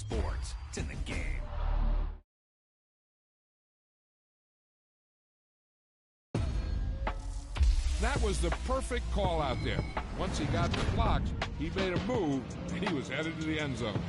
sports. It's in the game. That was the perfect call out there. Once he got the blocks, he made a move, and he was headed to the end zone.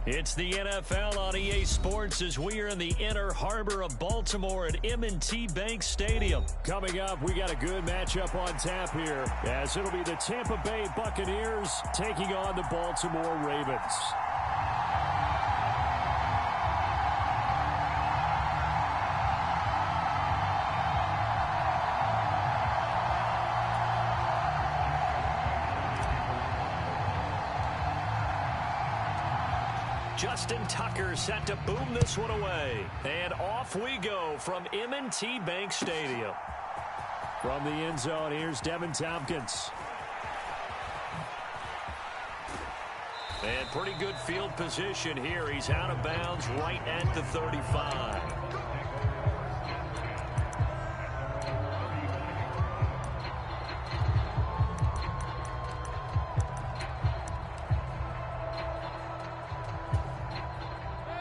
It's the NFL on EA Sports as we are in the inner harbor of Baltimore at M&T Bank Stadium. Coming up, we got a good matchup on tap here, as it'll be the Tampa Bay Buccaneers taking on the Baltimore Ravens. Justin Tucker set to boom this one away. And off we go from M&T Bank Stadium. From the end zone, here's Devin Tompkins. And pretty good field position here. He's out of bounds right at the 35.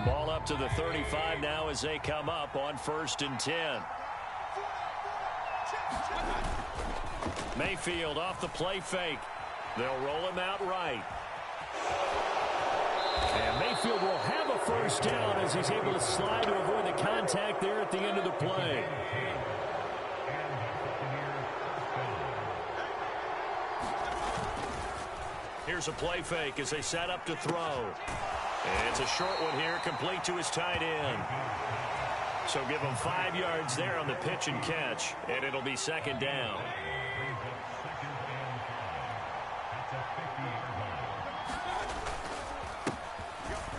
Ball up to the 35 now as they come up on 1st and 10. Mayfield off the play fake. They'll roll him out right. And Mayfield will have a first down as he's able to slide to avoid the contact there at the end of the play. Here's a play fake as they set up to throw. And it's a short one here, complete to his tight end. So give him 5 yards there on the pitch and catch, and it'll be 2nd down.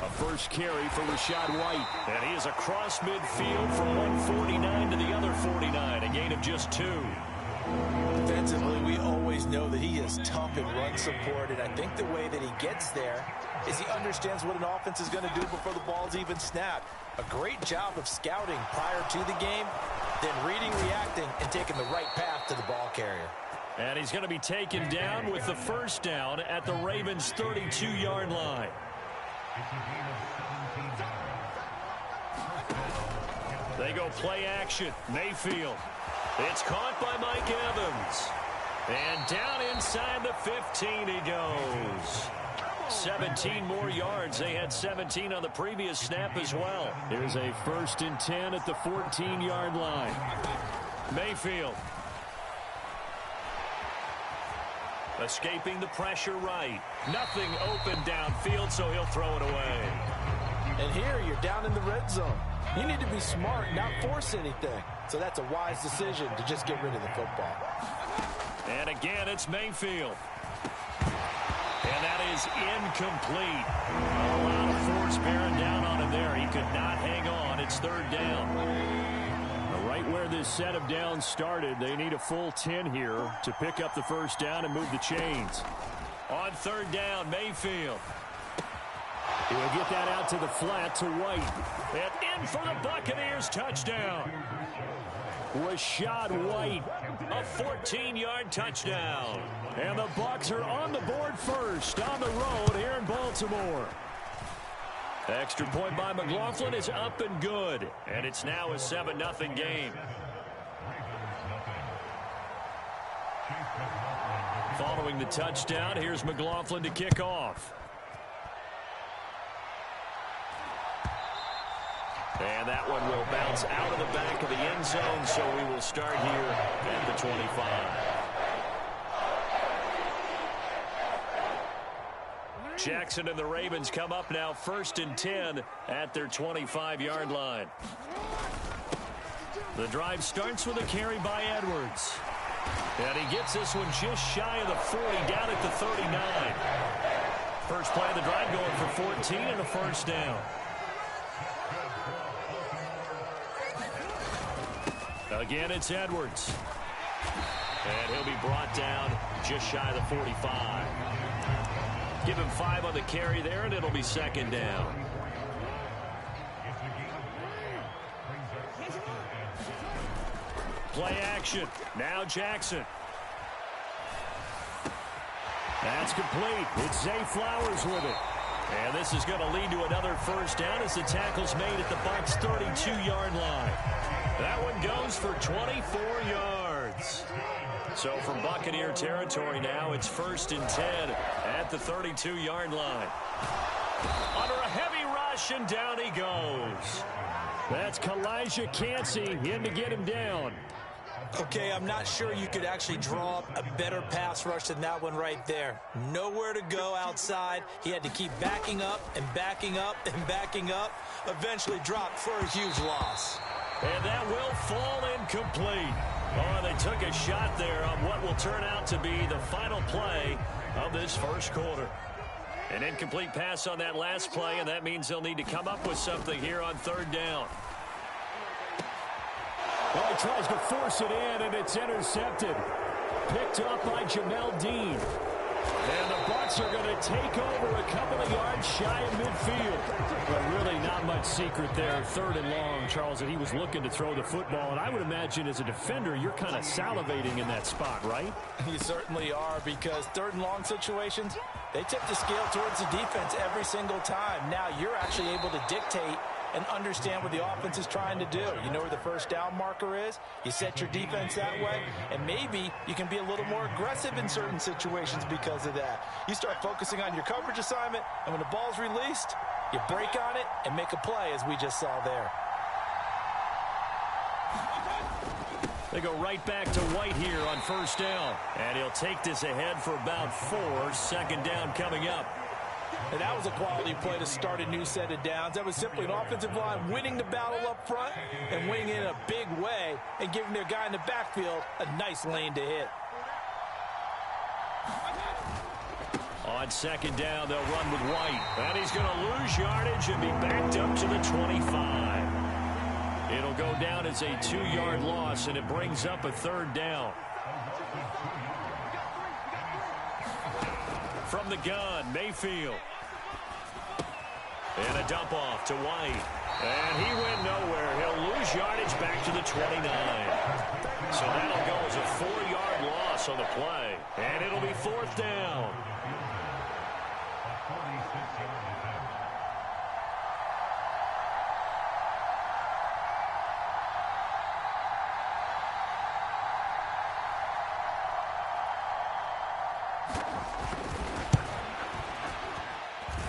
A first carry for Rachaad White. And he is across midfield from 149 to the other 49, a gain of just 2. Defensively, we always know that he is tough in run support, and I think the way that he gets there is he understands what an offense is going to do before the ball's even snapped. A great job of scouting prior to the game, then reading, reacting, and taking the right path to the ball carrier. And he's going to be taken down with the first down at the Ravens' 32-yard line. They go play action. Mayfield. It's caught by Mike Evans. And down inside the 15 he goes. 17 more yards. They had 17 on the previous snap as well. There's a 1st and 10 at the 14-yard line. Mayfield. Escaping the pressure right. Nothing open downfield, so he'll throw it away. And here you're down in the red zone. You need to be smart, not force anything. So that's a wise decision to just get rid of the football. And again, it's Mayfield. And that is incomplete. A lot of force bearing down on him there. He could not hang on. It's 3rd down. Right where this set of downs started, they need a full 10 here to pick up the first down and move the chains. On 3rd down, Mayfield. He'll get that out to the flat to White. And in for the Buccaneers touchdown. Rachaad White. A 14-yard touchdown. And the Bucs are on the board first on the road here in Baltimore. Extra point by McLaughlin is up and good. And it's now a 7-0 game. Following the touchdown, here's McLaughlin to kick off. And that one will bounce out of the back of the end zone, so we will start here at the 25. Jackson and the Ravens come up now 1st and 10 at their 25-yard line. The drive starts with a carry by Edwards. And he gets this one just shy of the 40, down at the 39. First play of the drive going for 14 and a first down. Again, it's Edwards. And he'll be brought down just shy of the 45. Give him 5 on the carry there, and it'll be 2nd down. Play action. Now Jackson. That's complete. It's Zay Flowers with it. And this is going to lead to another first down as the tackle's made at the Bucs' 32-yard line. That one goes for 24 yards. So from Buccaneer territory now, it's 1st and 10 at the 32-yard line. Under a heavy rush, and down he goes. That's Kalijah Cansey in to get him down. Okay, I'm not sure you could actually draw up a better pass rush than that one right there. Nowhere to go outside. He had to keep backing up and backing up and backing up. Eventually dropped for a huge loss. And that will fall incomplete. Oh, they took a shot there on what will turn out to be the final play of this first quarter. An incomplete pass on that last play, and that means they'll need to come up with something here on 3rd down. Well, he tries to force it in, and it's intercepted. Picked up by Jamel Dean. And the Bucs are going to take over a couple of yards shy of midfield. But really not much secret there. 3rd and long, Charles, and he was looking to throw the football. And I would imagine as a defender, you're kind of salivating in that spot, right? You certainly are, because 3rd and long situations, they tip the scale towards the defense every single time. Now you're actually able to dictate and understand what the offense is trying to do. You know where the first down marker is. You set your defense that way, and maybe you can be a little more aggressive in certain situations because of that. You start focusing on your coverage assignment, and when the ball's released, you break on it and make a play, as we just saw there. They go right back to White here on 1st down. And he'll take this ahead for about 4. 2nd down coming up. And that was a quality play to start a new set of downs. That was simply an offensive line winning the battle up front and winning it in a big way and giving their guy in the backfield a nice lane to hit. On 2nd down, they'll run with White. And he's going to lose yardage and be backed up to the 25. It'll go down as a 2-yard loss, and it brings up a 3rd down. From the gun, Mayfield. And a dump off to White. And he went nowhere. He'll lose yardage back to the 29. So that'll go as a 4-yard loss on the play. And it'll be 4th down.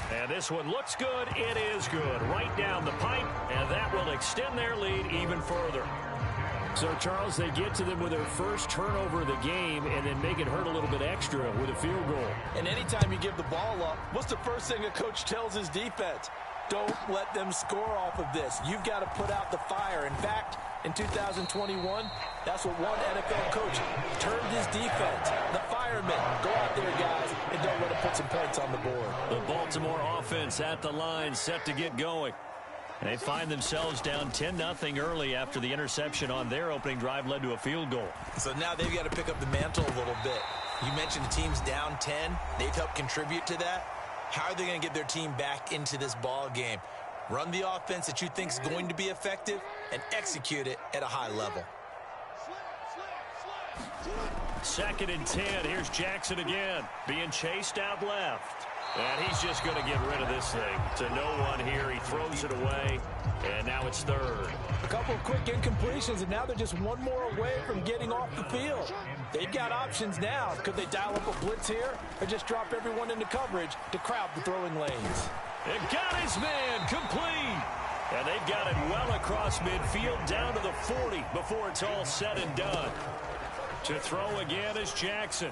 And this one looks good. It is good. Right down the pipe, and that will extend their lead even further. So, Charles, they get to them with their first turnover of the game and then make it hurt a little bit extra with a field goal. And anytime you give the ball up, what's the first thing a coach tells his defense? Don't let them score off of this. You've got to put out the fire. In fact, in 2021, that's what one NFL coach termed his defense. The firemen. Go out there, guys, and don't let them put some points on the board. The Baltimore offense at the line, set to get going. They find themselves down 10-0 early after the interception on their opening drive led to a field goal. So now they've got to pick up the mantle a little bit. You mentioned the team's down 10. They've helped contribute to that. How are they going to get their team back into this ball game? Run the offense that you think is going to be effective and execute it at a high level. 2nd and 10. Here's Jackson again, being chased out left. And he's just going to get rid of this thing to no one here. He throws it away, and now it's 3rd. A couple of quick incompletions, and now they're just one more away from getting off the field. They've got options now. Could they dial up a blitz here or just drop everyone into coverage to crowd the throwing lanes? And got his man complete. And they've got it well across midfield down to the 40 before it's all said and done. To throw again is Jackson.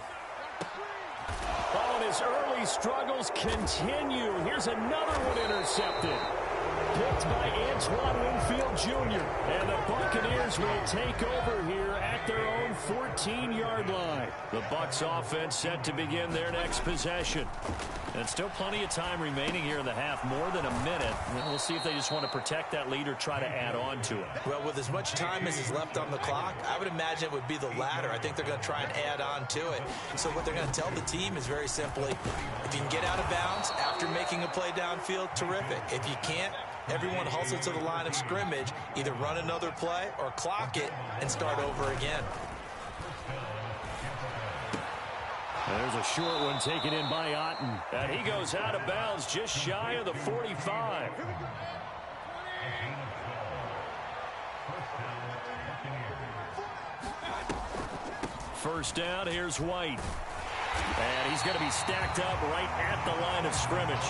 Oh, and his early struggles continue. Here's another one intercepted. Picked by Antoine Winfield Jr. And the Buccaneers will take over here at their own 14-yard line. The Bucs offense set to begin their next possession. And still plenty of time remaining here in the half, more than a minute. We'll see if they just want to protect that lead or try to add on to it. Well, with as much time as is left on the clock, I would imagine it would be the latter. I think they're going to try and add on to it. So what they're going to tell the team is very simply, if you can get out of bounds after making a play downfield, terrific. If you can't, everyone hustle to the line of scrimmage, either run another play or clock it and start over again. There's a short one taken in by Otten. And he goes out of bounds just shy of the 45. first down. Here's White. And he's going to be stacked up right at the line of scrimmage.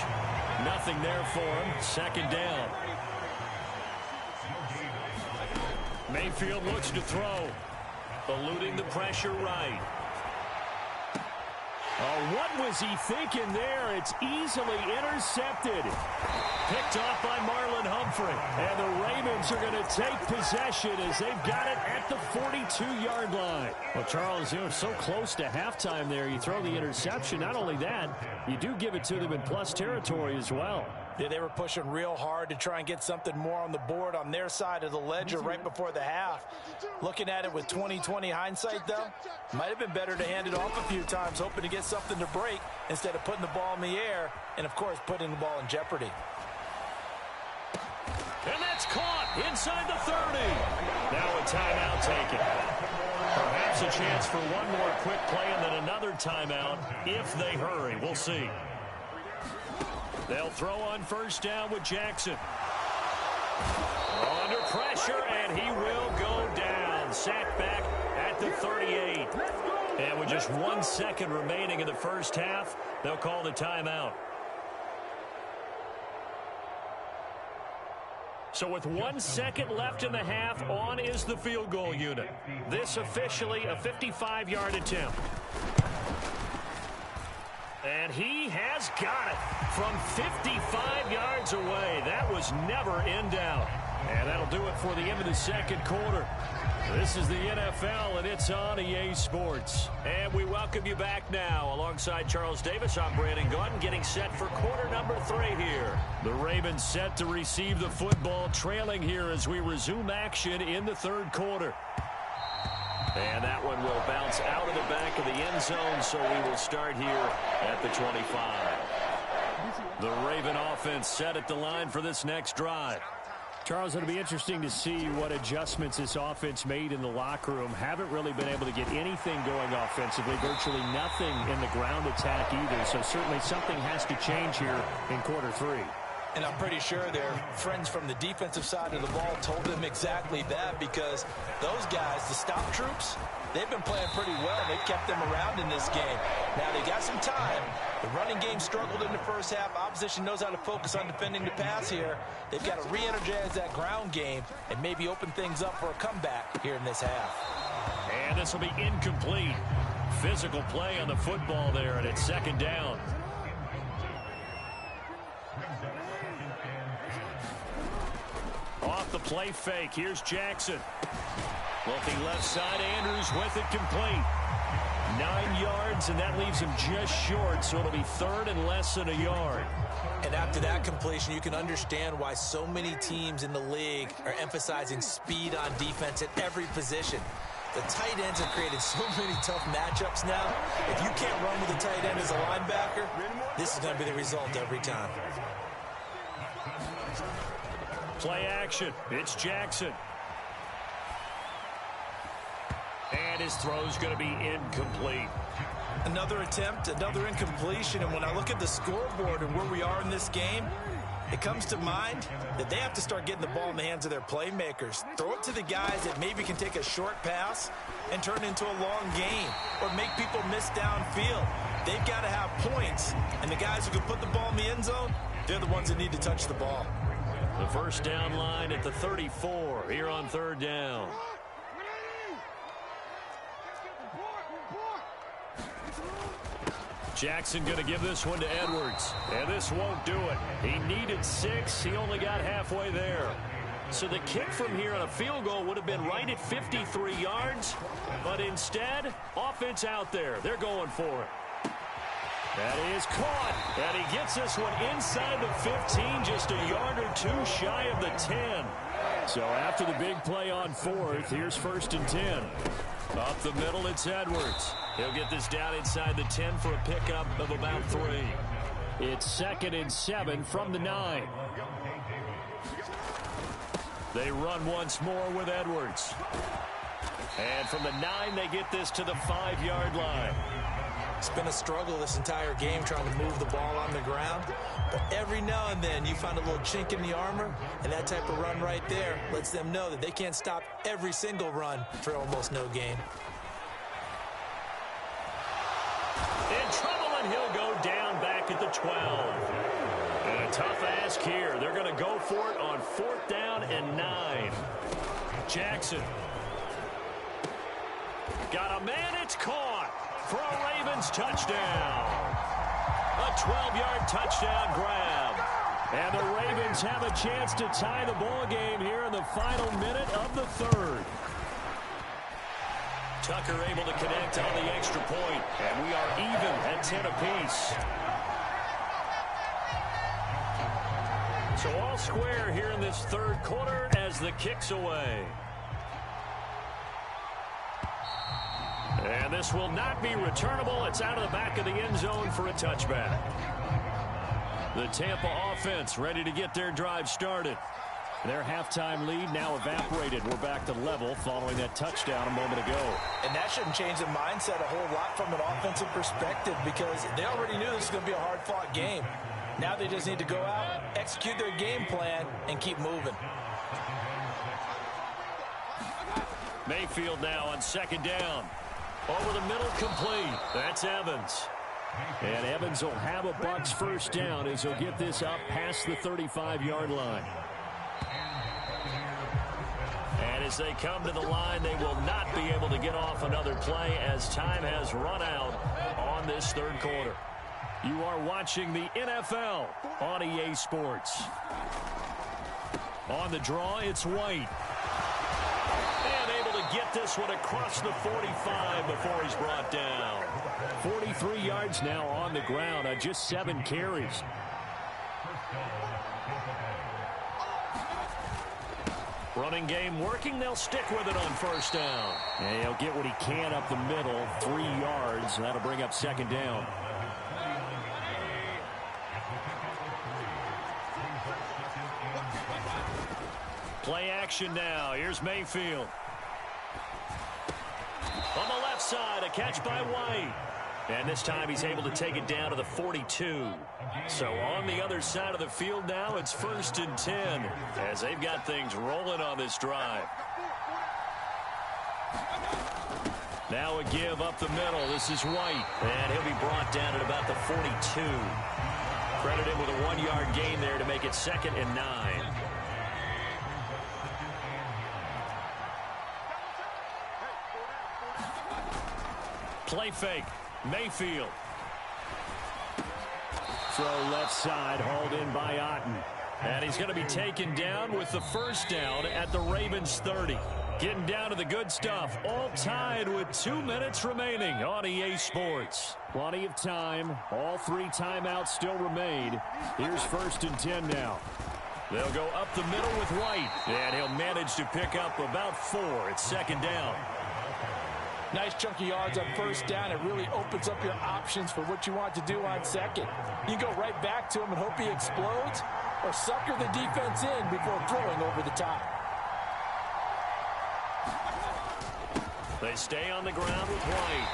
Nothing there for him. Second down. Mayfield looks to throw. Eluding the pressure right. Oh, what was he thinking there? It's easily intercepted. Picked off by Marlon Humphrey. And the Ravens are going to take possession as they've got it at the 42-yard line. Well, Charles, you know, so close to halftime there. You throw the interception. Not only that, you do give it to them in plus territory as well. Yeah, they were pushing real hard to try and get something more on the board on their side of the ledger right before the half. Looking at it with 20/20 hindsight, though, might have been better to hand it off a few times, hoping to get something to break instead of putting the ball in the air and, of course, putting the ball in jeopardy. And that's caught inside the 30. Now a timeout taken. Perhaps a chance for one more quick play and then another timeout if they hurry. We'll see. They'll throw on first down with Jackson. Under pressure, and he will go down. Sacked back at the 38. And with just 1 second remaining in the first half, they'll call the timeout. So with 1 second left in the half, on is the field goal unit. This officially a 55-yard attempt. And he has got it from 55 yards away. That was never in doubt. And that'll do it for the end of the second quarter. This is the NFL, and it's on EA Sports. And we welcome you back now. Alongside Charles Davis, I'm Brandon Gaudin, getting set for quarter number 3 here. The Ravens set to receive the football, trailing here as we resume action in the third quarter. And that one will bounce out of the back of the end zone, so we will start here at the 25. The Raven offense set at the line for this next drive. Charles, it'll be interesting to see what adjustments this offense made in the locker room. Haven't really been able to get anything going offensively, virtually nothing in the ground attack either. So certainly something has to change here in quarter 3. And I'm pretty sure their friends from the defensive side of the ball told them exactly that, because those guys, the stop troops, they've been playing pretty well. They've kept them around in this game. Now they got some time. The running game struggled in the first half. Opposition knows how to focus on defending the pass here. They've got to re-energize that ground game and maybe open things up for a comeback here in this half. And this will be incomplete. Physical play on the football there, and it's second down. Off the play fake, here's Jackson. Looking left side, Andrews with it complete. 9 yards, and that leaves him just short, so it'll be third and less than a yard. And after that completion, you can understand why so many teams in the league are emphasizing speed on defense at every position. The tight ends have created so many tough matchups now. If you can't run with a tight end as a linebacker, this is going to be the result every time. Play action. It's Jackson. And his throw's going to be incomplete. Another attempt, another incompletion. And when I look at the scoreboard and where we are in this game, it comes to mind that they have to start getting the ball in the hands of their playmakers. Throw it to the guys that maybe can take a short pass and turn it into a long game or make people miss downfield. They've got to have points. And the guys who can put the ball in the end zone, they're the ones that need to touch the ball. The first down line at the 34 here on third down. Jackson going to give this one to Edwards. And this won't do it. He needed 6. He only got halfway there. So the kick from here on a field goal would have been right at 53 yards. But instead, offense out there. They're going for it. That is caught. And he gets this one inside the 15, just a yard or 2 shy of the 10. So after the big play on fourth, here's first and 10. Up the middle, it's Edwards. He'll get this down inside the 10 for a pickup of about 3. It's second and 7 from the 9. They run once more with Edwards. And from the 9, they get this to the 5-yard line. It's been a struggle this entire game trying to move the ball on the ground. But every now and then you find a little chink in the armor, and that type of run right there lets them know that they can't stop every single run for almost no gain. and he'll go down back at the 12. And a tough ask here. They're going to go for it on 4th down and 9. Jackson. Got a man, it's caught for a Ravens touchdown. A 12-yard touchdown grab. And the Ravens have a chance to tie the ball game here in the final minute of the 3rd. Tucker able to connect on the extra point, and we are even at 10 apiece. So all square here in this 3rd quarter as the kick's away. And this will not be returnable. It's out of the back of the end zone for a touchback. The Tampa offense ready to get their drive started. Their halftime lead now evaporated. We're back to level following that touchdown a moment ago. And that shouldn't change the mindset a whole lot from an offensive perspective because they already knew this was going to be a hard-fought game. Now they just need to go out, execute their game plan, and keep moving. Mayfield now on 2nd down. Over the middle, complete. That's Evans. And Evans will have a Bucs first down as he'll get this up past the 35-yard line. And as they come to the line, they will not be able to get off another play as time has run out on this 3rd quarter. You are watching the NFL on EA Sports. On the draw, it's White. Get this one across the 45 before he's brought down. 43 yards now on the ground on just 7 carries. Running game working. They'll stick with it on 1st down. And he'll get what he can up the middle. 3 yards. That'll bring up 2nd down. Play action now. Here's Mayfield. On the left side, a catch by White. And this time he's able to take it down to the 42. So on the other side of the field now, it's 1st and 10 as they've got things rolling on this drive. Now a give up the middle. This is White. And he'll be brought down at about the 42. Credit him with a 1-yard gain there to make it 2nd and 9. Play fake. Mayfield. Throw left side, hauled in by Otten. And he's going to be taken down with the 1st down at the Ravens 30. Getting down to the good stuff. All tied with 2 minutes remaining on EA Sports. Plenty of time. All 3 timeouts still remain. Here's 1st and 10 now. They'll go up the middle with White. And he'll manage to pick up about 4. It's 2nd down. Nice chunky yards on 1st down. It really opens up your options for what you want to do on 2nd. You go right back to him and hope he explodes or sucker the defense in before throwing over the top. They stay on the ground with White.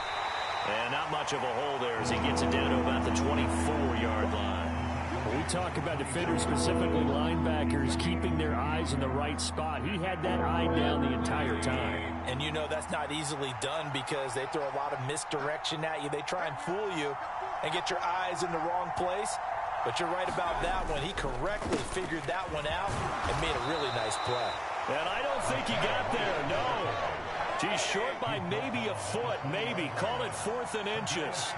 And not much of a hole there as he gets it down to about the 24-yard line. We talk about defenders, specifically linebackers, keeping their eyes in the right spot. He had that eye down the entire time. And you know that's not easily done because they throw a lot of misdirection at you. They try and fool you and get your eyes in the wrong place. But you're right about that one. He correctly figured that one out and made a really nice play. And I don't think he got there, no. He's short by maybe a foot, maybe. Call it 4th and inches.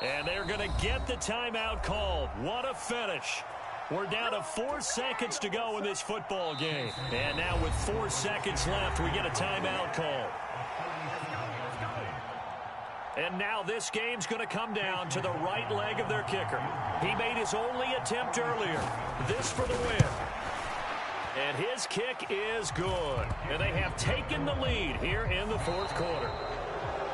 And they're going to get the timeout called. What a finish. We're down to 4 seconds to go in this football game. And now with 4 seconds left, we get a timeout call. And now this game's going to come down to the right leg of their kicker. He made his only attempt earlier. This for the win. And his kick is good. And they have taken the lead here in the 4th quarter.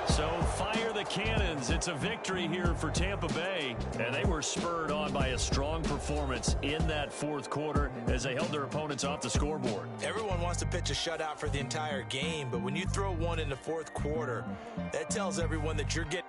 So fire the cannons. It's a victory here for Tampa Bay. And they were spurred on by a strong performance in that fourth quarter as they held their opponents off the scoreboard. Everyone wants to pitch a shutout for the entire game, but when you throw one in the fourth quarter, that tells everyone that you're getting...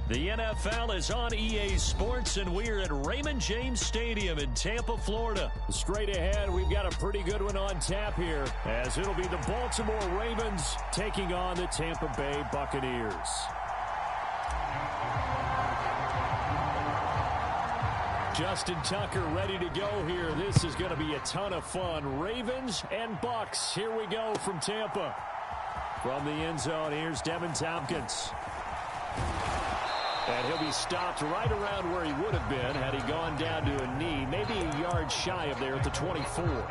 The NFL is on EA Sports, and we're at Raymond James Stadium in Tampa, Florida. Straight ahead, we've got a pretty good one on tap here, as it'll be the Baltimore Ravens taking on the Tampa Bay Buccaneers. Justin Tucker ready to go here. This is going to be a ton of fun. Ravens and Bucs. Here we go from Tampa. From the end zone, here's Devin Tompkins. And he'll be stopped right around where he would have been had he gone down to a knee, maybe a yard shy of there at the 24.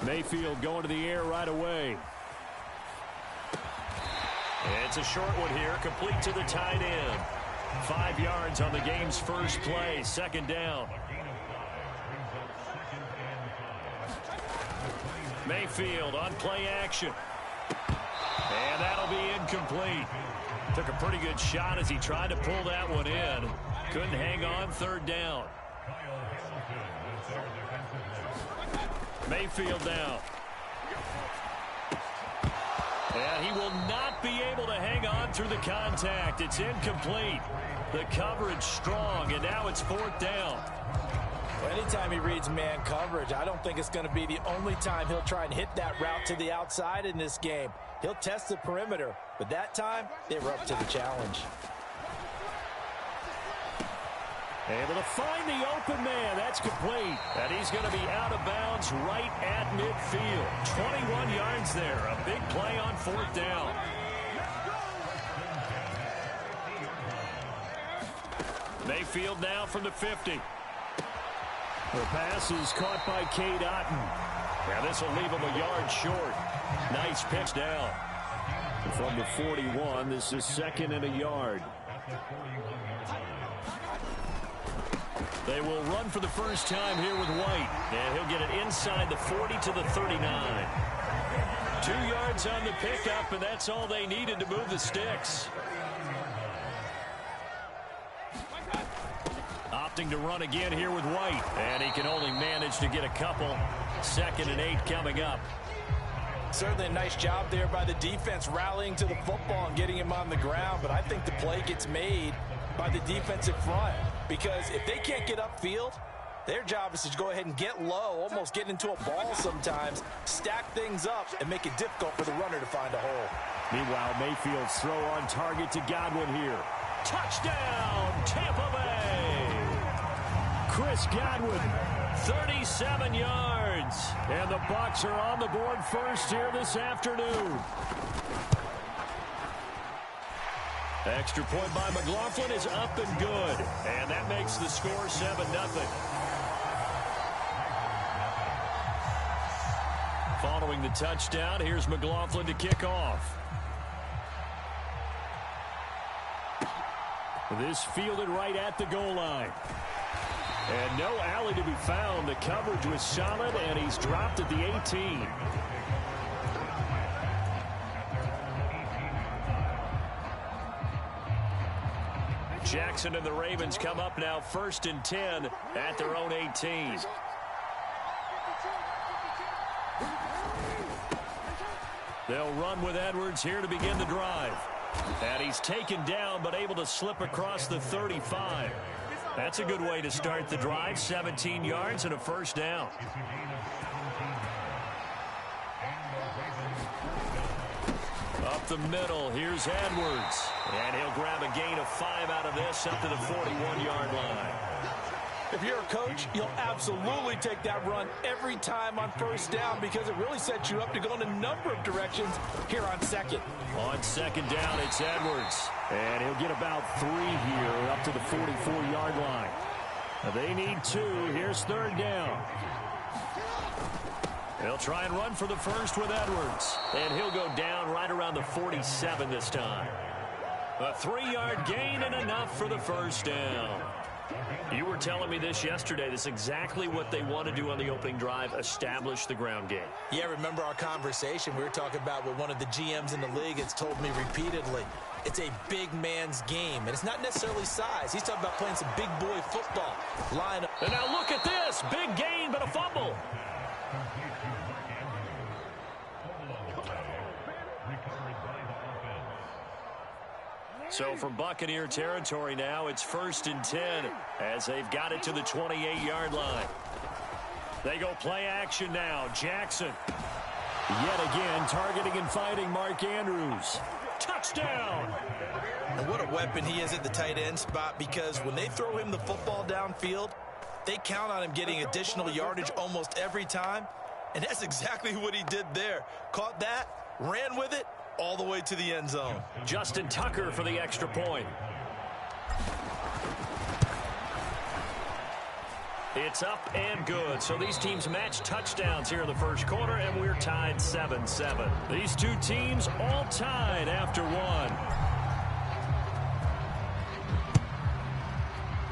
Mayfield going to the air right away. It's a short one here, complete to the tight end. 5 yards on the game's first play, second down. Mayfield on play action. And that'll be incomplete. Took a pretty good shot as he tried to pull that one in. Couldn't hang on, third down. Mayfield down. And he will not be able to hang on through the contact. It's incomplete. The coverage strong, and now it's fourth down. Well, anytime he reads man coverage, I don't think it's going to be the only time he'll try and hit that route to the outside in this game. He'll test the perimeter, but that time, they were up to the challenge. Able to find the open man. That's complete. And he's going to be out of bounds right at midfield. 21 yards there. A big play on fourth down. Mayfield now from the 50. The pass is caught by Cade Otton. Now this will leave him a yard short. Nice pitch down. And from the 41, this is second and a yard. They will run for the first time here with White. And he'll get it inside the 40 to the 39. 2 yards on the pickup, and that's all they needed to move the sticks. Opting to run again here with White. And he can only manage to get a couple. 2nd and 8 coming up. Certainly a nice job there by the defense rallying to the football and getting him on the ground. But I think the play gets made by the defensive front. Because if they can't get upfield, their job is to go ahead and get low, almost get into a ball sometimes, stack things up, and make it difficult for the runner to find a hole. Meanwhile, Mayfield's throw on target to Godwin here. Touchdown, Tampa Bay! Chris Godwin, 37 yards. And the Bucs are on the board first here this afternoon. Extra point by McLaughlin is up and good. And that makes the score 7-0. Following the touchdown, here's McLaughlin to kick off. This fielded right at the goal line. And no alley to be found. The coverage was solid, and he's dropped at the 18. Jackson and the Ravens come up now 1st and 10 at their own 18. They'll run with Edwards here to begin the drive. And he's taken down but able to slip across the 35. That's a good way to start the drive. 17 yards and a first down. Up the middle, here's Edwards. And he'll grab a gain of 5 out of this up to the 41-yard line. If you're a coach, you'll absolutely take that run every time on first down because it really sets you up to go in a number of directions here on second. On second down, it's Edwards. And he'll get about 3 here up to the 44-yard line. They need 2. Here's 3rd down. They'll try and run for the first with Edwards. And he'll go down right around the 47 this time. A 3-yard gain and enough for the first down. You were telling me this yesterday. This is exactly what they want to do on the opening drive, establish the ground game. Yeah, remember our conversation? We were talking about what one of the GMs in the league has told me repeatedly. It's a big man's game, and it's not necessarily size. He's talking about playing some big boy football. Line up. And now look at this. Big gain, but a fumble. So from Buccaneer territory now, it's 1st and 10 as they've got it to the 28-yard line. They go play action now. Jackson. Yet again, targeting and fighting Mark Andrews. Touchdown! And what a weapon he is at the tight end spot, because when they throw him the football downfield, they count on him getting additional yardage almost every time. And that's exactly what he did there. Caught that, ran with it, all the way to the end zone. Justin Tucker for the extra point. It's up and good. So these teams match touchdowns here in the first quarter, and we're tied 7-7. These two teams all tied after one.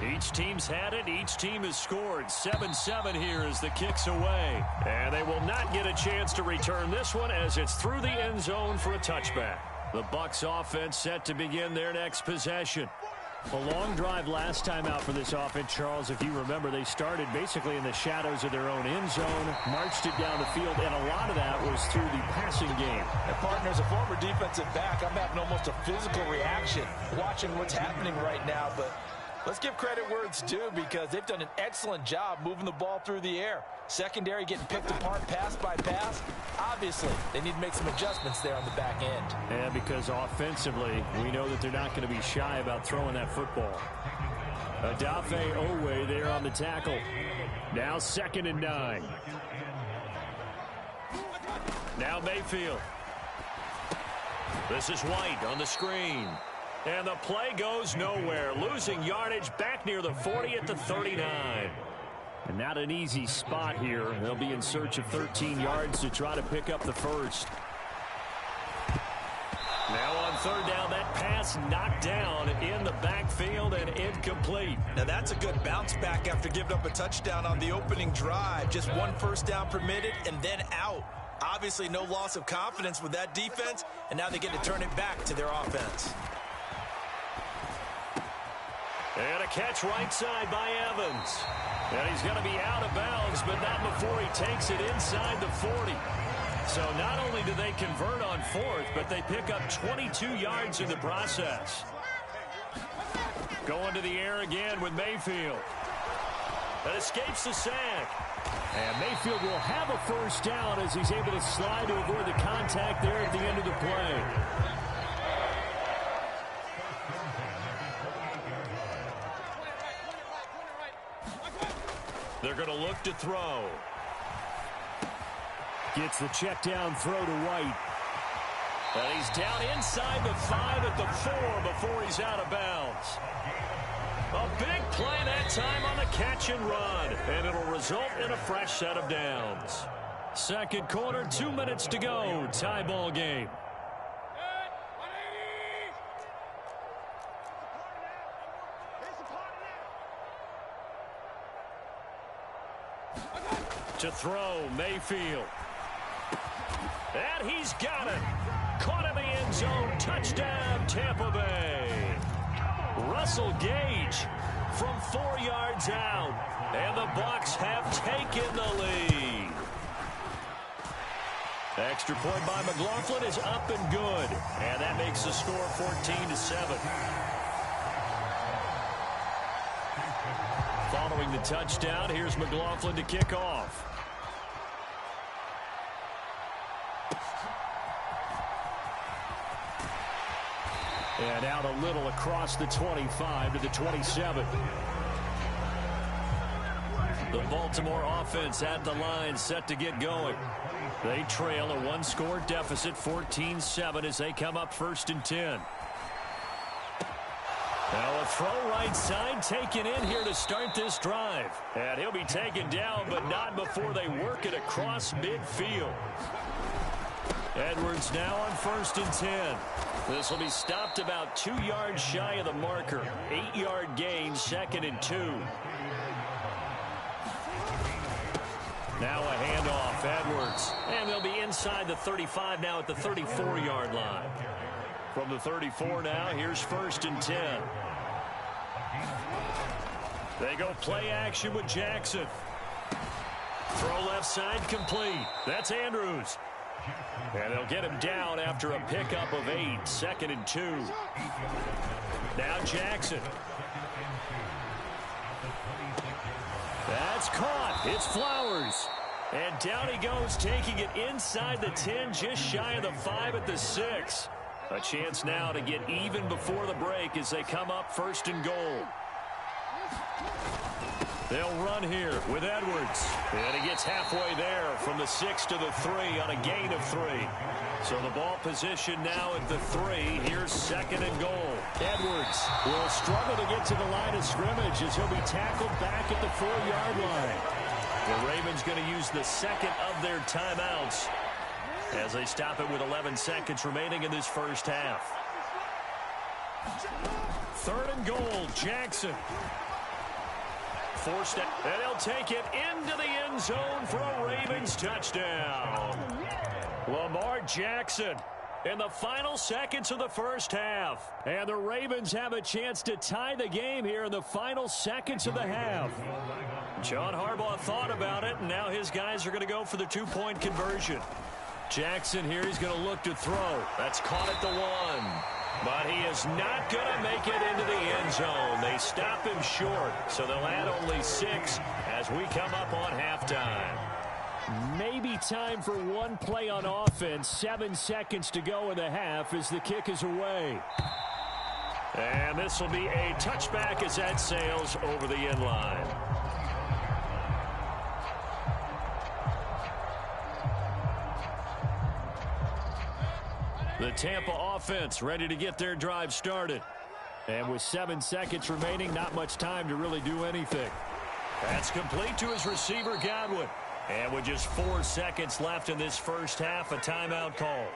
Each team's had it. Each team has scored. 7-7 here as the kick's away. And they will not get a chance to return this one as it's through the end zone for a touchback. The Bucs offense set to begin their next possession. A long drive last time out for this offense, Charles. If you remember, they started basically in the shadows of their own end zone, marched it down the field, and a lot of that was through the passing game. And partner, as a former defensive back, I'm having almost a physical reaction watching what's happening right now. But let's give credit where it's due, because they've done an excellent job moving the ball through the air. Secondary getting picked apart pass by pass. Obviously, they need to make some adjustments there on the back end. And because offensively, we know that they're not going to be shy about throwing that football. Adafe Owe there on the tackle. Now 2nd and 9. Now Mayfield. This is White on the screen. And the play goes nowhere. Losing yardage back near the 40 at the 39. And not an easy spot here. They'll be in search of 13 yards to try to pick up the first. Now on 3rd down, that pass knocked down in the backfield and incomplete. Now that's a good bounce back after giving up a touchdown on the opening drive. Just 1 first down permitted and then out. Obviously no loss of confidence with that defense, and now they get to turn it back to their offense. And a catch right side by Evans. And he's going to be out of bounds, but not before he takes it inside the 40. So not only do they convert on 4th, but they pick up 22 yards in the process. Going to the air again with Mayfield. That escapes the sack. And Mayfield will have a first down as he's able to slide to avoid the contact there at the end of the play. They're going to look to throw. Gets the check down throw to White. And he's down inside the 5 at the 4 before he's out of bounds. A big play that time on the catch and run. And it'll result in a fresh set of downs. Second quarter, 2 minutes to go. Tie ball game. To throw, Mayfield. And he's got it. Caught in the end zone. Touchdown, Tampa Bay. Russell Gage from 4 yards out. And the Bucs have taken the lead. Extra point by McLaughlin is up and good. And that makes the score 14-7. Following the touchdown, here's McLaughlin to kick off. And out a little across the 25 to the 27. The Baltimore offense at the line set to get going. They trail a one-score deficit, 14-7, as they come up 1st and 10. Now a throw right side taken in here to start this drive. And he'll be taken down, but not before they work it across midfield. Edwards now on 1st and 10. This will be stopped about 2 yards shy of the marker. 8-yard gain, 2nd and 2. Now a handoff, Edwards. And they'll be inside the 35 now at the 34-yard line. From the 34 now, here's 1st and 10. They go play action with Jackson. Throw left side complete. That's Andrews. And they'll get him down after a pickup of 8, 2nd and 2. Now Jackson. That's caught. It's Flowers. And down he goes, taking it inside the 10, just shy of the 5 at the 6. A chance now to get even before the break as they come up 1st and goal. They'll run here with Edwards. And he gets halfway there from the 6 to the 3 on a gain of 3. So the ball position now at the 3. Here's 2nd and goal. Edwards will struggle to get to the line of scrimmage as he'll be tackled back at the 4-yard line. The Ravens going to use the second of their timeouts as they stop it with 11 seconds remaining in this first half. 3rd and goal, Jackson. Forced it, and he'll take it into the end zone for a Ravens touchdown. Lamar Jackson in the final seconds of the first half. And the Ravens have a chance to tie the game here in the final seconds of the half. John Harbaugh thought about it, and now his guys are going to go for the 2-point conversion. Jackson here, he's going to look to throw. That's caught at the 1. But he is not going to make it into the end zone. They stop him short, so they'll add only 6 as we come up on halftime. Maybe time for one play on offense. 7 seconds to go in the half as the kick is away. And this will be a touchback as that sails over the end line. The Tampa offense ready to get their drive started. And with 7 seconds remaining, not much time to really do anything. That's complete to his receiver, Godwin. And with just 4 seconds left in this first half, a timeout call.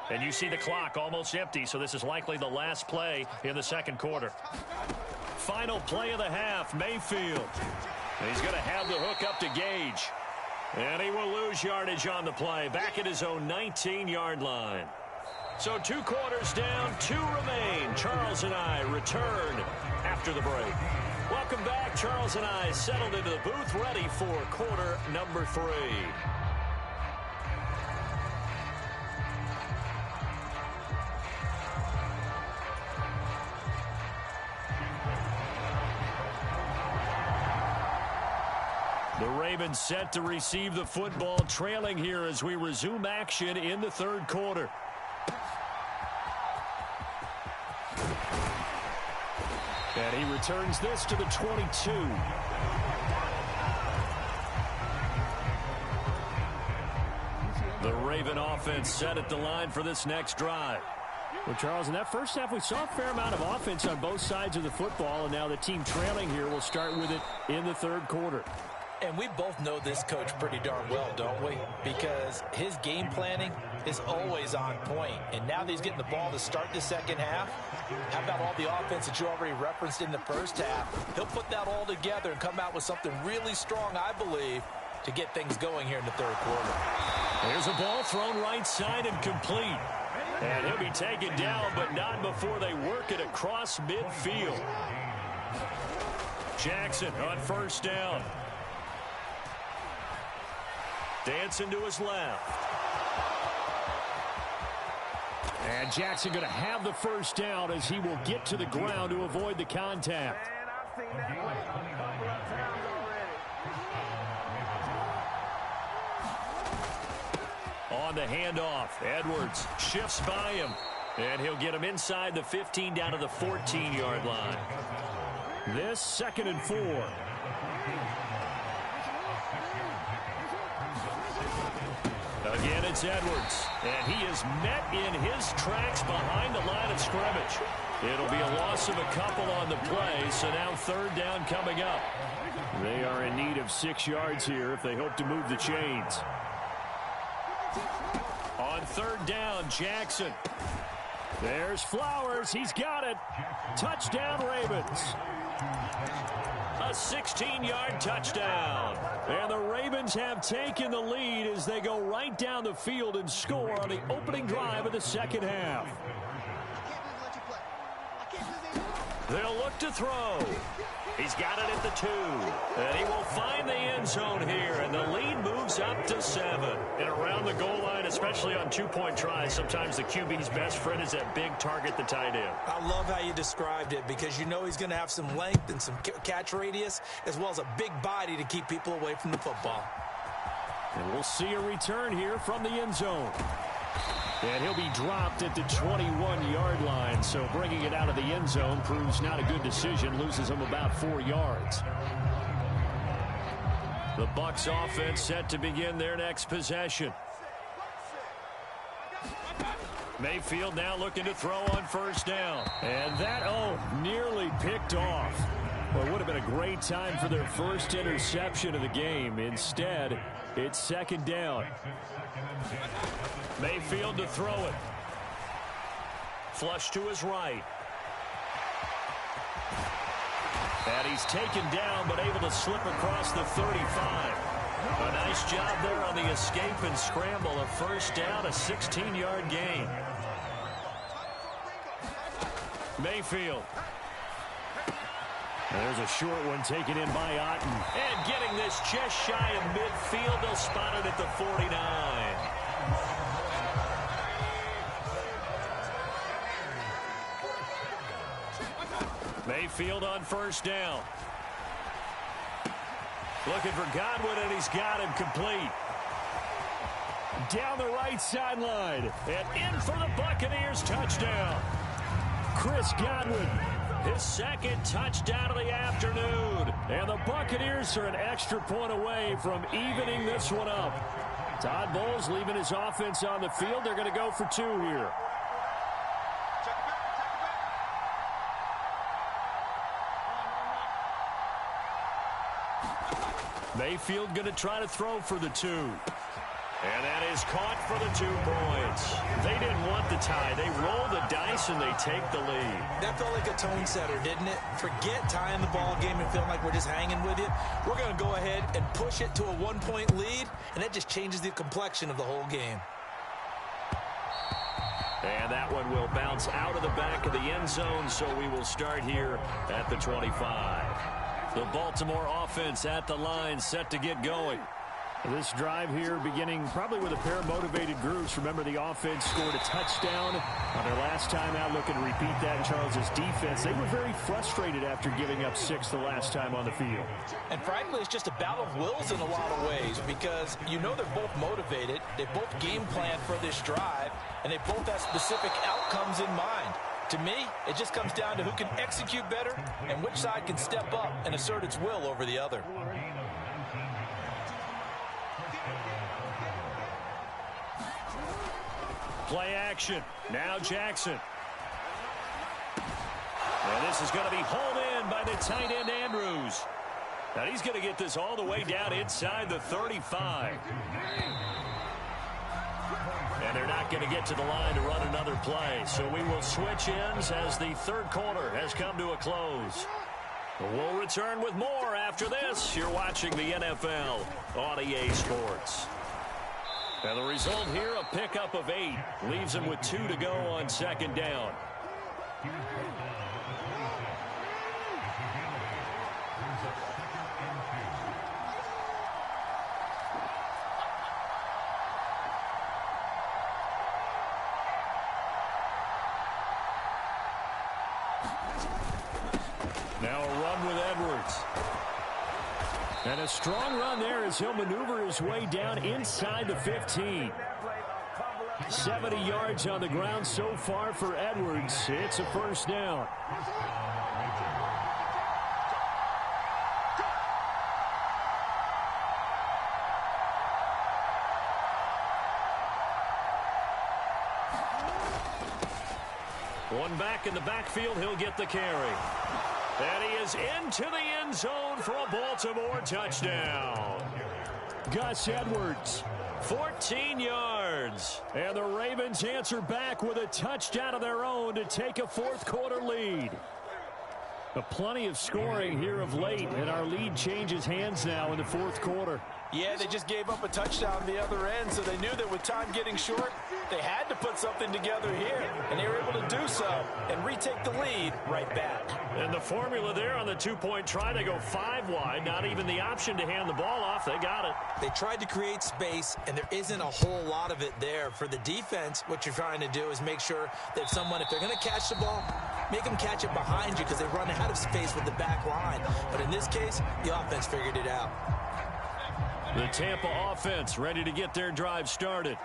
And you see the clock almost empty, so this is likely the last play in the second quarter. Final play of the half, Mayfield. He's going to have the hook up to Gage. And he will lose yardage on the play, back at his own 19-yard line. So 2 quarters down, 2 remain. Charles and I return after the break. Welcome back. Charles and I settled into the booth, ready for quarter number 3. The Ravens set to receive the football, trailing here as we resume action in the third quarter. And he returns this to the 22. The Raven offense set at the line for this next drive. Well, Charles, in that first half, we saw a fair amount of offense on both sides of the football, and now the team trailing here will start with it in the third quarter. And we both know this coach pretty darn well, don't we? Because his game planning is always on point. And now that he's getting the ball to start the second half, how about all the offense that you already referenced in the first half? He'll put that all together and come out with something really strong, I believe, to get things going here in the third quarter. There's a ball thrown right side and complete. And he'll be taken down, but not before they work it across midfield. Jackson on first down. Dancing to his left. And Jackson going to have the first down as he will get to the ground to avoid the contact. And I've seen that play a couple of times already. On the handoff, Edwards shifts by him. And he'll get him inside the 15 down to the 14-yard line. This 2nd and 4. Again, it's Edwards. And he is met in his tracks behind the line of scrimmage. It'll be a loss of a couple on the play, so now 3rd down coming up. They are in need of 6 yards here if they hope to move the chains. On 3rd down, Jackson. There's Flowers. He's got it. Touchdown, Ravens. A 16-yard touchdown. And the Ravens have taken the lead as they go right down the field and score on the opening drive of the 2nd half. They'll look to throw. He's got it at the 2. And he will find the end zone here. And the lead moves up to 7. And around the goal line, especially on 2-point tries, sometimes the QB's best friend is that big target, the tight end. I love how you described it because you know he's going to have some length and some catch radius as well as a big body to keep people away from the football. And we'll see a return here from the end zone. And he'll be dropped at the 21-yard line, so bringing it out of the end zone proves not a good decision, loses him about 4 yards. The Bucs offense set to begin their next possession. Mayfield now looking to throw on first down. And that, nearly picked off. Well, it would have been a great time for their first interception of the game. Instead, it's 2nd down. Mayfield to throw it. Flush to his right. And he's taken down, but able to slip across the 35. A nice job there on the escape and scramble. A first down, a 16-yard gain. Mayfield. There's a short one taken in by Otten. And getting this just shy of midfield. They'll spot it at the 49. Mayfield on first down. Looking for Godwin, and he's got him complete. Down the right sideline. And in for the Buccaneers touchdown. Chris Godwin, his 2nd touchdown of the afternoon. And the Buccaneers are an extra point away from evening this one up. Todd Bowles leaving his offense on the field. They're going to go for 2 here. Mayfield going to try to throw for the 2. And that is caught for the 2 points. They didn't want the tie. They roll the dice and they take the lead. That felt like a tone setter, didn't it? Forget tying the ball game and feeling like we're just hanging with you. We're going to go ahead and push it to a 1-point lead, and that just changes the complexion of the whole game. And that one will bounce out of the back of the end zone, so we will start here at the 25. The Baltimore offense at the line, set to get going. This drive here beginning probably with a pair of motivated groups. Remember, the offense scored a touchdown on their last time out. Looking to repeat that in Charles's defense. They were very frustrated after giving up 6 the last time on the field. And frankly, it's just a battle of wills in a lot of ways because you know they're both motivated. They both game planned for this drive, and they both have specific outcomes in mind. To me, it just comes down to who can execute better and which side can step up and assert its will over the other. Play action. Now Jackson. And this is going to be hauled in by the tight end Andrews. Now he's going to get this all the way down inside the 35. And they're not going to get to the line to run another play. So we will switch ends as the 3rd quarter has come to a close. We'll return with more after this. You're watching the NFL on EA Sports. And the result here, a pickup of 8. Leaves him with 2 to go on second down. Now a run with Edwards. And a strong run there as he'll maneuver his way down inside the 15. 70 yards on the ground so far for Edwards. It's a first down. One back in the backfield, he'll get the carry. And he is into the end zone for a Baltimore touchdown. Gus Edwards, 14 yards. And the Ravens answer back with a touchdown of their own to take a fourth-quarter lead. Plenty of scoring here of late, and our lead changes hands now in the fourth quarter. Yeah, they just gave up a touchdown on the other end, so they knew that with time getting short, they had to put something together here, and they were able to do so and retake the lead right back. And the formula there on the two-point try, they go 5 wide, not even the option to hand the ball off. They got it. They tried to create space, and there isn't a whole lot of it there. For the defense, what you're trying to do is make sure that if they're going to catch the ball, make them catch it behind you because they run out of space with the back line. But in this case, the offense figured it out. The Tampa offense ready to get their drive started.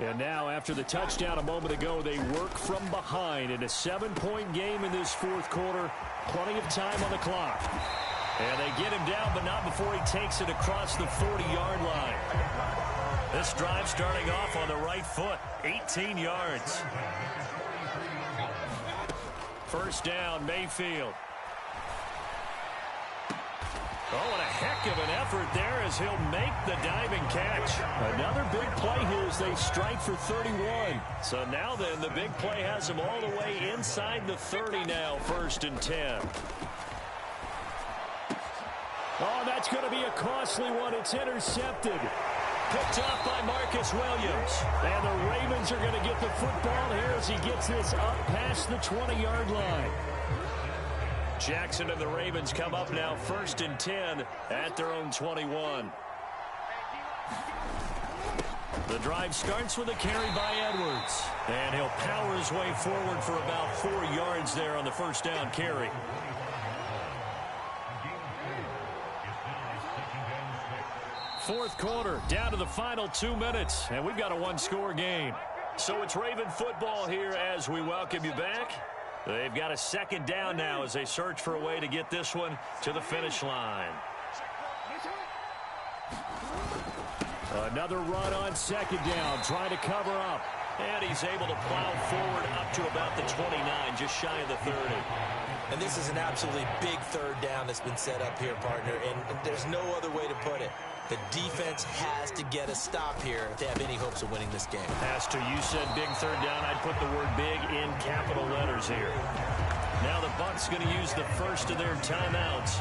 And now, after the touchdown a moment ago, they work from behind in a 7-point game in this fourth quarter. Plenty of time on the clock. And they get him down, but not before he takes it across the 40-yard line. This drive starting off on the right foot, 18 yards. First down, Mayfield. Oh, and a heck of an effort there as he'll make the diving catch. Another big play here as they strike for 31. So now then, the big play has him all the way inside the 30 now, 1st and 10. Oh, that's going to be a costly one. It's intercepted. Picked off by Marcus Williams. And the Ravens are going to get the football here as he gets this up past the 20-yard line. Jackson and the Ravens come up now 1st and 10 at their own 21. The drive starts with a carry by Edwards. And he'll power his way forward for about 4 yards there on the first down carry. Fourth quarter, down to the final 2 minutes, and we've got a one-score game. So it's Raven football here as we welcome you back. They've got a second down now as they search for a way to get this one to the finish line. Another run on second down, trying to cover up. And he's able to plow forward up to about the 29, just shy of the 30. And this is an absolutely big third down that's been set up here, partner, and there's no other way to put it. The defense has to get a stop here if they have any hopes of winning this game. Has to. You said big third down. I'd put the word big in capital letters here. Now the Bucs going to use the first of their timeouts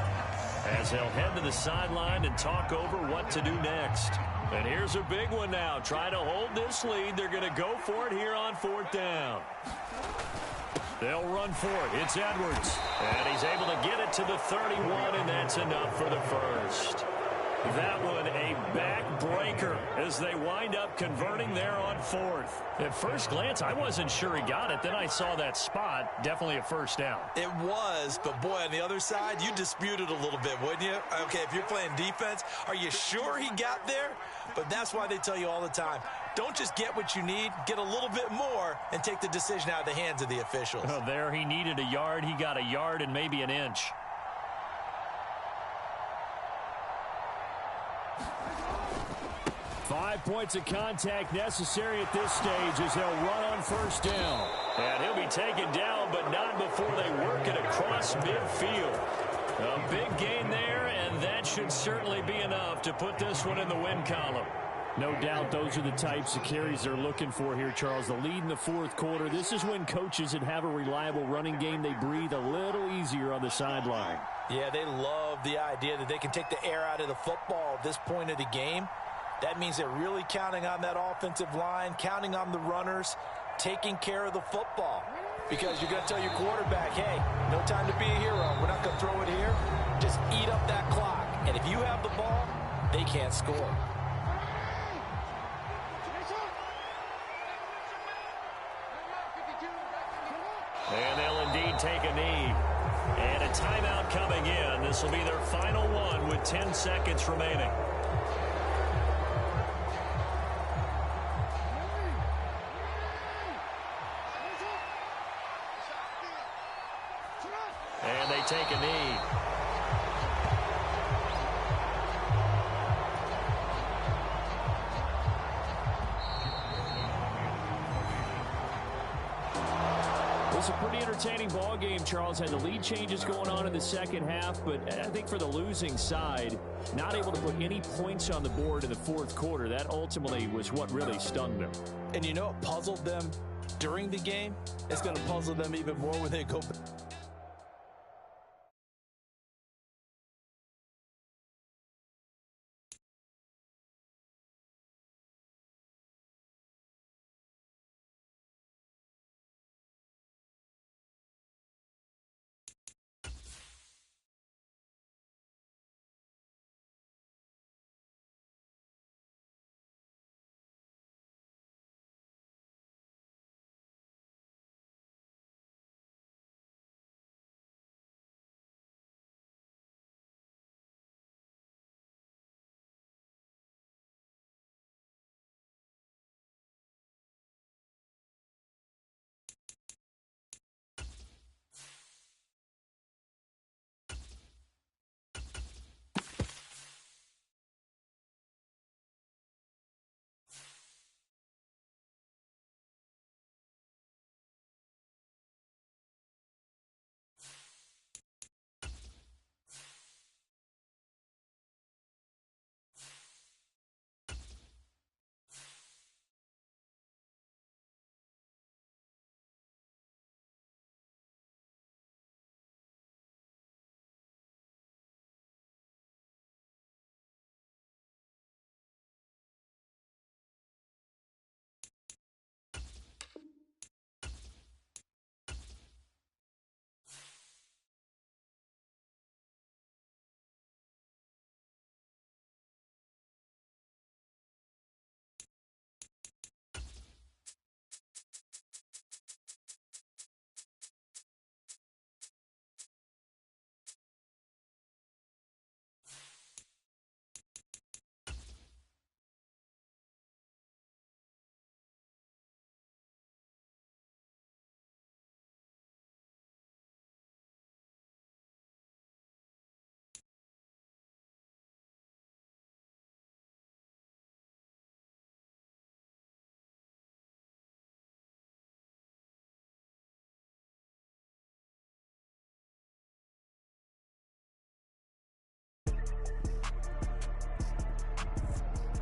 as they'll head to the sideline and talk over what to do next. And here's a big one now. Try to hold this lead. They're going to go for it here on 4th down. They'll run for it. It's Edwards. And he's able to get it to the 31, and that's enough for the first. That one a backbreaker as they wind up converting there on 4th. At first glance, I wasn't sure he got it. Then I saw that spot. Definitely a first down. It was, but boy, on the other side, you disputed a little bit, wouldn't you? Okay, if you're playing defense, are you sure he got there? But that's why they tell you all the time, don't just get what you need, get a little bit more and take the decision out of the hands of the officials. Oh, there he needed a yard. He got a yard and maybe an inch. Five points of contact necessary at this stage as they'll run on first down. And he'll be taken down, but not before they work it across midfield. A big gain there, and that should certainly be enough to put this one in the win column. No doubt those are the types of carries they're looking for here, Charles. The lead in the fourth quarter. This is when coaches that have a reliable running game, they breathe a little easier on the sideline. Yeah, they love the idea that they can take the air out of the football at this point of the game. That means they're really counting on that offensive line, counting on the runners, taking care of the football. Because you're going to tell your quarterback, hey, no time to be a hero. We're not going to throw it here. Just eat up that clock. And if you have the ball, they can't score. And they'll indeed take a knee. And a timeout coming in. This will be their final one with 10 seconds remaining. And they take a knee. It was a pretty entertaining ball game, Charles. Had the lead changes going on in the second half, but I think for the losing side, not able to put any points on the board in the fourth quarter, that ultimately was what really stung them. And you know what puzzled them during the game? It's going to puzzle them even more when they go back.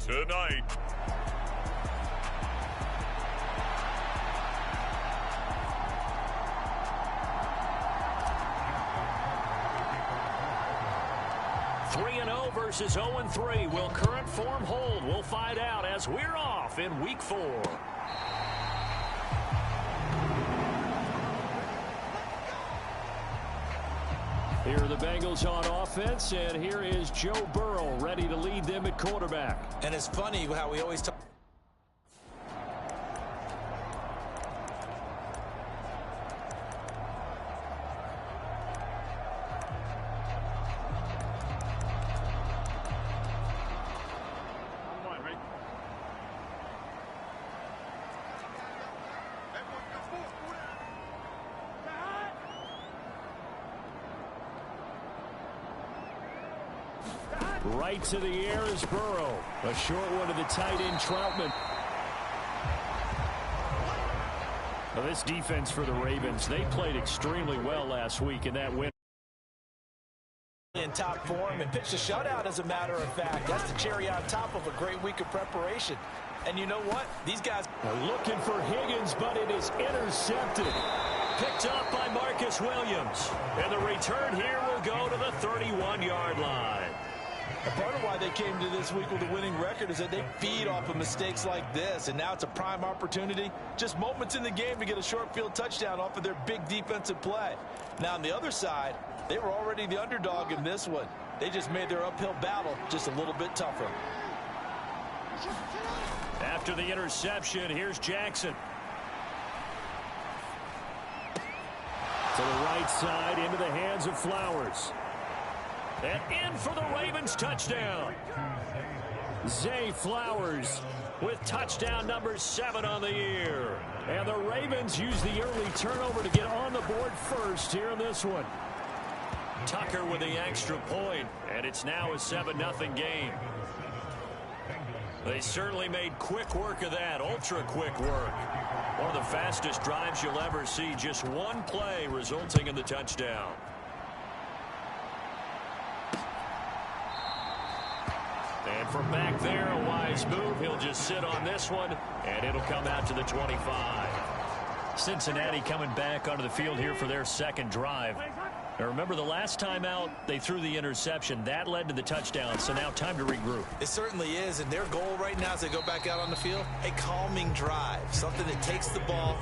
Tonight, (3-0) versus 0-3. Will current form hold? We'll find out as we're off in Week 4. Here are the Bengals on offense, and here is Joe Burrow ready to lead them at quarterback. And it's funny how we always talk. Right to the air is Burrow. A short one to the tight end, Troutman. Well, this defense for the Ravens, they played extremely well last week in that win. In top form and pitched a shutout, as a matter of fact. That's the cherry on top of a great week of preparation. And you know what? These guys are looking for Higgins, but it is intercepted. Picked up by Marcus Williams. And the return here will go to the 31-yard line. And part of why they came to this week with a winning record is that they feed off of mistakes like this, and now it's a prime opportunity. Just moments in the game to get a short field touchdown off of their big defensive play. Now, on the other side, they were already the underdog in this one. They just made their uphill battle just a little bit tougher. After the interception, here's Jackson. To the right side, into the hands of Flowers. And in for the Ravens touchdown. Zay Flowers with touchdown number 7 on the year. And the Ravens use the early turnover to get on the board first here in this one. Tucker with the extra point, and it's now a 7-0 game. They certainly made quick work of that, ultra quick work. One of the fastest drives you'll ever see, just one play resulting in the touchdown. And from back there, a wise move. He'll just sit on this one, and it'll come out to the 25. Cincinnati coming back onto the field here for their second drive. Now remember, the last time out, they threw the interception. That led to the touchdown, so now time to regroup. It certainly is, and their goal right now as they go back out on the field, a calming drive. Something that takes the ball,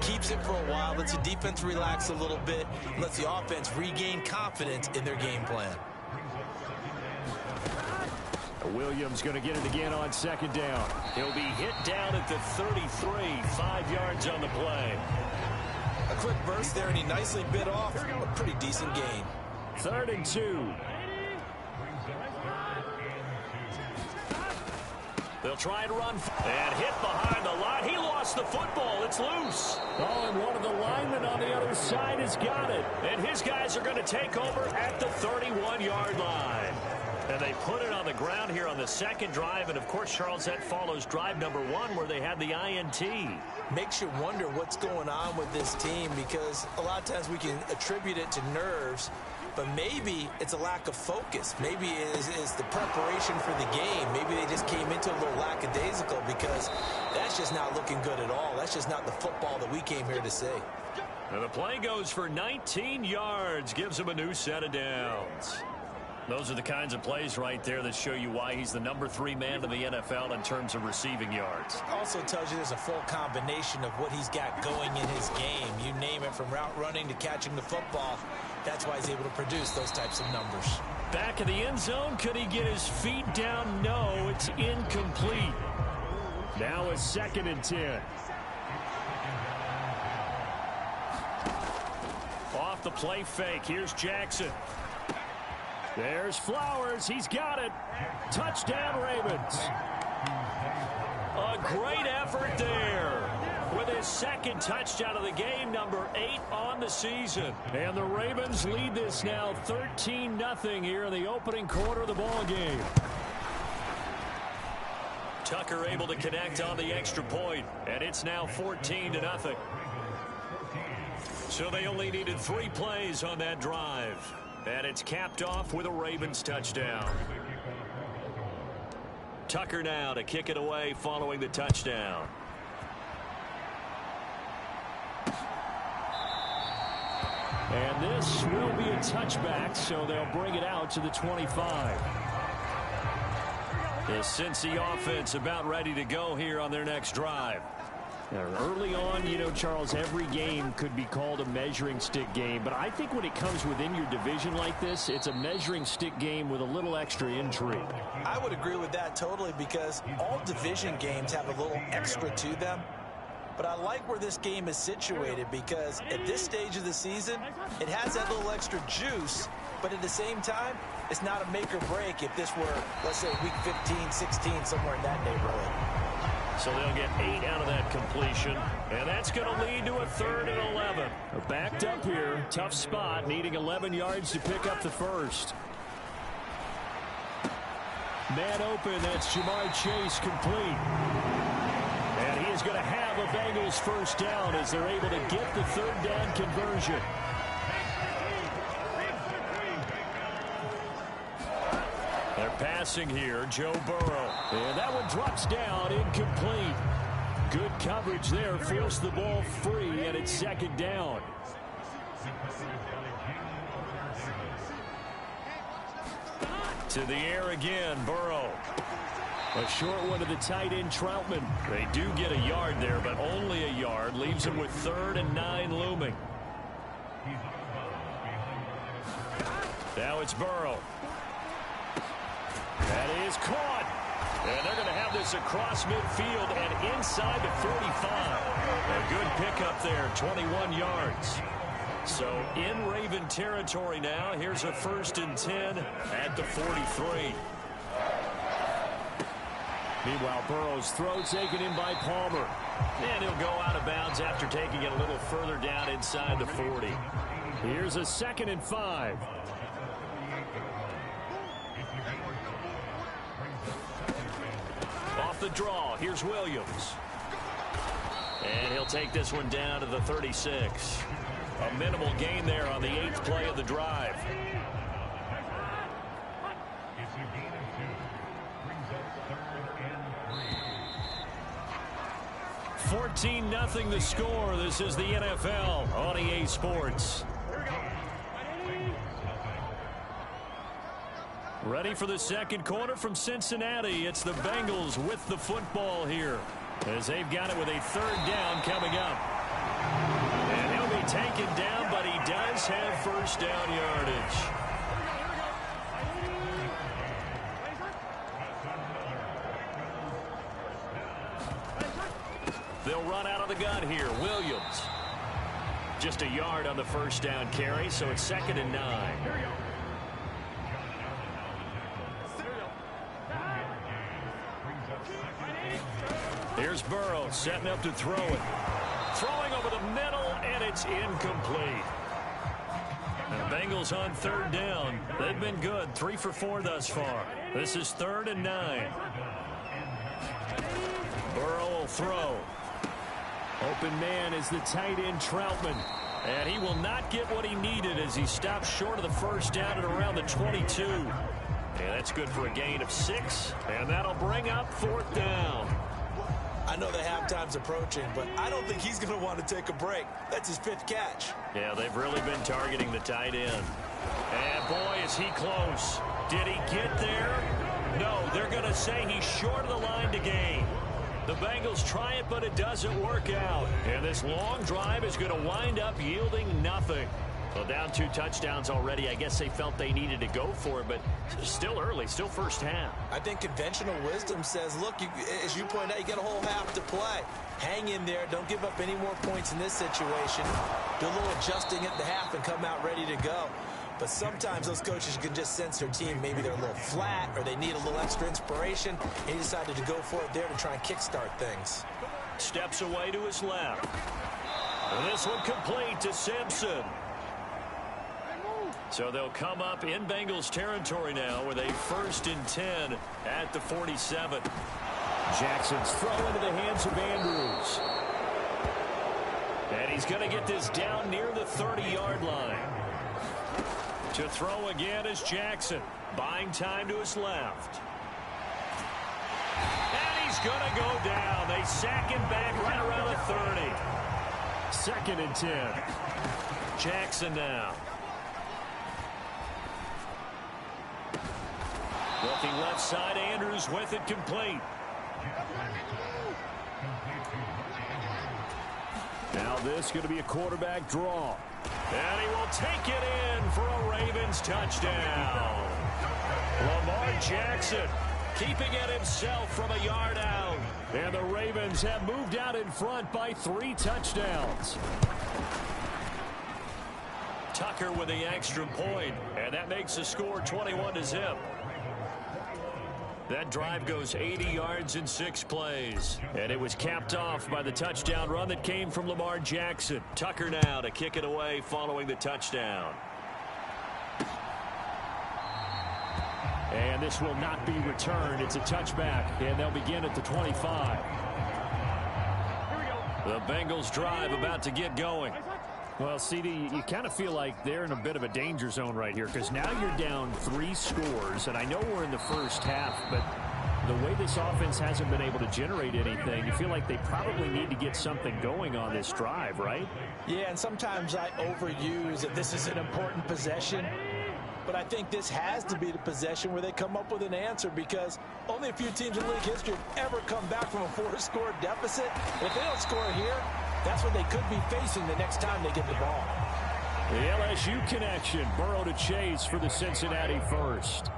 keeps it for a while, lets the defense relax a little bit, and lets the offense regain confidence in their game plan. Williams going to get it again on second down. He'll be hit down at the 33, 5 yards on the play. A quick burst there, and he nicely bit off a pretty decent gain. 3rd and 2. They'll try and run and hit behind the line. He lost the football. It's loose. Oh, and one of the linemen on the other side has got it. And his guys are going to take over at the 31-yard line. And they put it on the ground here on the second drive. And, of course, Charles, that follows drive number 1 where they had the INT. Makes you wonder what's going on with this team, because a lot of times we can attribute it to nerves, but maybe it's a lack of focus. Maybe it is the preparation for the game. Maybe they just came into a little lackadaisical, because that's just not looking good at all. That's just not the football that we came here to see. And the play goes for 19 yards, gives them a new set of downs. Those are the kinds of plays right there that show you why he's the number 3 man in the NFL in terms of receiving yards. Also tells you there's a full combination of what he's got going in his game. You name it, from route running to catching the football. That's why he's able to produce those types of numbers. Back in the end zone, could he get his feet down? No, it's incomplete. Now a 2nd and 10. Off the play fake, here's Jackson. There's Flowers. He's got it. Touchdown, Ravens. A great effort there with his 2nd touchdown of the game, number 8 on the season. And the Ravens lead this now 13-0 here in the opening quarter of the ball game. Tucker able to connect on the extra point, and it's now 14-0. So they only needed 3 plays on that drive. And it's capped off with a Ravens touchdown. Tucker now to kick it away following the touchdown. And this will be a touchback, so they'll bring it out to the 25. The Cincy offense about ready to go here on their next drive. Early on, you know, Charles, every game could be called a measuring stick game. But I think when it comes within your division like this, it's a measuring stick game with a little extra intrigue. I would agree with that totally, because all division games have a little extra to them. But I like where this game is situated, because at this stage of the season, it has that little extra juice. But at the same time, it's not a make or break if this were, let's say, week 15, 16, somewhere in that neighborhood. So they'll get 8 out of that completion, and that's going to lead to a 3rd and 11. Backed up here, tough spot, needing 11 yards to pick up the first. Man open, that's Jamar Chase complete. And he is going to have a Bengals first down as they're able to get the 3rd down conversion. They're passing here, Joe Burrow. And that one drops down, incomplete. Good coverage there, forced the ball free, and it's 2nd down. To the air again, Burrow. A short one to the tight end, Troutman. They do get a yard there, but only a yard. Leaves them with 3rd and 9 looming. Now it's Burrow. That is caught. And they're going to have this across midfield and inside the 45. A good pickup there, 21 yards. So in Raven territory now. Here's a 1st and 10 at the 43. Meanwhile, Burrow's throw taken in by Palmer. And he'll go out of bounds after taking it a little further down inside the 40. Here's a 2nd and 5. Off the draw, here's Williams. And he'll take this one down to the 36. A minimal gain there on the 8th play of the drive. 14-0 the score. This is the NFL on EA Sports. Ready for the second quarter from Cincinnati. It's the Bengals with the football here, as they've got it with a 3rd down coming up. And he'll be taken down, but he does have 1st down yardage. They'll run out of the gun here. Williams. Just a yard on the 1st down carry, so it's 2nd and 9. Here's Burrow setting up to throw it. Throwing over the middle, and it's incomplete. The Bengals on 3rd down. They've been good. 3 for 4 thus far. This is 3rd and 9. Burrow will throw. Open man is the tight end, Troutman. And he will not get what he needed as he stops short of the 1st down at around the 22. And that's good for a gain of 6. And that'll bring up 4th down. I know the halftime's approaching, but I don't think he's going to want to take a break. That's his 5th catch. Yeah, they've really been targeting the tight end. And boy, is he close. Did he get there? No, they're going to say he's short of the line to gain. The Bengals try it, but it doesn't work out. And this long drive is going to wind up yielding nothing. Well, down 2 touchdowns already. I guess they felt they needed to go for it, but still early, still 1st half. I think conventional wisdom says, look, as you point out, you got a whole half to play. Hang in there. Don't give up any more points in this situation. Do a little adjusting at the half and come out ready to go. But sometimes those coaches can just sense their team. Maybe they're a little flat or they need a little extra inspiration. He decided to go for it there to try and kickstart things. Steps away to his left. And this one complete to Simpson. So they'll come up in Bengals territory now with a 1st and 10 at the 47. Jackson's throw into the hands of Andrews. And he's going to get this down near the 30-yard line. To throw again is Jackson. Buying time to his left. And he's going to go down. They sack him back right around the 30. 2nd and 10. Jackson now. Looking left side, Andrews with it complete. Now this is going to be a quarterback draw. And he will take it in for a Ravens touchdown. Lamar Jackson keeping it himself from a yard out. And the Ravens have moved out in front by 3 touchdowns. Tucker with the extra point, and that makes the score 21-0. That drive goes 80 yards in 6 plays. And it was capped off by the touchdown run that came from Lamar Jackson. Tucker now to kick it away following the touchdown. And this will not be returned. It's a touchback, and they'll begin at the 25. The Bengals drive about to get going. Well, CD, you kind of feel like they're in a bit of a danger zone right here because now you're down 3 scores, and I know we're in the 1st half, but the way this offense hasn't been able to generate anything, you feel like they probably need to get something going on this drive, right? Yeah, and sometimes I overuse that this is an important possession. but I think this has to be the possession where they come up with an answer, because only a few teams in league history have ever come back from a 4-score deficit. If they don't score here, that's what they could be facing the next time they get the ball. The LSU connection. Burrow to Chase for the Cincinnati first.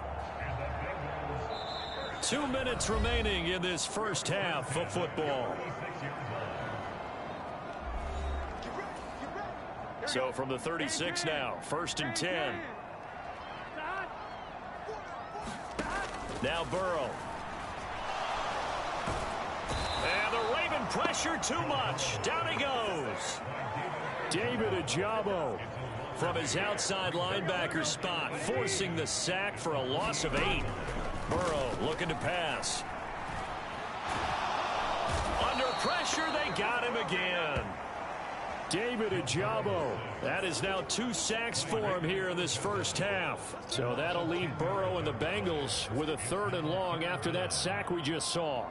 2 minutes remaining in this first half of football. So from the 36 now, 1st and 10. Now Burrow. And the Raven pressure too much. Down he goes. David Ojabo from his outside linebacker spot, forcing the sack for a loss of 8. Burrow looking to pass. Under pressure, they got him again. David Ojabo. That is now 2 sacks for him here in this first half. So that'll leave Burrow and the Bengals with a 3rd and long after that sack we just saw.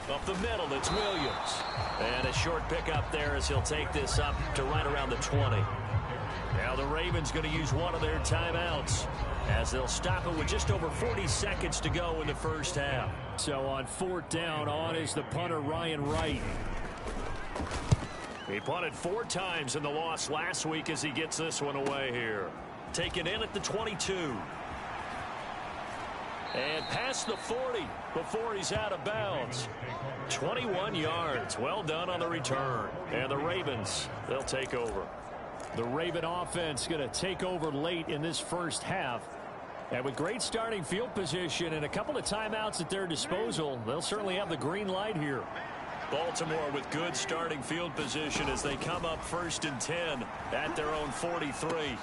Up the middle, it's Williams. And a short pickup there as he'll take this up to right around the 20. Now the Ravens going to use one of their timeouts, as they'll stop it with just over 40 seconds to go in the first half. So on 4th down, on is the punter Ryan Wright. He punted 4 times in the loss last week as he gets this one away here. Taken in at the 22. And past the 40 before he's out of bounds. 21 yards. Well done on the return. And the Ravens, they'll take over. The Raven offense going to take over late in this first half. And with great starting field position and a couple of timeouts at their disposal, they'll certainly have the green light here. Baltimore with good starting field position as they come up 1st and 10 at their own 43.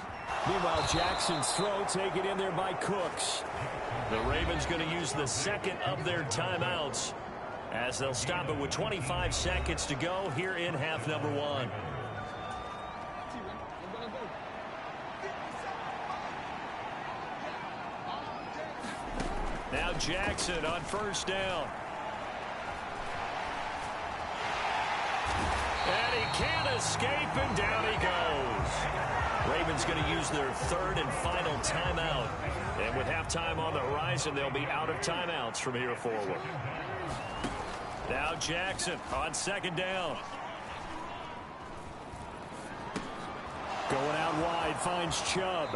Meanwhile, Jackson's throw taken in there by Cooks. The Ravens going to use the 2nd of their timeouts as they'll stop it with 25 seconds to go here in half number 1. Now Jackson on 1st down. And he can't escape, and down he goes. Ravens going to use their 3rd and final timeout. And with halftime on the horizon, they'll be out of timeouts from here forward. Now Jackson on 2nd down. Going out wide, finds Chubb.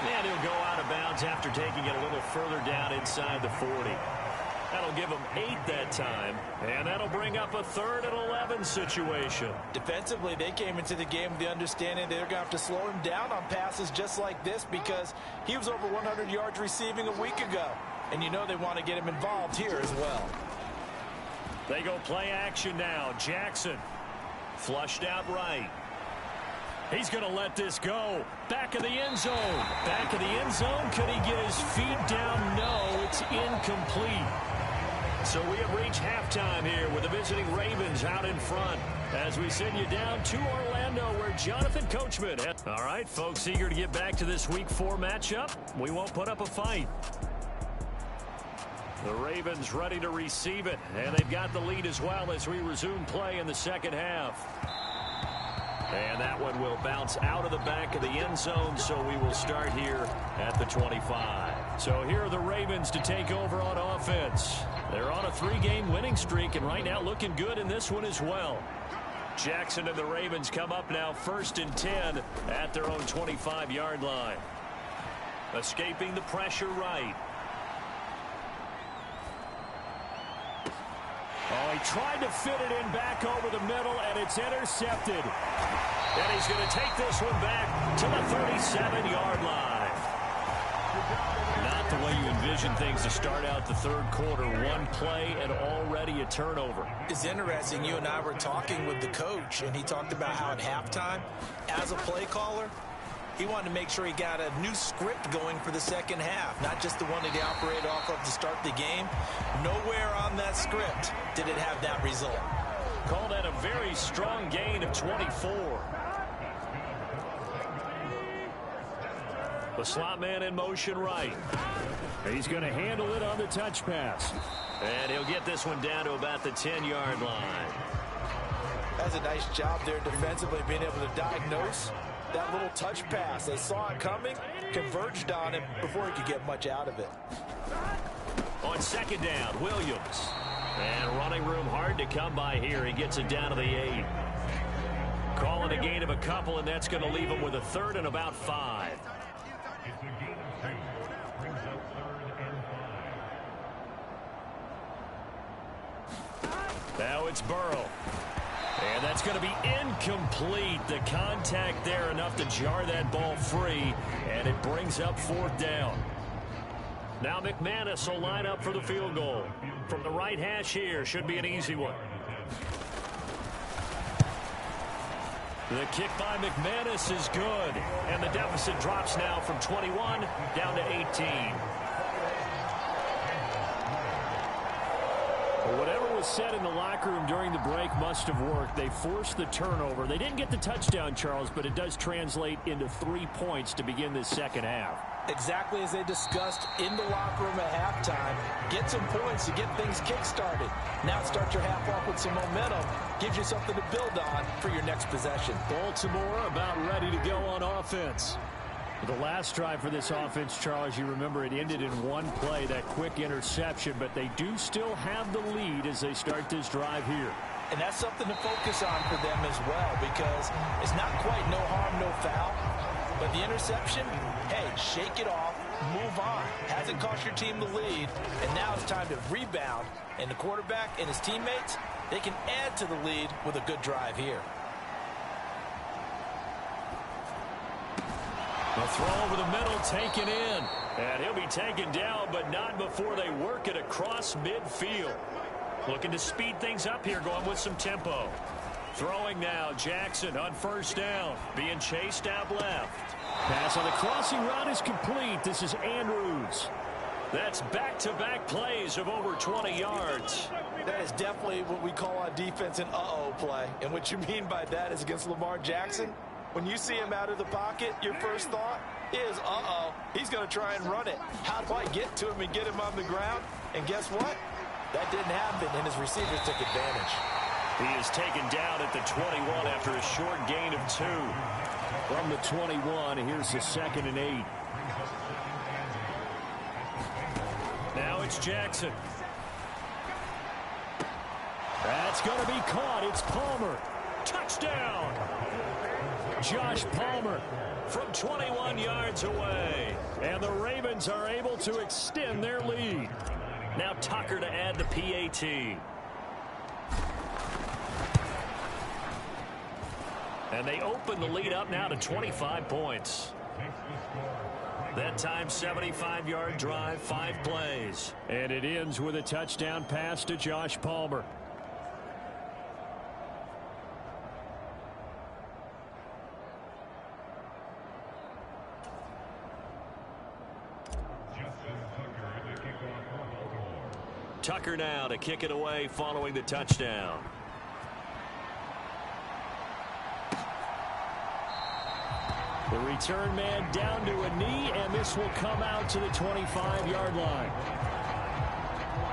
And he'll go out of bounds after taking it a little further down inside the 40. That'll give them 8 that time, and that'll bring up a 3rd and 11 situation. Defensively, they came into the game with the understanding they're going to have to slow him down on passes just like this, because he was over 100 yards receiving a week ago. And you know they want to get him involved here as well. They go play action now. Jackson flushed out right. He's going to let this go. Back of the end zone. Back of the end zone. Could he get his feet down? No, it's incomplete. So we have reached halftime here with the visiting Ravens out in front as we send you down to Orlando, where Jonathan Coachman. All right, folks, eager to get back to this Week 4 matchup. We won't put up a fight. The Ravens ready to receive it, and they've got the lead as well as we resume play in the second half. And that one will bounce out of the back of the end zone, so we will start here at the 25. So here are the Ravens to take over on offense. They're on a 3-game winning streak, and right now looking good in this one as well. Jackson and the Ravens come up now 1st and 10 at their own 25-yard line. Escaping the pressure right. Oh, he tried to fit it in back over the middle, and it's intercepted. And he's going to take this one back to the 37-yard line. Not the way you envision things to start out the 3rd quarter. One play and already a turnover. It's interesting. You and I were talking with the coach, and he talked about how at halftime, as a play caller, he wanted to make sure he got a new script going for the second half, not just the one that he operated off of to start the game. Nowhere on that script did it have that result. Call that a very strong gain of 24. The slot man in motion right. He's going to handle it on the touch pass. And he'll get this one down to about the 10-yard line. That's a nice job there defensively, being able to diagnose that little touch pass. They saw it coming, converged on him before he could get much out of it. On second down, Williams. And running room hard to come by here. He gets it down to the 8. Calling a gain of a couple, and that's going to leave him with a 3rd and about 5. Now it's Burrow. And that's going to be incomplete. The contact there enough to jar that ball free, and it brings up 4th down. Now McManus will line up for the field goal. From the right hash here, should be an easy one. The kick by McManus is good, and the deficit drops now from 21 down to 18. Whatever was said in the locker room during the break must have worked. They forced the turnover. They didn't get the touchdown, Charles, but it does translate into 3 points to begin this second half. Exactly as they discussed in the locker room at halftime. Get some points to get things kick-started. Now start your half off with some momentum. Gives you something to build on for your next possession. Baltimore about ready to go on offense. The last drive for this offense, Charles, you remember it ended in one play, that quick interception, but they do still have the lead as they start this drive here. And that's something to focus on for them as well, because it's not quite no harm, no foul. But the interception, hey, shake it off, move on. Hasn't cost your team the lead, and now it's time to rebound. And the quarterback and his teammates, they can add to the lead with a good drive here. The throw over the middle taken in. And he'll be taken down, but not before they work it across midfield. Looking to speed things up here, going with some tempo. Throwing now, Jackson on 1st down. Being chased out left. Pass on the crossing route is complete. This is Andrews. That's back-to-back plays of over 20 yards. That is definitely what we call on defense an uh-oh play. And what you mean by that is against Lamar Jackson. When you see him out of the pocket, your first thought is, uh-oh, he's going to try and run it. How do I get to him and get him on the ground? And guess what? That didn't happen, and his receivers took advantage. He is taken down at the 21 after a short gain of 2. From the 21, here's the 2nd and 8. Now it's Jackson. That's going to be caught. It's Palmer. Touchdown! Josh Palmer from 21 yards away. And the Ravens are able to extend their lead. Now Tucker to add the PAT. And they open the lead up now to 25 points. That time, 75-yard drive, 5 plays. And it ends with a touchdown pass to Josh Palmer. Tucker now to kick it away following the touchdown. The return man down to a knee, and this will come out to the 25-yard line.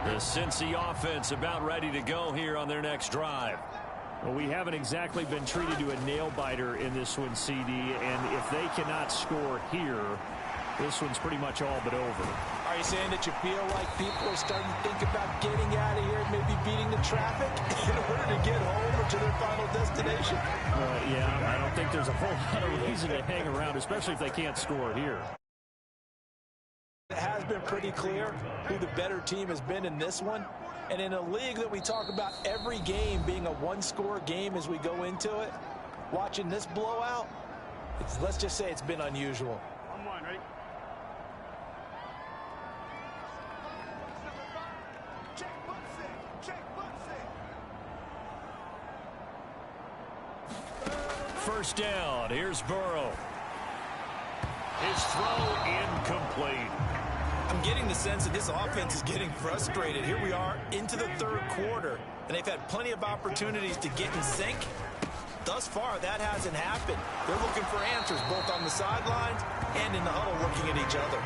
The Cincy offense about ready to go here on their next drive. Well, we haven't exactly been treated to a nail-biter in this one, CD, and if they cannot score here, this one's pretty much all but over. Are you saying that you feel like people are starting to think about getting out of here and maybe beating the traffic in order to get home or to their final destination? Yeah, I don't think there's a whole lot of reason to hang around, especially if they can't score here. It has been pretty clear who the better team has been in this one. And in a league that we talk about every game being a one-score game as we go into it, watching this blowout, let's just say it's been unusual. Right? First down. Here's Burrow. His throw incomplete. I'm getting the sense that this offense is getting frustrated. Here we are into the 3rd quarter, and they've had plenty of opportunities to get in sync. Thus far, that hasn't happened. They're looking for answers both on the sidelines and in the huddle working at each other.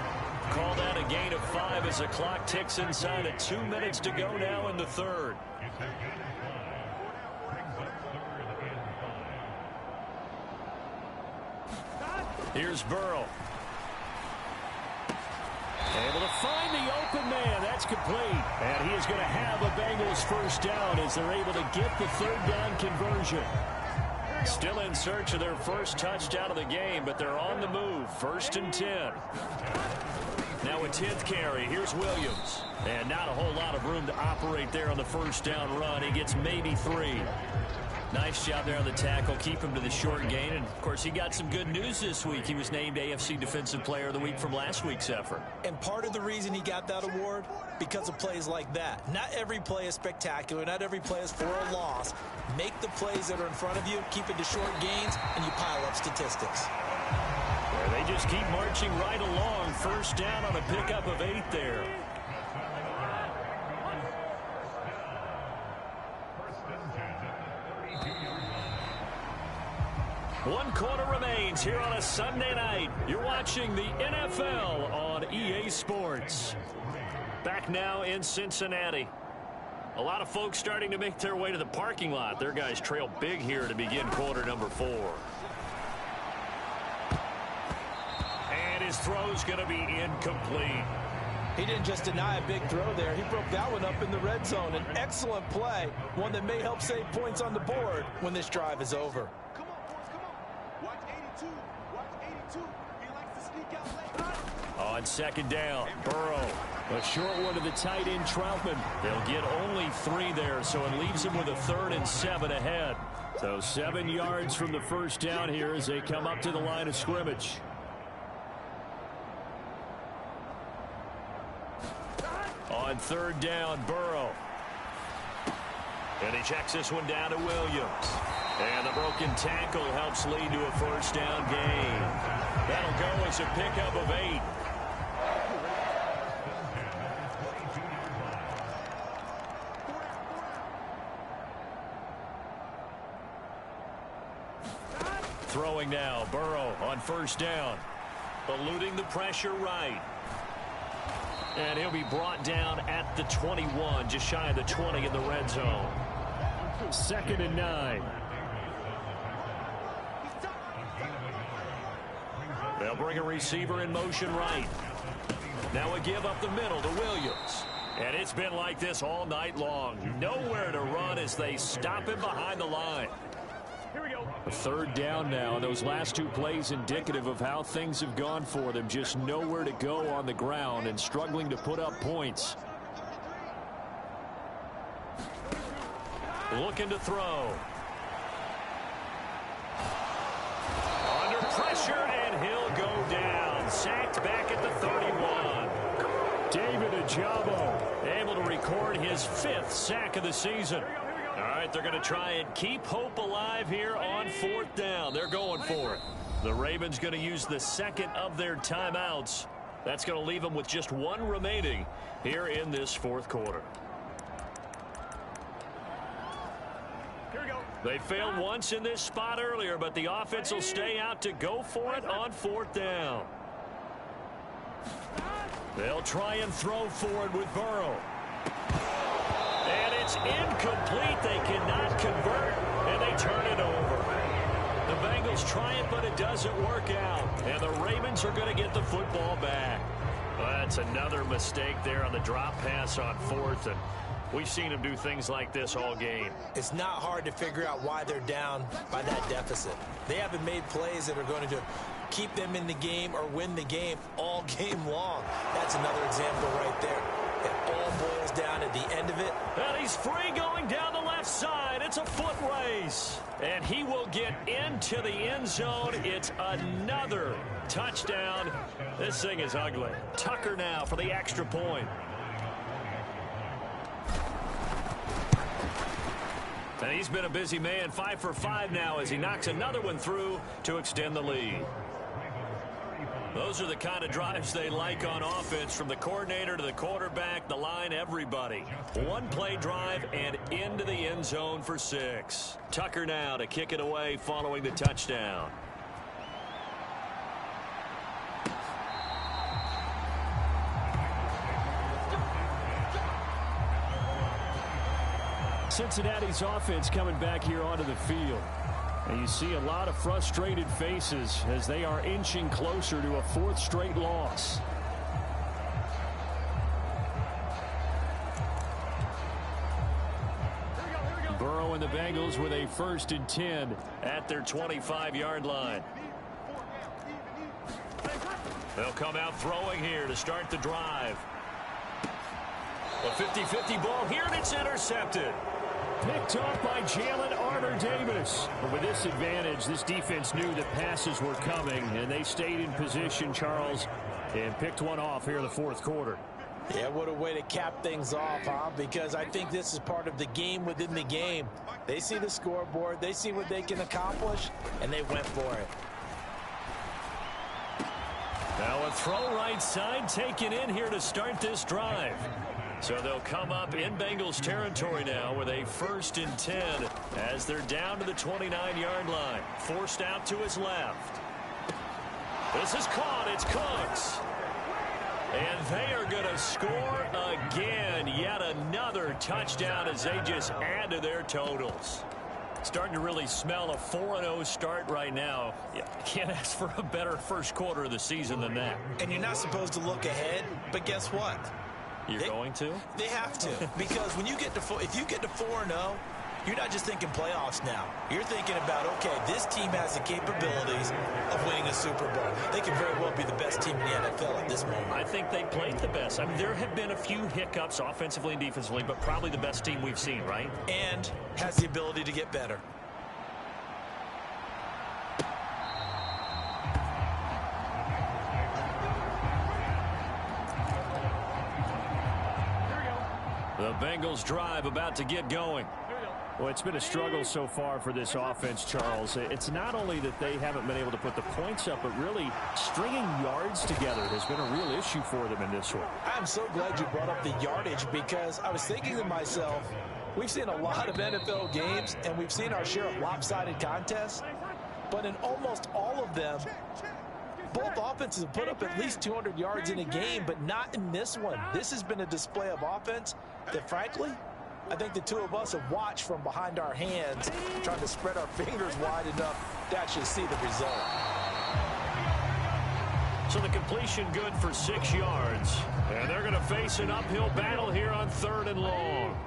Called out a gain of 5 as the clock ticks inside at 2 minutes to go now in the 3rd. Here's Burrow. Able to find the open man. That's complete. And he is going to have a Bengals first down as they're able to get the third down conversion. Still in search of their first touchdown of the game, but they're on the move. 1st and 10. Now a 10th carry. Here's Williams. And not a whole lot of room to operate there on the first down run. He gets maybe 3. Nice job there on the tackle. Keep him to the short gain. And, of course, he got some good news this week. He was named AFC Defensive Player of the Week from last week's effort. And part of the reason he got that award, because of plays like that. Not every play is spectacular. Not every play is for a loss. Make the plays that are in front of you, keep it to short gains, and you pile up statistics. They just keep marching right along. First down on a pickup of 8 there. One quarter remains here on a Sunday night. You're watching the NFL on EA Sports. Back now in Cincinnati. A lot of folks starting to make their way to the parking lot. Their guys trail big here to begin quarter number 4. And his throw's going to be incomplete. He didn't just deny a big throw there. He broke that one up in the red zone. An excellent play. One that may help save points on the board when this drive is over. On second down, Burrow. A short one to the tight end, Troutman. They'll get only 3 there, so it leaves them with a 3rd and 7 ahead. So 7 yards from the first down here as they come up to the line of scrimmage. On 3rd down, Burrow. And he checks this one down to Williams. And the broken tackle helps lead to a first down gain. That'll go as a pickup of 8. Throwing now, Burrow on first down. Eluding the pressure right. And he'll be brought down at the 21, just shy of the 20 in the red zone. 2nd and 9. They'll bring a receiver in motion right. Now a give up the middle to Williams. And it's been like this all night long. Nowhere to run as they stop him behind the line. Here we go. A 3rd down now, and those last 2 plays indicative of how things have gone for them. Just nowhere to go on the ground and struggling to put up points. Looking to throw. Under pressure, and he'll go down. Sacked back at the 31. David Ajabo able to record his 5th sack of the season. All right, they're going to try and keep hope alive here on 4th down. They're going for it. The Ravens going to use the 2nd of their timeouts. That's going to leave them with just 1 remaining here in this 4th quarter. Here we go. They failed once in this spot earlier, but the offense will stay out to go for it on 4th down. They'll try and throw forward with Burrow. And it's incomplete. They cannot convert, and they turn it over. The Bengals try it, but it doesn't work out. And the Ravens are going to get the football back. Well, that's another mistake there on the drop pass on 4th. And we've seen them do things like this all game. It's not hard to figure out why they're down by that deficit. They haven't made plays that are going to keep them in the game or win the game all game long. That's another example right there. It all boils down at the end of it. And he's free going down the left side. It's a foot race. And he will get into the end zone. It's another touchdown. This thing is ugly. Tucker now for the extra point. And he's been a busy man. 5 for 5 now as he knocks another one through to extend the lead. Those are the kind of drives they like on offense, from the coordinator to the quarterback, the line, everybody. 1-play drive and into the end zone for 6. Tucker now to kick it away following the touchdown. Cincinnati's offense coming back here onto the field. And you see a lot of frustrated faces as they are inching closer to a fourth straight loss. Burrow and the Bengals with a 1st and 10 at their 25-yard line. They'll come out throwing here to start the drive. A 50-50 ball here, and it's intercepted. Picked off by Jalen Armour-Davis. But with this advantage, this defense knew that passes were coming, and they stayed in position, Charles, and picked one off here in the fourth quarter. Yeah, what a way to cap things off, huh? Because I think this is part of the game within the game. They see the scoreboard, they see what they can accomplish, and they went for it. Now a throw right side taken in here to start this drive. So they'll come up in Bengals territory now with a 1st and 10 as they're down to the 29-yard line. Forced out to his left. This is caught. It's Cooks. And they are going to score again. Yet another touchdown as they just add to their totals. Starting to really smell a 4-0 start right now. You can't ask for a better first quarter of the season than that. And you're not supposed to look ahead, but guess what? You're going to? They have to. Because when you get to if you get to 4-0, you're not just thinking playoffs now. You're thinking about, okay, this team has the capabilities of winning a Super Bowl. They can very well be the best team in the NFL at this moment. I think they played the best. I mean, there have been a few hiccups offensively and defensively, but probably the best team we've seen, right? And has the ability to get better. The Bengals drive about to get going. Well, it's been a struggle so far for this offense, Charles. It's not only that they haven't been able to put the points up, but really stringing yards together has been a real issue for them in this one. I'm so glad you brought up the yardage because I was thinking to myself, we've seen a lot of NFL games and we've seen our share of lopsided contests, but in almost all of them, both offenses have put up at least 200 yards in a game, but not in this one. This has been a display of offense that, frankly, I think the two of us have watched from behind our hands, trying to spread our fingers wide enough to actually see the result. So the completion good for 6 yards. And they're going to face an uphill battle here on 3rd and long.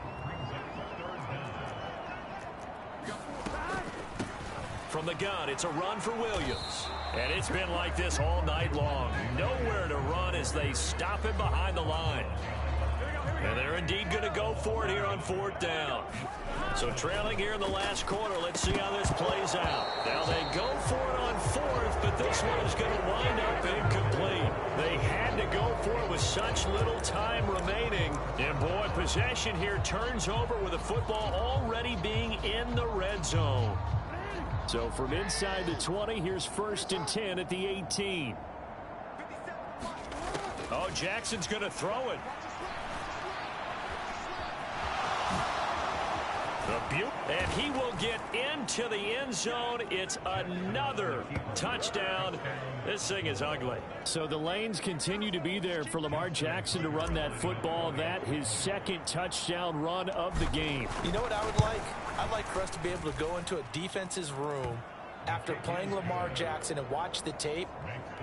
From the gun, it's a run for Williams. And it's been like this all night long. Nowhere to run as they stop him behind the line. And they're indeed going to go for it here on 4th down. So trailing here in the last quarter, let's see how this plays out. Now they go for it on 4th, but this one is going to wind up incomplete. They had to go for it with such little time remaining. And boy, possession here turns over with the football already being in the red zone. So from inside the 20, here's 1st and 10 at the 18. Oh, Jackson's going to throw it. And he will get into the end zone. It's another touchdown. This thing is ugly. So the lanes continue to be there for Lamar Jackson to run that football. That his 2nd touchdown run of the game. You know what I would like? I'd like for us to be able to go into a defense's room after playing Lamar Jackson and watch the tape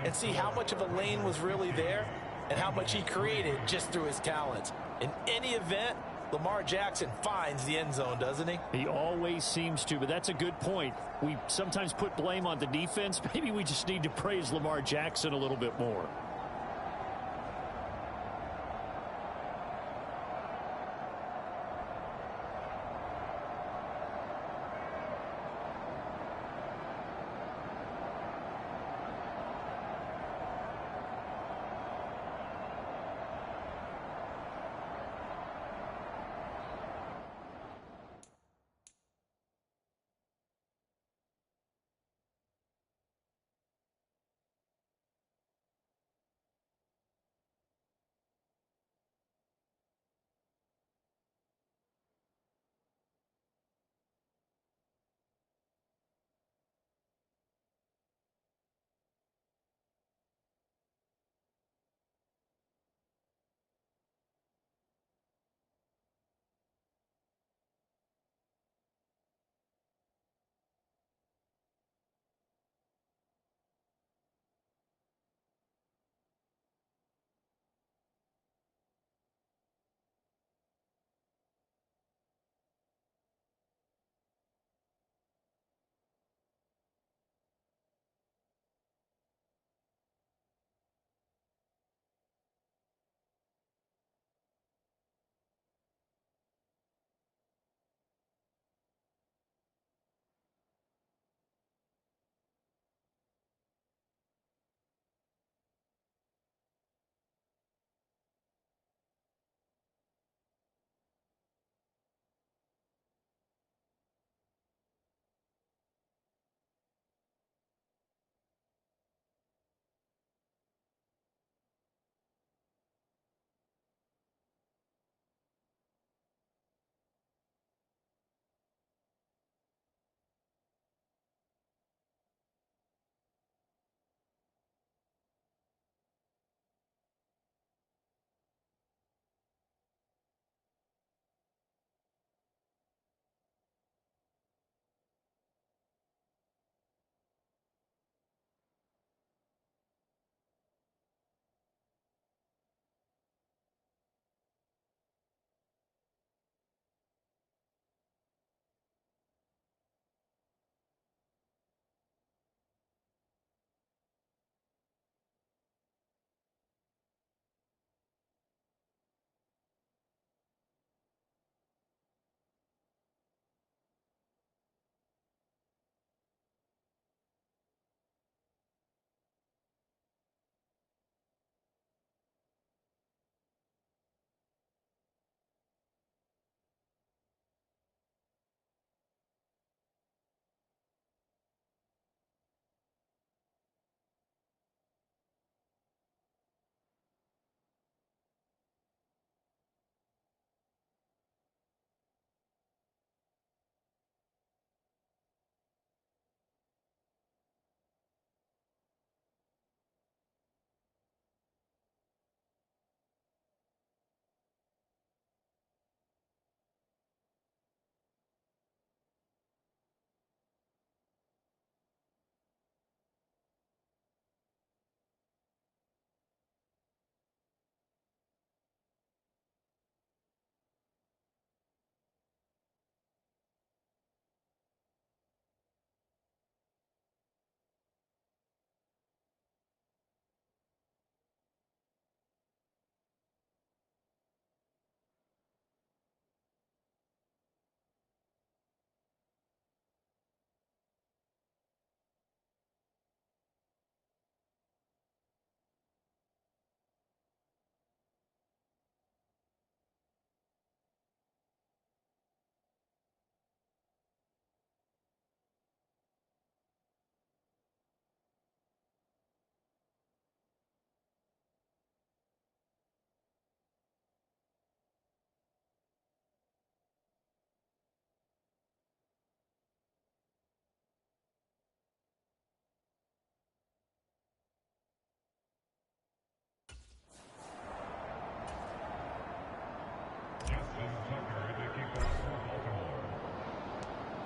and see how much of a lane was really there and how much he created just through his talents. In any event, Lamar Jackson finds the end zone, doesn't he? He always seems to, but that's a good point. We sometimes put blame on the defense. Maybe we just need to praise Lamar Jackson a little bit more.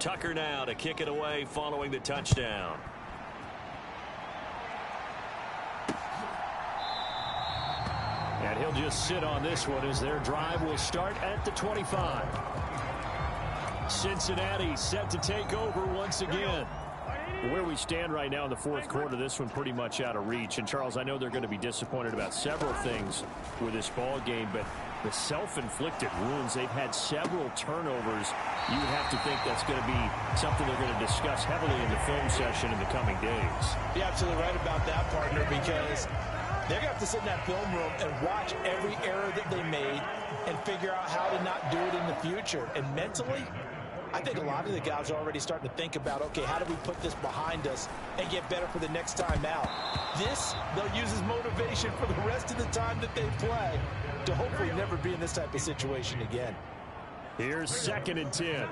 Tucker now to kick it away following the touchdown. And he'll just sit on this one as their drive will start at the 25. Cincinnati set to take over once again. Where we stand right now in the fourth quarter, this one pretty much out of reach. And, Charles, I know they're going to be disappointed about several things with this ball game, but the self-inflicted wounds, they've had several turnovers. You would have to think that's going to be something they're going to discuss heavily in the film session in the coming days. You're absolutely right about that, partner, because they're going to have to sit in that film room and watch every error that they made and figure out how to not do it in the future. And mentally, I think a lot of the guys are already starting to think about, okay, how do we put this behind us and get better for the next time out? This, they'll use as motivation for the rest of the time that they play to hopefully never be in this type of situation again. Here's 2nd and 10.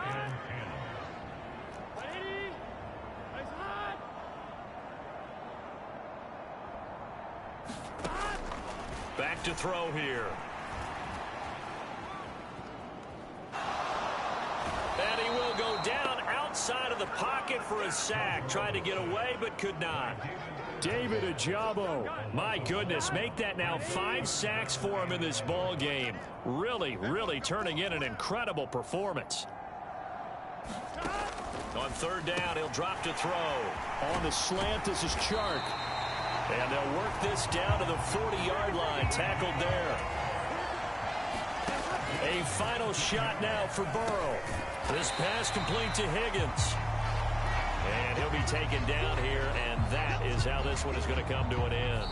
Back to throw here. And he will go down outside of the pocket for a sack. Tried to get away, but could not. David Ojabo. My goodness, make that now 5 sacks for him in this ball game. Really, really turning in an incredible performance. On 3rd down, he'll drop to throw. On the slant, this is Chark. And they'll work this down to the 40-yard line. Tackled there. A final shot now for Burrow. This pass complete to Higgins. And he'll be taken down here, and that is how this one is going to come to an end.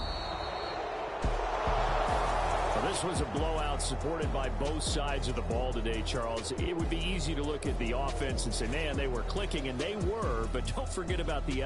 Well, this was a blowout supported by both sides of the ball today, Charles. It would be easy to look at the offense and say, man, they were clicking, and they were, but don't forget about the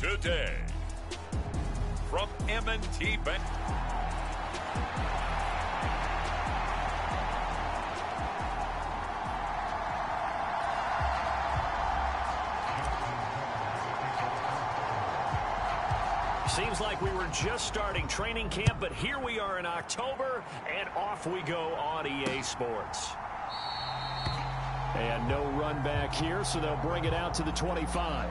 today from M&T Bank. Seems like we were just starting training camp, but here we are in October, and off we go on EA Sports. And no run back here, so they'll bring it out to the 25.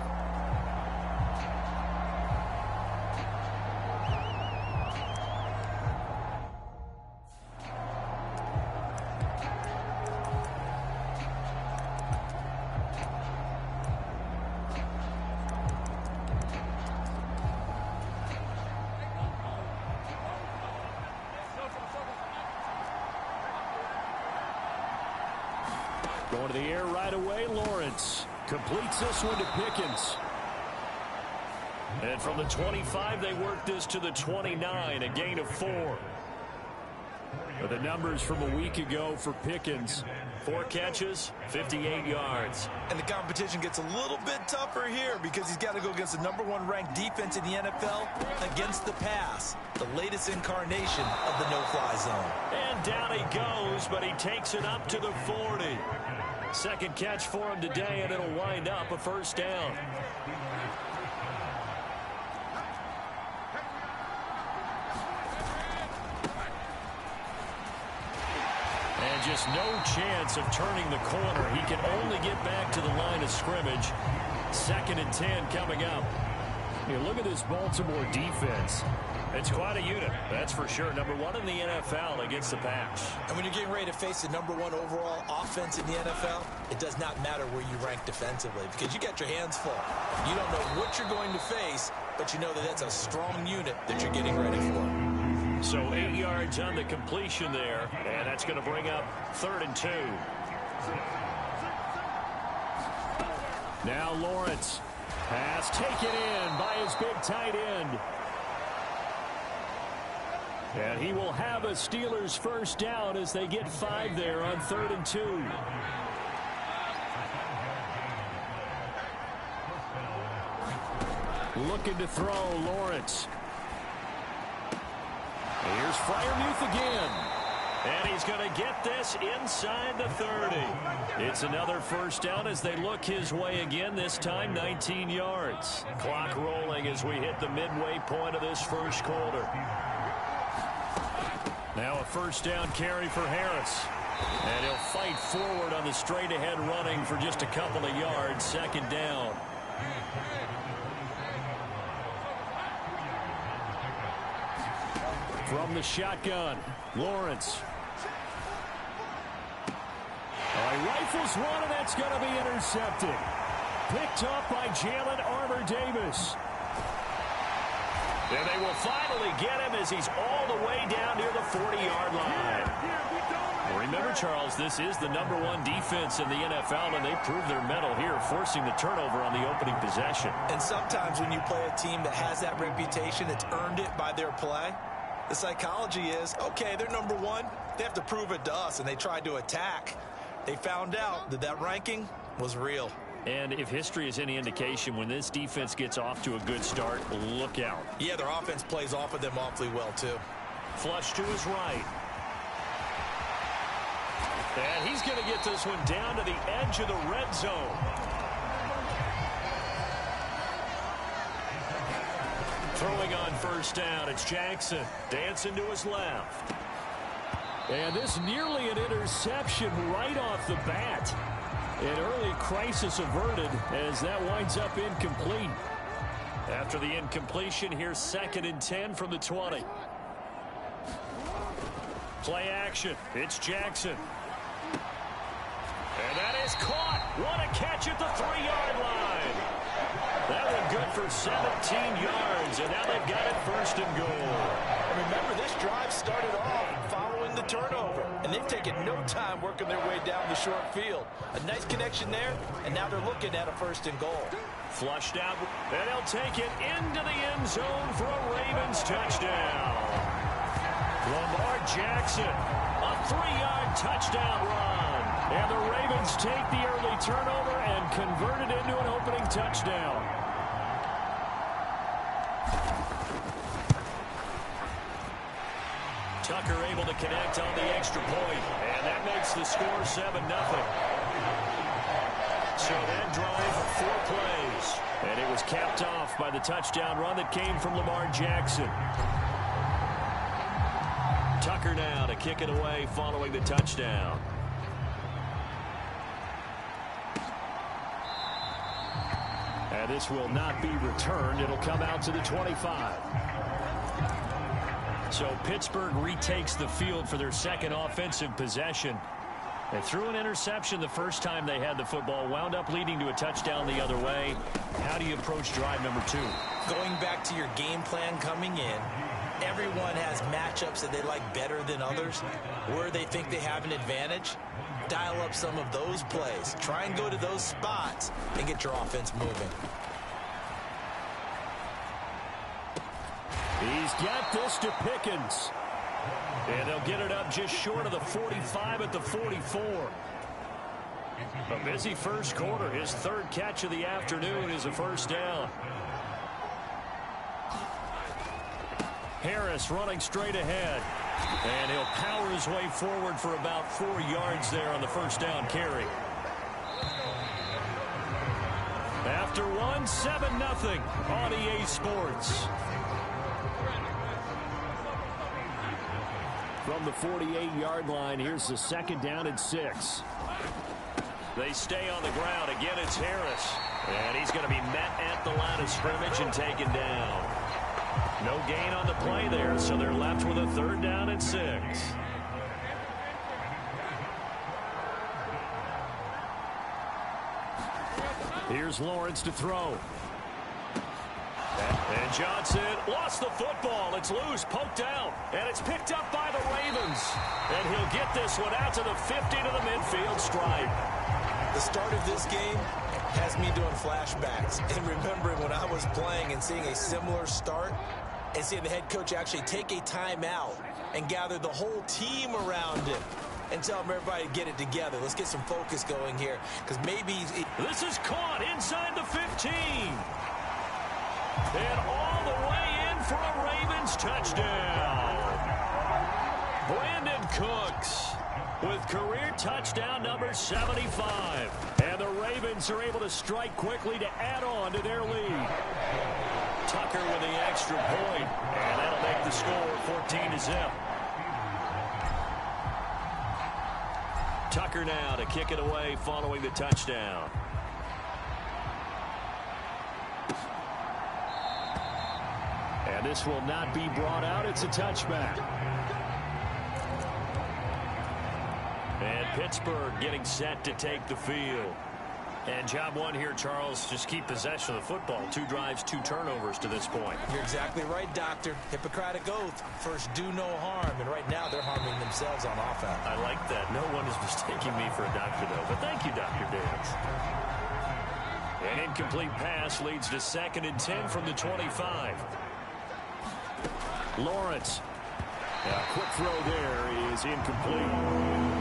Going to the air right away, Lawrence completes this one to Pickens. And from the 25, they work this to the 29, a gain of 4. But the numbers from a week ago for Pickens: 4 catches, 58 yards. And the competition gets a little bit tougher here because he's got to go against the #1 ranked defense in the NFL against the pass, the latest incarnation of the no-fly zone. And down he goes, but he takes it up to the 40. Second catch for him today, and it'll wind up a first down. And just no chance of turning the corner. He can only get back to the line of scrimmage. 2nd and 10 coming up. Hey, look at this Baltimore defense. It's quite a unit, that's for sure. #1 in the NFL against the pass. And when you're getting ready to face the #1 overall offense in the NFL, it does not matter where you rank defensively because you got your hands full. You don't know what you're going to face, but you know that that's a strong unit that you're getting ready for. So 8 yards on the completion there, and that's going to bring up 3rd and 2. Now Lawrence. Pass taken in by his big tight end. And he will have a Steelers first down as they get 5 there on 3rd and 2. Looking to throw, Lawrence. Here's Freiermuth again. And he's going to get this inside the 30. It's another first down as they look his way again, this time 19 yards. Clock rolling as we hit the midway point of this first quarter. Now a first down carry for Harris. And he'll fight forward on the straight-ahead running for just a couple of yards. 2nd down. From the shotgun, Lawrence. He rifles one, and that's going to be intercepted. Picked up by Jalen Armour-Davis. And they will finally get him as he's all the way down near the 40-yard line. Remember, Charles, this is the #1 defense in the NFL, and they proved their mettle here, forcing the turnover on the opening possession. And sometimes when you play a team that has that reputation, it's earned it by their play. The psychology is, okay, they're #1. They have to prove it to us, and they tried to attack. They found out that that ranking was real. And if history is any indication, when this defense gets off to a good start, look out. Yeah, their offense plays off of them awfully well, too. Flush to his right. And he's going to get this one down to the edge of the red zone. Throwing on first down, it's Jackson. Dancing to his left. And this nearly an interception right off the bat. An early crisis averted as that winds up incomplete. After the incompletion, here's 2nd and 10 from the 20. Play action. It's Jackson. And that is caught. What a catch at the 3-yard line. That one good for 17 yards, and now they've got it 1st and goal. And remember, this drive started off following the turnover, and they've taken no time working their way down the short field. A nice connection there, and now they're looking at a 1st and goal. Flushed out, and he'll take it into the end zone for a Ravens touchdown. Lamar Jackson, a 3-yard touchdown run. And the Ravens take the early turnover and convert it into an opening touchdown. Tucker able to connect on the extra point, and that makes the score 7-0. So that drive, 4 plays, and it was capped off by the touchdown run that came from Lamar Jackson. Tucker now to kick it away following the touchdown. And this will not be returned. It'll come out to the 25. So Pittsburgh retakes the field for their second offensive possession. They threw an interception the first time they had the football, wound up leading to a touchdown the other way. How do you approach drive number 2? Going back to your game plan coming in, everyone has matchups that they like better than others, where they think they have an advantage. Dial up some of those plays. Try and go to those spots and get your offense moving. He's got this to Pickens. And they'll get it up just short of the 45 at the 44. A busy first quarter. His third catch of the afternoon is a first down. Harris running straight ahead. And he'll power his way forward for about 4 yards there on the first down carry. After one, 7-0 on EA Sports. From the 48-yard line, here's the second down and 6. They stay on the ground. Again, it's Harris. And he's going to be met at the line of scrimmage and taken down. No gain on the play there, so they're left with a third down and 6. Here's Lawrence to throw. And Johnson lost the football. It's loose, poked out, and it's picked up by the Ravens. And he'll get this one out to the 50 to the midfield stripe. The start of this game has me doing flashbacks and remembering when I was playing and seeing a similar start and seeing the head coach actually take a timeout and gather the whole team around him and tell everybody to get it together. Let's get some focus going here, because maybe... This is caught inside the 15. And all the way in for a Ravens touchdown. Brandon Cooks with career touchdown number 75. And the Ravens are able to strike quickly to add on to their lead. Tucker with the extra point, and that'll make the score 14-0. Tucker now to kick it away following the touchdown. And this will not be brought out. It's a touchback. And Pittsburgh getting set to take the field. And job one here, Charles, just keep possession of the football. 2 drives, 2 turnovers to this point. You're exactly right, Doctor. Hippocratic oath. First, do no harm. And right now, they're harming themselves on offense. I like that. No one is mistaking me for a doctor, though. But thank you, Dr. Dance. An incomplete pass leads to 2nd and 10 from the 25. Lawrence. A quick throw there is incomplete.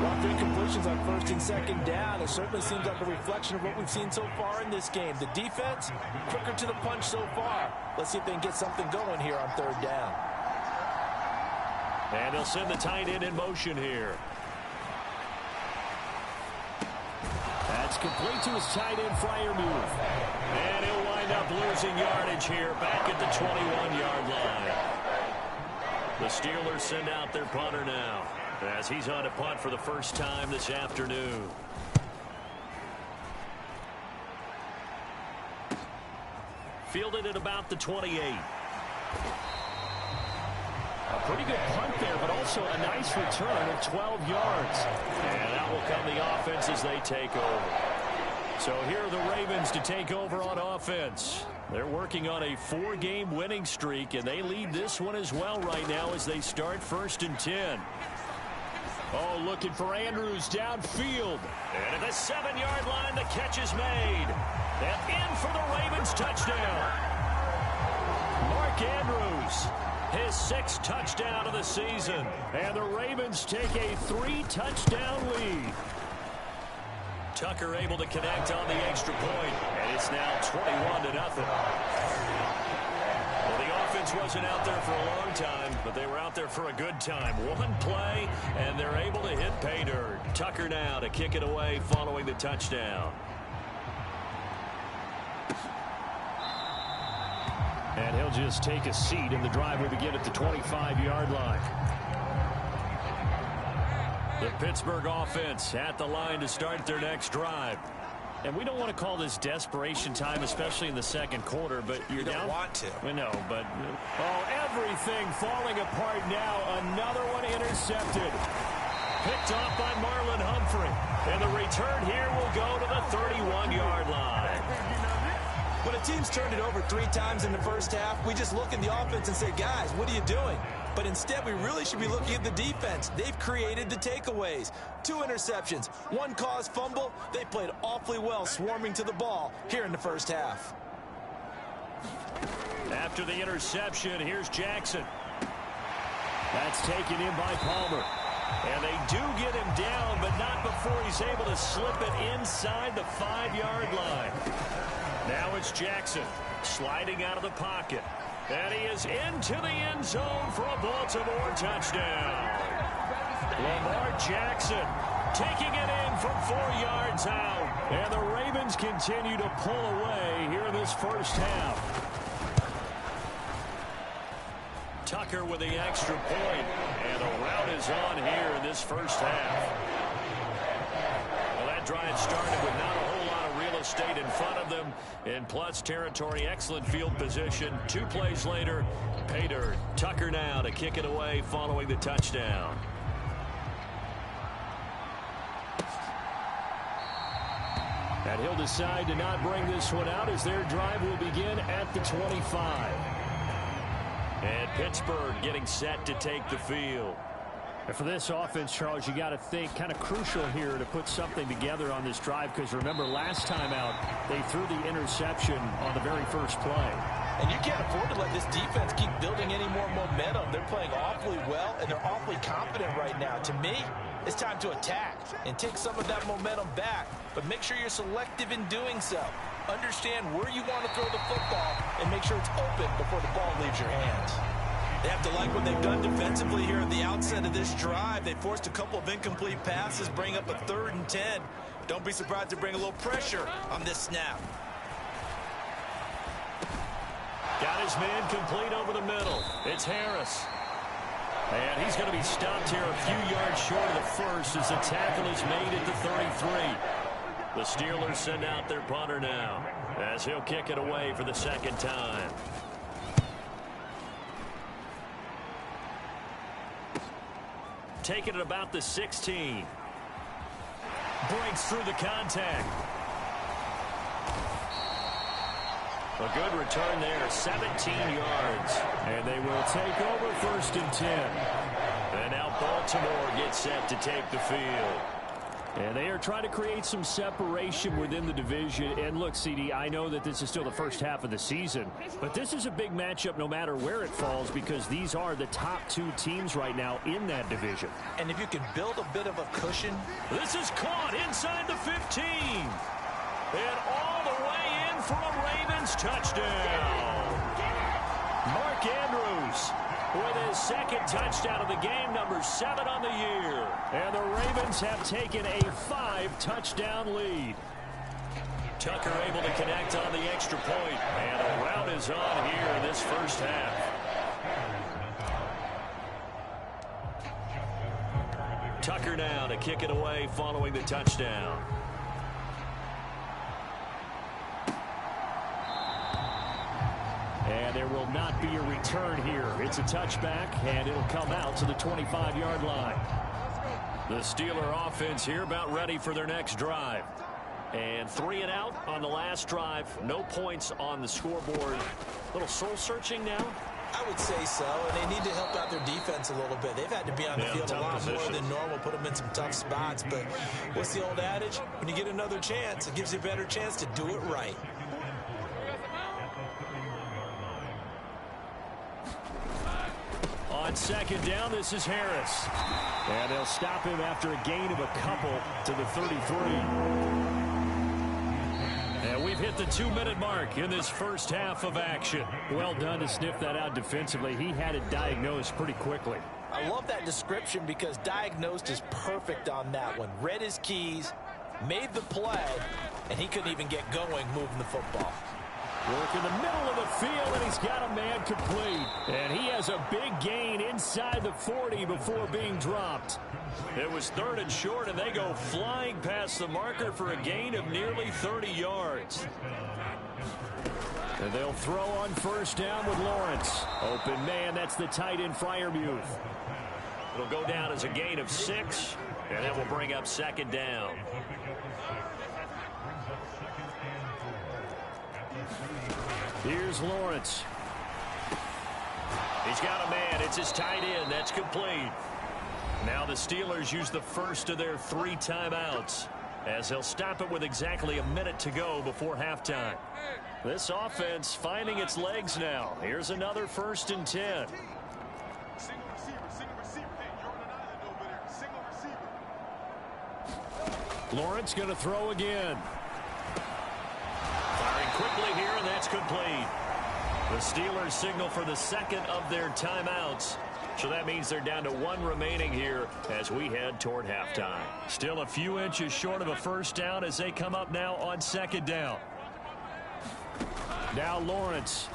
Rough incompletions on 1st and 2nd down. It certainly seems like a reflection of what we've seen so far in this game. The defense, quicker to the punch so far. Let's see if they can get something going here on 3rd down. And they'll send the tight end in motion here. That's complete to his tight end flyer move. And he'll wind up losing yardage here back at the 21-yard line. The Steelers send out their punter now as he's on a punt for the first time this afternoon. Fielded at about the 28. A pretty good punt there, but also a nice return of 12 yards. And out will come the offense as they take over. So here are the Ravens to take over on offense. They're working on a 4-game winning streak, and they lead this one as well right now as they start 1st and 10. Oh, looking for Andrews downfield. And at the 7-yard line, the catch is made. And in for the Ravens touchdown. Mark Andrews, his 6th touchdown of the season. And the Ravens take a 3-touchdown lead. Tucker able to connect on the extra point, and it's now 21-0. Well, the offense wasn't out there for a long time, but they were out there for a good time. One play, and they're able to hit pay dirt. Tucker now to kick it away following the touchdown. And he'll just take a seat, and the drive will begin at the 25-yard line. The Pittsburgh offense at the line to start their next drive. And we don't want to call this desperation time, especially in the second quarter, but you're down. You don't want to. We know, but everything falling apart now. Another one intercepted. Picked off by Marlon Humphrey. And the return here will go to the 31-yard line. When a team's turned it over 3 times in the first half, we just look at the offense and say, guys, what are you doing? But instead, we really should be looking at the defense. They've created the takeaways. 2 interceptions, 1 caused fumble. They played awfully well swarming to the ball here in the first half. After the interception, here's Jackson. That's taken in by Palmer. And they do get him down, but not before he's able to slip it inside the 5-yard line. Now it's Jackson sliding out of the pocket. And he is into the end zone for a Baltimore touchdown. Lamar Jackson taking it in from 4 yards out. And the Ravens continue to pull away here in this first half. Tucker with the extra point, and the route is on here in this first half. Well, that drive started with not a whole lot of real estate in front of them. In plus territory, excellent field position. 2 plays later, pay dirt. Tucker now to kick it away following the touchdown. And he'll decide to not bring this one out as their drive will begin at the 25. And Pittsburgh getting set to take the field. And for this offense, Charles, you got to think kind of crucial here to put something together on this drive, because remember last time out they threw the interception on the very first play. And you can't afford to let this defense keep building any more momentum. They're playing awfully well, and they're awfully confident right now. To me, it's time to attack and take some of that momentum back, but make sure you're selective in doing so. Understand where you want to throw the football and make sure it's open before the ball leaves your hands. They have to like what they've done defensively here at the outset of this drive. They forced a couple of incomplete passes, bring up a 3rd and 10. Don't be surprised to bring a little pressure on this snap. Got his man complete over the middle. It's Harris. And he's going to be stopped here a few yards short of the first as the tackle is made at the 33. The Steelers send out their punter now as he'll kick it away for the second time. Taking it about the 16. Breaks through the contact. A good return there, 17 yards. And they will take over 1st and 10. And now Baltimore gets set to take the field. And they are trying to create some separation within the division. And look, CD, I know that this is still the first half of the season, but this is a big matchup no matter where it falls, because these are the top 2 teams right now in that division. And if you can build a bit of a cushion. This is caught inside the 15. And all the way in for a Ravens touchdown. Mark Andrews with his 2nd touchdown of the game, number 7 on the year. And the Ravens have taken a 5-touchdown lead. Tucker able to connect on the extra point, and a route is on here in this first half. Tucker now to kick it away following the touchdown. And there will not be a return here. It's a touchback, and it'll come out to the 25-yard line. The Steeler offense here about ready for their next drive. And 3 and out on the last drive. No points on the scoreboard. A little soul-searching now? I would say so, and they need to help out their defense a little bit. They've had to be on the field a lot more than normal, put them in some tough spots. But what's the old adage? When you get another chance, it gives you a better chance to do it right. On 2nd down, this is Harris. And they'll stop him after a gain of a couple to the 33. And we've hit the 2-minute mark in this first half of action. Well done to sniff that out defensively. He had it diagnosed pretty quickly. I love that description because diagnosed is perfect on that one. Read his keys, made the play, and he couldn't even get going moving the football. Work in the middle of the field, and he's got a man complete. And he has a big gain inside the 40 before being dropped. It was 3rd and short, and they go flying past the marker for a gain of nearly 30 yards. And they'll throw on 1st down with Lawrence. Open man, that's the tight end, Freiermuth. It'll go down as a gain of 6, and that will bring up 2nd down. Here's Lawrence. He's got a man. It's his tight end. That's complete. Now the Steelers use the first of their 3 timeouts, as they'll stop it with exactly a minute to go before halftime. This offense finding its legs now. Here's another 1st and 10. Lawrence going to throw again. Firing quickly here, and that's complete. The Steelers signal for the 2nd of their timeouts. So that means they're down to 1 remaining here as we head toward halftime. Still a few inches short of a 1st down as they come up now on 2nd down. Now Lawrence.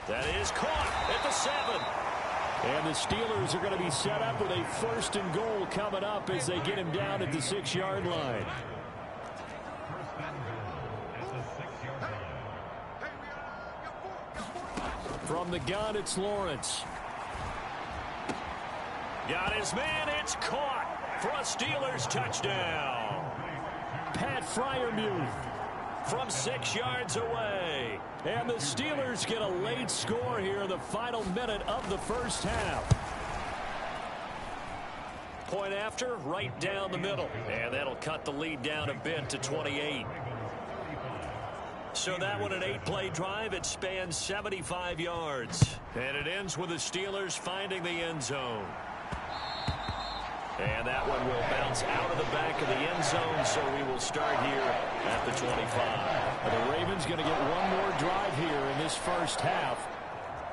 That is caught at the 7. And the Steelers are going to be set up with a 1st and goal coming up as they get him down at the 6-yard line. From the gun, it's Lawrence. Got his man. It's caught for a Steelers touchdown. Pat Freiermuth from 6 yards away. And the Steelers get a late score here in the final minute of the 1st half. Point after, right down the middle. And that'll cut the lead down a bit to 28. So that one, an 8-play drive. It spans 75 yards. And it ends with the Steelers finding the end zone. And that one will bounce out of the back of the end zone, so we will start here at the 25. The Ravens going to get one more drive here in this 1st half.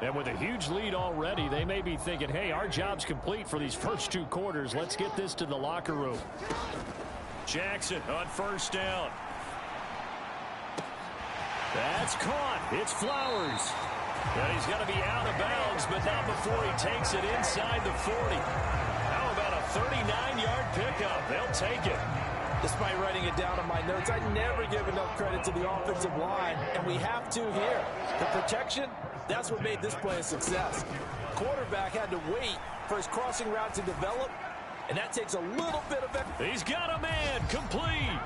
And with a huge lead already, they may be thinking, hey, our job's complete for these first 2 quarters. Let's get this to the locker room. Jackson on 1st down. That's caught. It's Flowers. And he's going to be out of bounds, but not before he takes it inside the 40. How about a 39-yard pickup? They'll take it. Despite writing it down on my notes, I never give enough credit to the offensive line, and we have to here. The protection, that's what made this play a success. Quarterback had to wait for his crossing route to develop, and that takes a little bit of effort. He's got a man complete.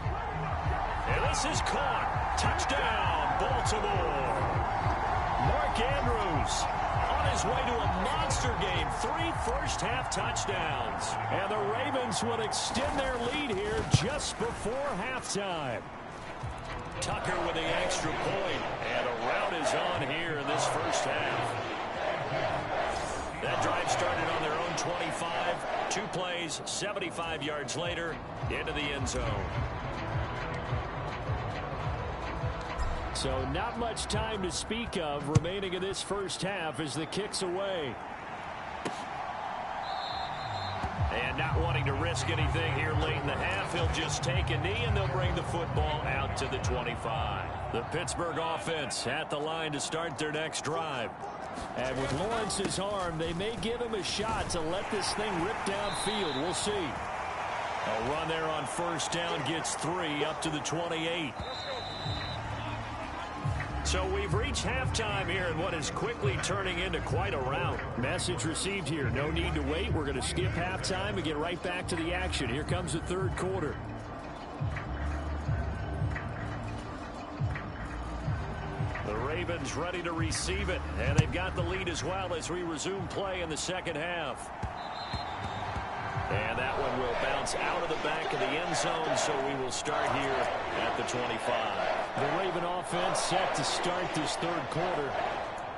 And this is caught. Touchdown, Baltimore. Mark Andrews on his way to a monster game. 3 first-half touchdowns. And the Ravens would extend their lead here just before halftime. Tucker with the extra point. And a rout is on here in this 1st half. That drive started on their own 25. 2 plays, 75 yards later, into the end zone. So not much time to speak of remaining in this 1st half as the kick's away. And not wanting to risk anything here late in the half, he'll just take a knee and they'll bring the football out to the 25. The Pittsburgh offense at the line to start their next drive. And with Lawrence's arm, they may give him a shot to let this thing rip downfield. We'll see. A run there on 1st down gets 3 up to the 28. So we've reached halftime here in what is quickly turning into quite a rout. Message received here. No need to wait. We're going to skip halftime and get right back to the action. Here comes the 3rd quarter. The Ravens ready to receive it, and they've got the lead as well as we resume play in the 2nd half. And that one will bounce out of the back of the end zone, so we will start here at the 25. The Raven offense set to start this 3rd quarter.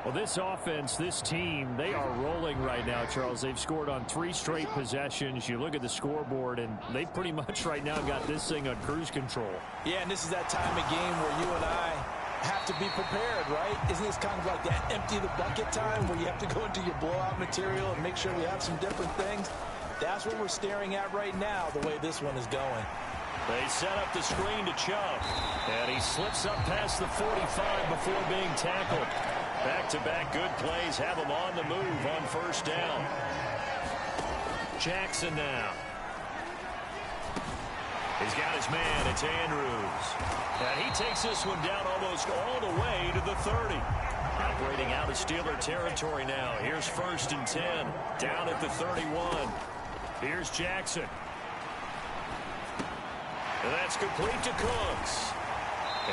Well, this offense, this team, they are rolling right now, Charles. They've scored on 3 straight possessions. You look at the scoreboard, and they pretty much right now got this thing on cruise control. Yeah, and this is that time of game where you and I have to be prepared, right? Isn't this kind of like that empty the bucket time where you have to go into your blowout material and make sure we have some different things? That's what we're staring at right now, the way this one is going. They set up the screen to Chubb. And he slips up past the 45 before being tackled. Back-to-back good plays have him on the move on first down. Jackson now. He's got his man. It's Andrews. And he takes this one down almost all the way to the 30. Operating out of Steeler territory now. Here's 1st and 10. Down at the 31. Here's Jackson. And that's complete to Cooks.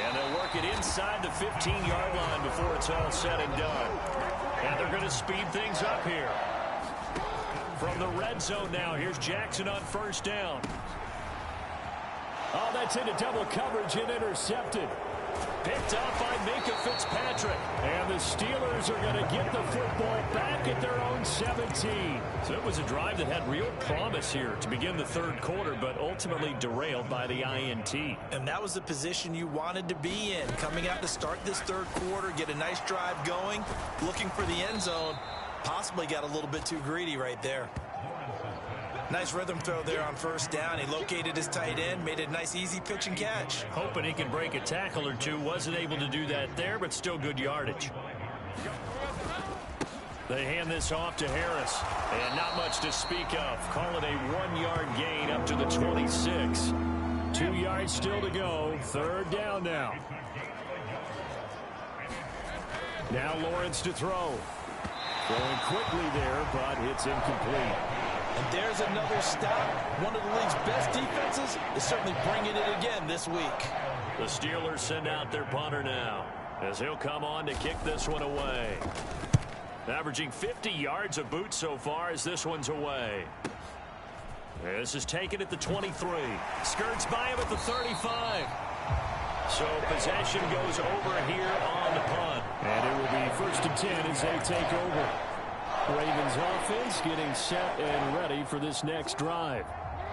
And they'll work it inside the 15-yard line before it's all said and done. And they're going to speed things up here. From the red zone now, here's Jackson on first down. Oh, that's into double coverage and intercepted. Picked up by Minkah Fitzpatrick. And the Steelers are going to get the football back at their own 17. So it was a drive that had real promise here to begin the third quarter, but ultimately derailed by the INT. And that was the position you wanted to be in. Coming out to start this third quarter, get a nice drive going, looking for the end zone. Possibly got a little bit too greedy right there. Nice rhythm throw there on first down. He located his tight end, made a nice easy pitch and catch. Hoping he could break a tackle or two. Wasn't able to do that there, but still good yardage. They hand this off to Harris. And not much to speak of. Call it a 1-yard gain up to the 26. 2 yards still to go. Third down now. Now Lawrence to throw. Throwing quickly there, but it's incomplete. And there's another stop. One of the league's best defenses is certainly bringing it again this week. The Steelers send out their punter now as he'll come on to kick this one away. Averaging 50 yards a boot so far as this one's away. This is taken at the 23. Skirts by him at the 35. So possession goes over here on the punt. And it will be 1st and 10 as they take over. Ravens offense getting set and ready for this next drive.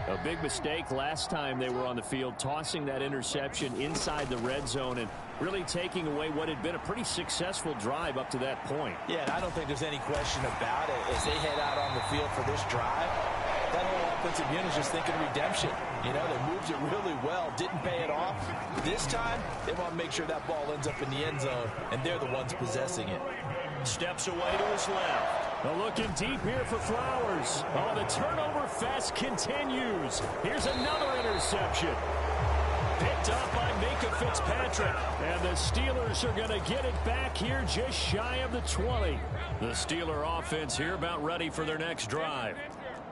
A big mistake last time they were on the field, tossing that interception inside the red zone and really taking away what had been a pretty successful drive up to that point. Yeah, and I don't think there's any question about it. As they head out on the field for this drive, that whole offensive unit is just thinking redemption. You know, they moved it really well, didn't pay it off. This time, they want to make sure that ball ends up in the end zone, and they're the ones possessing it. Steps away to his left. Looking deep here for Flowers. Oh, the turnover fest continues. Here's another interception. Picked up by Minkah Fitzpatrick. And the Steelers are going to get it back here just shy of the 20. The Steeler offense here about ready for their next drive.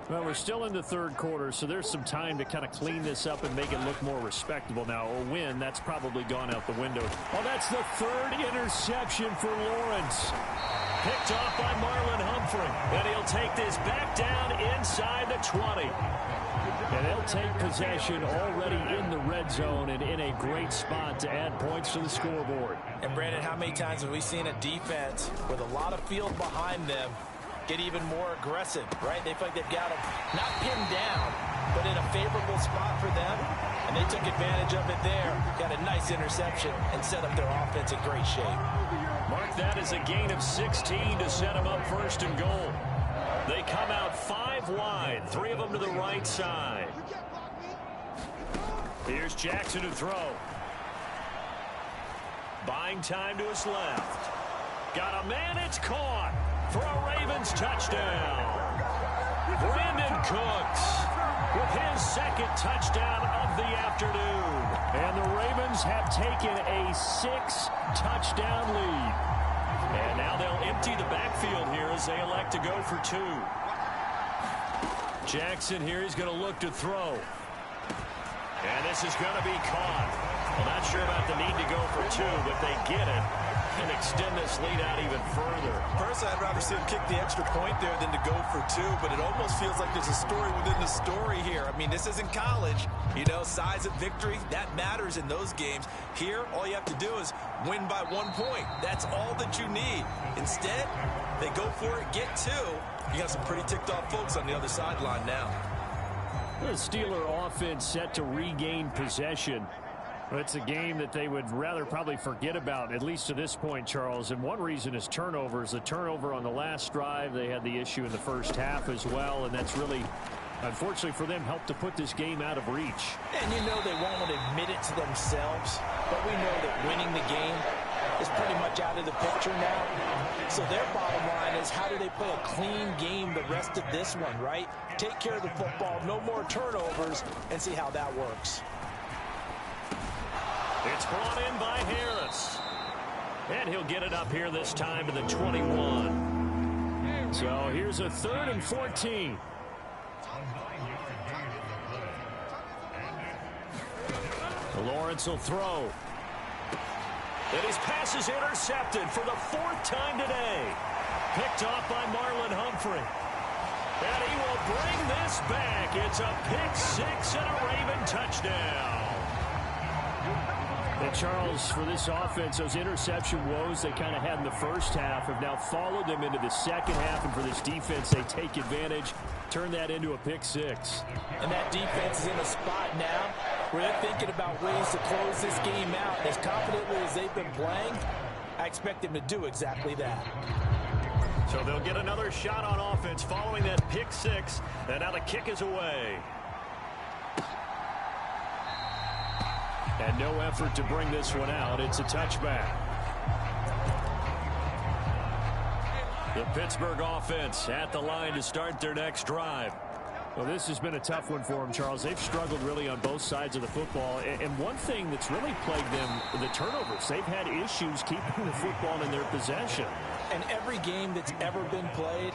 Well, we're still in the third quarter, so there's some time to kind of clean this up and make it look more respectable now. A win, that's probably gone out the window. Oh, that's the third interception for Lawrence. Picked off by Marlon Humphrey. And he'll take this back down inside the 20. And they'll take possession already in the red zone and in a great spot to add points to the scoreboard. And, Brandon, how many times have we seen a defense with a lot of field behind them get even more aggressive, right? They feel like they've got them not pinned down, but in a favorable spot for them. And they took advantage of it there. Got a nice interception and set up their offense in great shape. Mark that as a gain of 16 to set them up 1st and goal. They come out 5 wide, 3 of them to the right side. Here's Jackson to throw. Buying time to his left. Got a man, it's caught for a Ravens touchdown. Brandon Cooks with his 2nd touchdown of the afternoon. And the Ravens have taken a 6-touchdown lead. And now they'll empty the backfield here as they elect to go for 2. Jackson here, he's going to look to throw. And this is going to be caught. Well, not sure about the need to go for 2, but they get it and extend this lead out even further. Personally, I'd rather see him kick the extra point there than to go for 2, but it almost feels like there's a story within the story here. I mean, this isn't college. You know, size of victory, that matters in those games. Here, all you have to do is win by 1 point. That's all that you need. Instead, they go for it, get 2. You got some pretty ticked off folks on the other sideline now. The Steeler offense set to regain possession. It's a game that they would rather probably forget about, at least to this point, Charles. And one reason is turnovers. The turnover on the last drive, they had the issue in the first half as well, and that's really unfortunately for them, helped to put this game out of reach. And you know they won't admit it to themselves, but we know that winning the game is pretty much out of the picture now. So their bottom line is, how do they play a clean game the rest of this one, right? Take care of the football, no more turnovers, and see how that works. It's brought in by Harris. And he'll get it up here this time to the 21. So here's a 3rd and 14. Lawrence will throw. And his pass is intercepted for the 4th time today. Picked off by Marlon Humphrey. And he will bring this back. It's a pick 6 and a Raven touchdown. And Charles, for this offense, those interception woes they kind of had in the first half have now followed them into the second half. And for this defense, they take advantage, turn that into a pick 6. And that defense is in a spot now where they're thinking about ways to close this game out. As confidently as they've been playing, I expect them to do exactly that. So they'll get another shot on offense following that pick 6. And now the kick is away. And no effort to bring this one out. It's a touchback. The Pittsburgh offense at the line to start their next drive. Well, this has been a tough one for them, Charles. They've struggled really on both sides of the football. And one thing that's really plagued them, the turnovers. They've had issues keeping the football in their possession. And every game that's ever been played,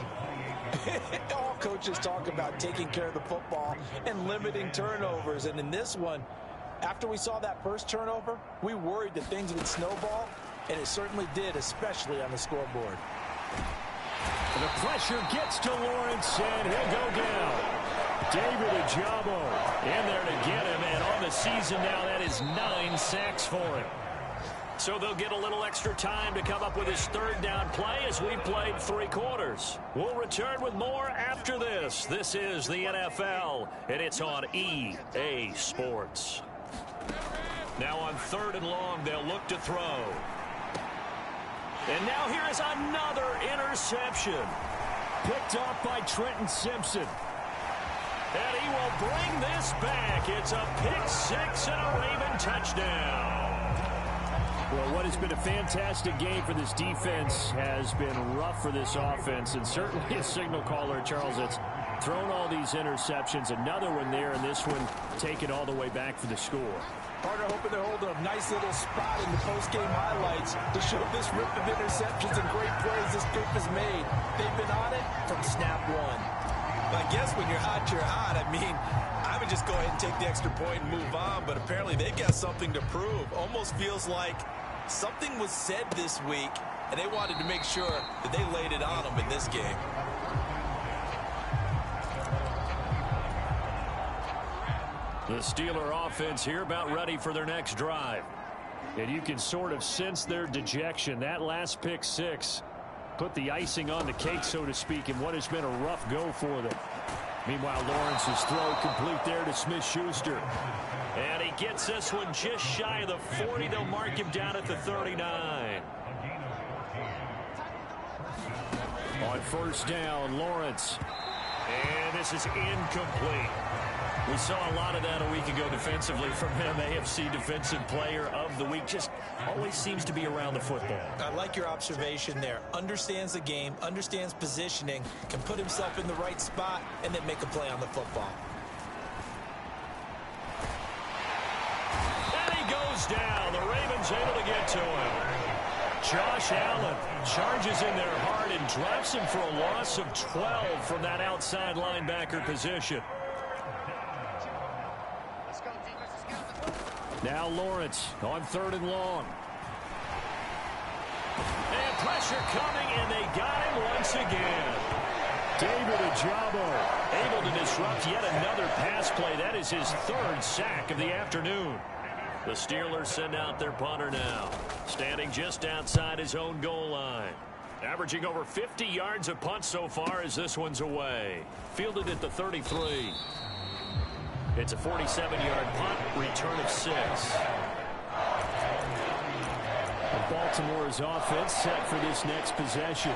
all coaches talk about taking care of the football and limiting turnovers. And in this one, after we saw that first turnover, we worried that things would snowball, and it certainly did, especially on the scoreboard. The pressure gets to Lawrence, and he'll go down. David Ojabo in there to get him, and on the season now, that is 9 sacks for him. So they'll get a little extra time to come up with his 3rd down play as we played 3 quarters. We'll return with more after this. This is the NFL, and it's on EA Sports. Now on 3rd and long, they'll look to throw. And now here is another interception. Picked off by Trenton Simpson. And he will bring this back. It's a pick 6 and a Raven touchdown. Well, what has been a fantastic game for this defense has been rough for this offense. And certainly a signal caller, Charles, that's thrown all these interceptions. Another one there, and this one taken all the way back for the score. Partner hoping they're holding a nice little spot in the post-game highlights to show this rip of interceptions and great plays this group has made. They've been on it from snap one. I guess when you're hot, you're hot. I mean, I would just go ahead and take the extra point and move on, but apparently they've got something to prove. Almost feels like something was said this week, and they wanted to make sure that they laid it on them in this game. The Steeler offense here about ready for their next drive. And you can sort of sense their dejection. That last pick 6 put the icing on the cake, so to speak, in what has been a rough go for them. Meanwhile, Lawrence's throw complete there to Smith-Schuster. And he gets this one just shy of the 40. They'll mark him down at the 39. On 1st down, Lawrence. And this is incomplete. We saw a lot of that a week ago defensively from him. AFC Defensive Player of the Week. Just always seems to be around the football. I like your observation there. Understands the game, understands positioning, can put himself in the right spot, and then make a play on the football. And he goes down. The Ravens able to get to him. Josh Allen charges in there hard and drops him for a loss of 12 from that outside linebacker position. Now Lawrence on 3rd and long. And pressure coming, and they got him once again. David Ojabo able to disrupt yet another pass play. That is his 3rd sack of the afternoon. The Steelers send out their punter now, standing just outside his own goal line. Averaging over 50 yards a punt so far as this one's away. Fielded at the 33. It's a 47-yard punt, return of 6. Baltimore's offense set for this next possession.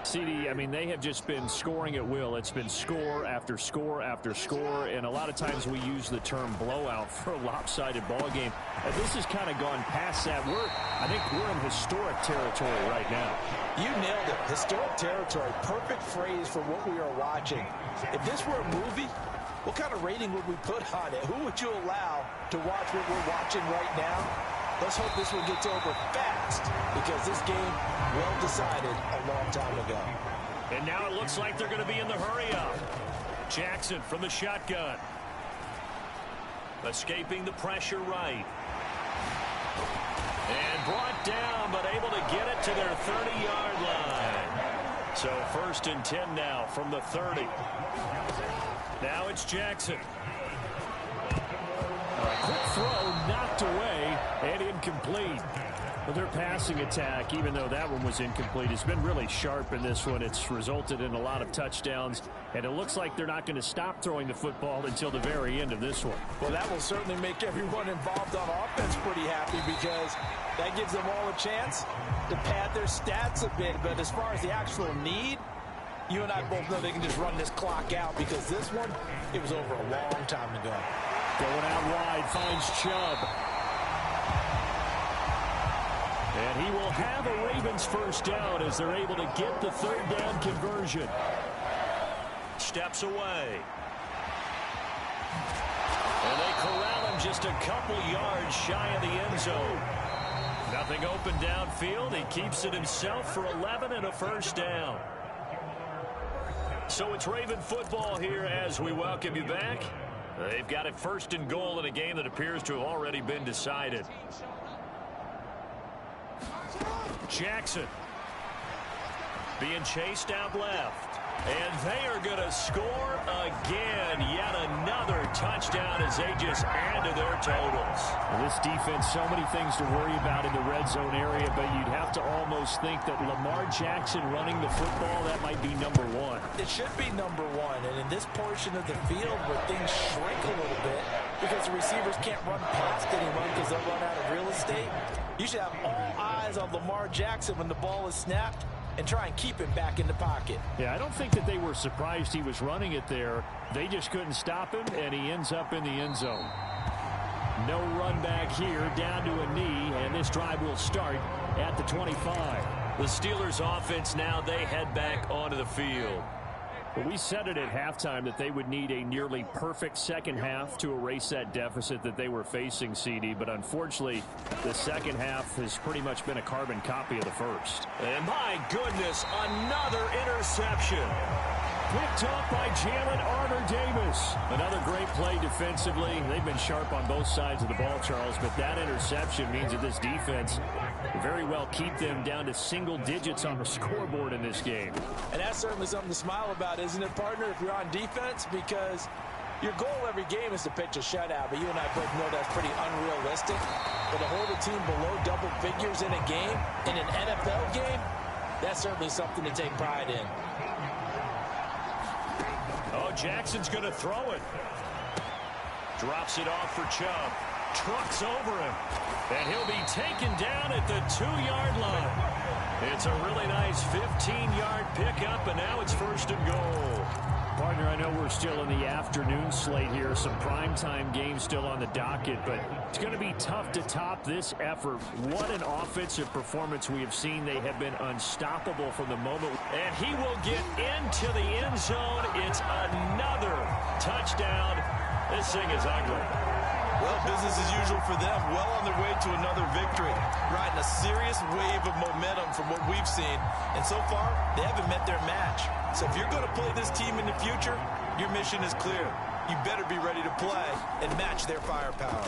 CD, I mean, they have just been scoring at will. It's been score after score after score, and a lot of times we use the term blowout for a lopsided ball game. And this has kind of gone past that. I think we're in historic territory right now. You nailed it. Historic territory. Perfect phrase for what we are watching. If this were a movie, what kind of rating would we put on it? Who would you allow to watch what we're watching right now? Let's hope this one gets over fast, because this game well decided a long time ago. And now it looks like they're going to be in the hurry-up. Jackson from the shotgun. Escaping the pressure right. And brought down, but able to get it to their 30-yard line. So 1st and 10 now from the 30. Now it's Jackson. Quick throw knocked away and incomplete. Well, their passing attack, even though that one was incomplete, has been really sharp in this one. It's resulted in a lot of touchdowns, and it looks like they're not going to stop throwing the football until the very end of this one. Well, that will certainly make everyone involved on offense pretty happy, because that gives them all a chance to pad their stats a bit. But as far as the actual need, you and I both know they can just run this clock out, because this one, it was over a long time ago. Going out wide, finds Chubb. And he will have a Ravens first down as they're able to get the 3rd down conversion. Steps away. And they corral him just a couple yards shy of the end zone. Nothing open downfield. He keeps it himself for 11 and a first down. So it's Raven football here as we welcome you back. They've got it 1st and goal in a game that appears to have already been decided. Jackson being chased out left. And they are going to score again. Yet another touchdown as they just add to their totals. Well, this defense, so many things to worry about in the red zone area, but you'd have to almost think that Lamar Jackson running the football, that might be number 1. It should be number 1. And in this portion of the field where things shrink a little bit because the receivers can't run past anyone because they'll run out of real estate, you should have all eyes on Lamar Jackson when the ball is snapped and try and keep him back in the pocket. Yeah, I don't think that they were surprised he was running it there. They just couldn't stop him, and he ends up in the end zone. No run back here, down to a knee, and this drive will start at the 25. The Steelers offense now, they head back onto the field. Well, we said it at halftime that they would need a nearly perfect second half to erase that deficit that they were facing, CD. But unfortunately, the second half has pretty much been a carbon copy of the first. And my goodness, another interception. Picked off by Jalen Armour-Davis. Another great play defensively. They've been sharp on both sides of the ball, Charles, but that interception means that this defense will very well keep them down to single digits on the scoreboard in this game. And that's certainly something to smile about, isn't it, partner, if you're on defense? Because your goal every game is to pitch a shutout, but you and I both know that's pretty unrealistic. But to hold a team below double figures in a game, in an NFL game, that's certainly something to take pride in. Oh, Jackson's going to throw it. Drops it off for Chubb. Trucks over him. And he'll be taken down at the 2-yard line. It's a really nice 15-yard pickup, and now it's 1st and goal. Partner, I know we're still in the afternoon slate here. Some primetime games still on the docket, but it's going to be tough to top this effort. What an offensive performance we have seen. They have been unstoppable from the moment. And he will get into the end zone. It's another touchdown. This thing is ugly. Well, business as usual for them. Well on their way to another victory. Riding a serious wave of momentum from what we've seen. And so far, they haven't met their match. So if you're going to play this team in the future, your mission is clear. You better be ready to play and match their firepower.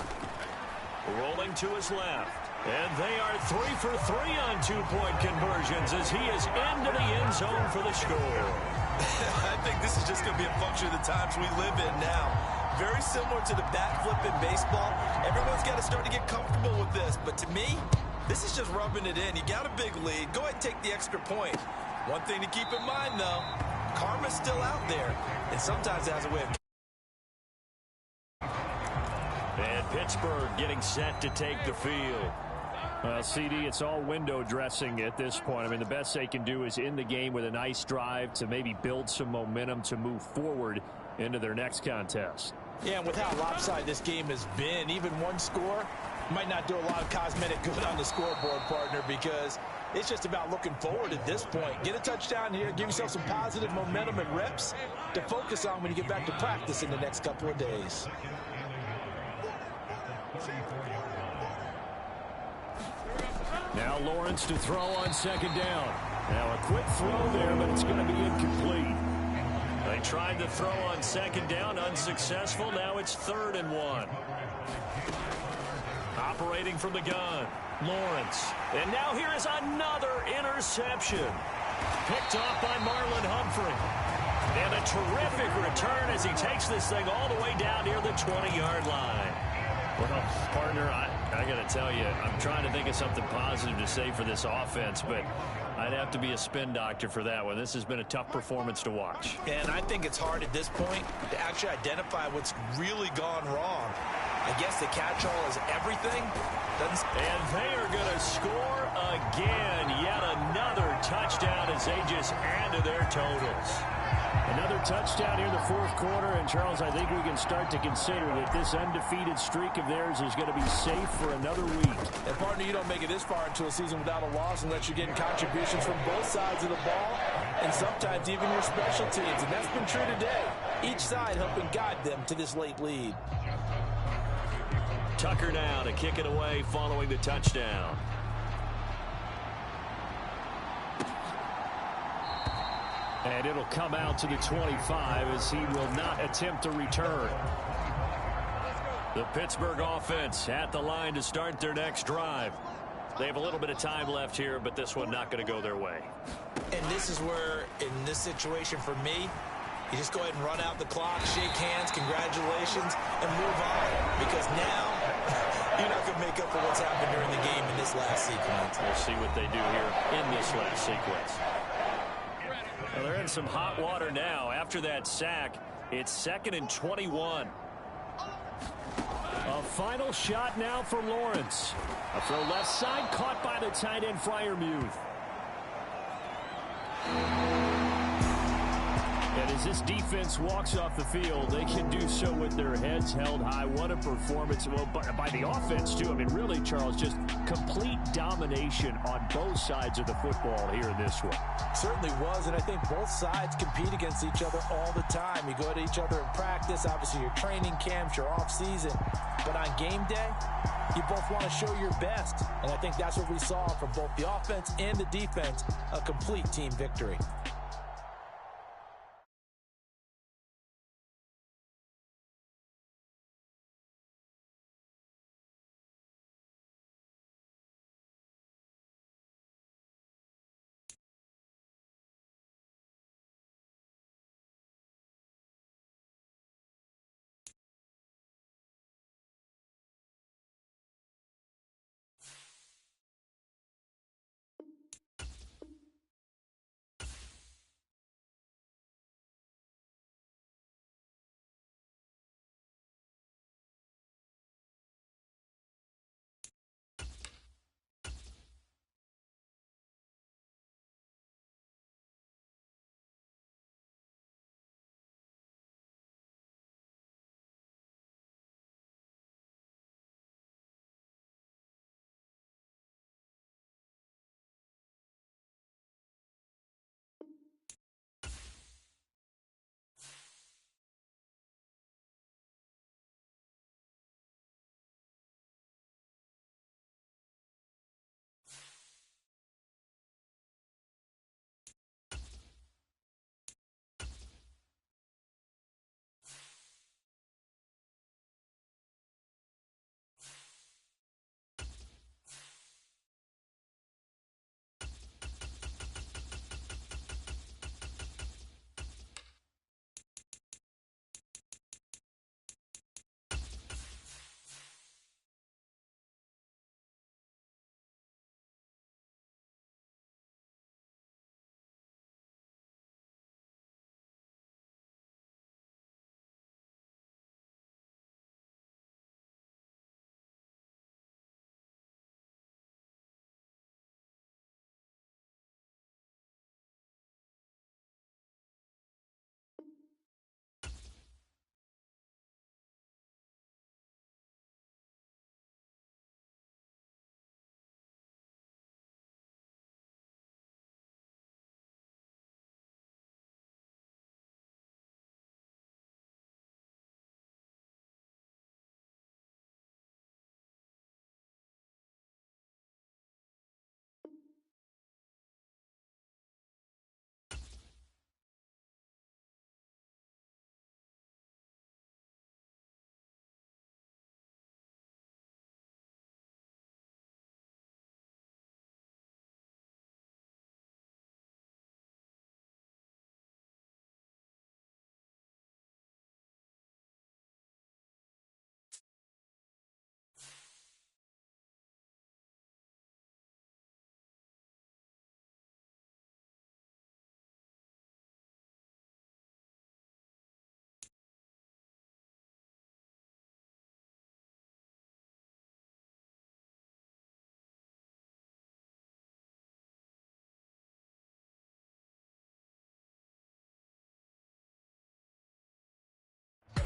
Rolling to his left. And they are 3 for 3 on 2-point conversions as he is into the end zone for the score. I think this is just going to be a function of the times we live in now. Very similar to the backflip in baseball. Everyone's got to start to get comfortable with this. But to me, this is just rubbing it in. You got a big lead. Go ahead and take the extra point. One thing to keep in mind, though, karma's still out there. And sometimes it has a way of... And Pittsburgh getting set to take the field. Well, CD, it's all window dressing at this point. I mean, the best they can do is in the game with a nice drive to maybe build some momentum to move forward into their next contest. Yeah, and with how lopsided this game has been, even one score might not do a lot of cosmetic good on the scoreboard, partner, because it's just about looking forward at this point. Get a touchdown here, give yourself some positive momentum and reps to focus on when you get back to practice in the next couple of days. Now Lawrence to throw on second down. Now a quick throw there, but it's going to be incomplete. They tried to throw on second down, unsuccessful. Now it's 3rd and 1. Operating from the gun, Lawrence. And now here is another interception. Picked off by Marlon Humphrey. And a terrific return as he takes this thing all the way down near the 20-yard line. Well, partner, I got to tell you, I'm trying to think of something positive to say for this offense, but I'd have to be a spin doctor for that one. This has been a tough performance to watch. And I think it's hard at this point to actually identify what's really gone wrong. I guess the catch-all is everything. And they are going to score again. Yet another touchdown as they just add to their totals. Another touchdown here in the 4th quarter, and Charles, I think we can start to consider that this undefeated streak of theirs is going to be safe for another week. And partner, you don't make it this far into a season without a loss unless you're getting contributions from both sides of the ball and sometimes even your special teams, and that's been true today. Each side helping guide them to this late lead. Tucker now to kick it away following the touchdown. And it'll come out to the 25 as he will not attempt to return. The Pittsburgh offense at the line to start their next drive. They have a little bit of time left here, but this one not going to go their way. And this is where, in this situation for me, you just go ahead and run out the clock, shake hands, congratulations, and move on. Because now, you're not going to make up for what's happened during the game in this last sequence. We'll see what they do here in this last sequence. Well, they're in some hot water now. After that sack, it's 2nd and 21. A final shot now for Lawrence. A throw left side, caught by the tight end Freiermuth. And as this defense walks off the field, they can do so with their heads held high. What a performance. Well, by the offense, too. I mean, really, Charles, just complete domination on both sides of the football here in this one. Certainly was, and I think both sides compete against each other all the time. You go at each other in practice, obviously your training camps, your off-season. But on game day, you both want to show your best. And I think that's what we saw from both the offense and the defense, a complete team victory.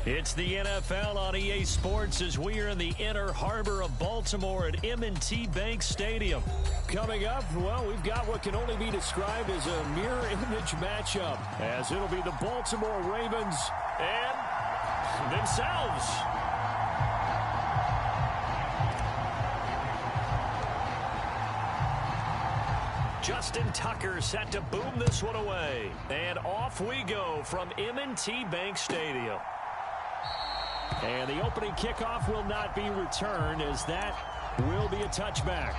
It's the NFL on EA Sports as we are in the inner harbor of Baltimore at M&T Bank Stadium. Coming up, well, we've got what can only be described as a mirror image matchup, as it'll be the Baltimore Ravens and themselves. Justin Tucker set to boom this one away. And off we go from M&T Bank Stadium. And the opening kickoff will not be returned, as that will be a touchback.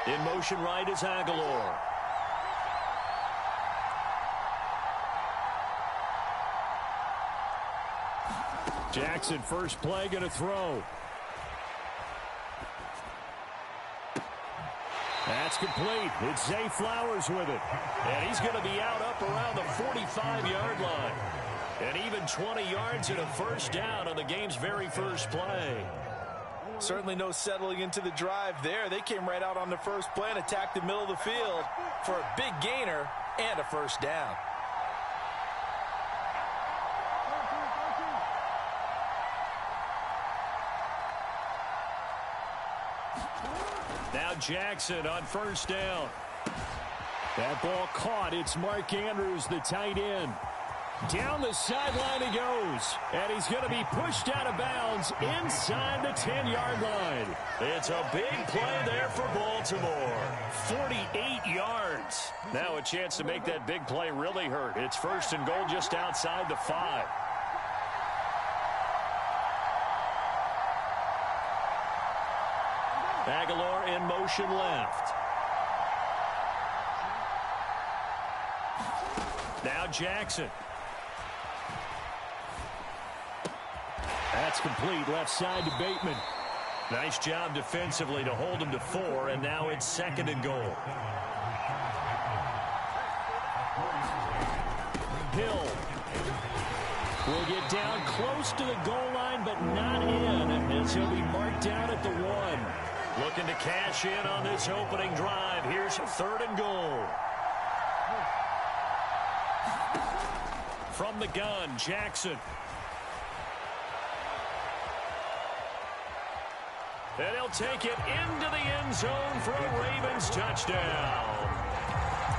In motion right is Aguilar. Jackson, first play, going to throw. That's complete. It's Zay Flowers with it. And he's going to be out up around the 45-yard line. And even 20 yards and a first down on the game's very first play. Certainly no settling into the drive there. They came right out on the first play and attacked the middle of the field for a big gainer and a first down. Now Jackson on first down. That ball caught. It's Mark Andrews, the tight end. Down the sideline he goes. And he's going to be pushed out of bounds inside the 10-yard line. It's a big play there for Baltimore. 48 yards. Now a chance to make that big play really hurt. It's first and goal just outside the 5. Aguilar in motion left. Now Jackson. That's complete. Left side to Bateman. Nice job defensively to hold him to 4, and now it's second and goal. Hill will get down close to the goal line, but not in, as he'll be marked down at the 1. Looking to cash in on this opening drive. Here's third and goal. From the gun, Jackson. And he'll take it into the end zone for a Ravens touchdown.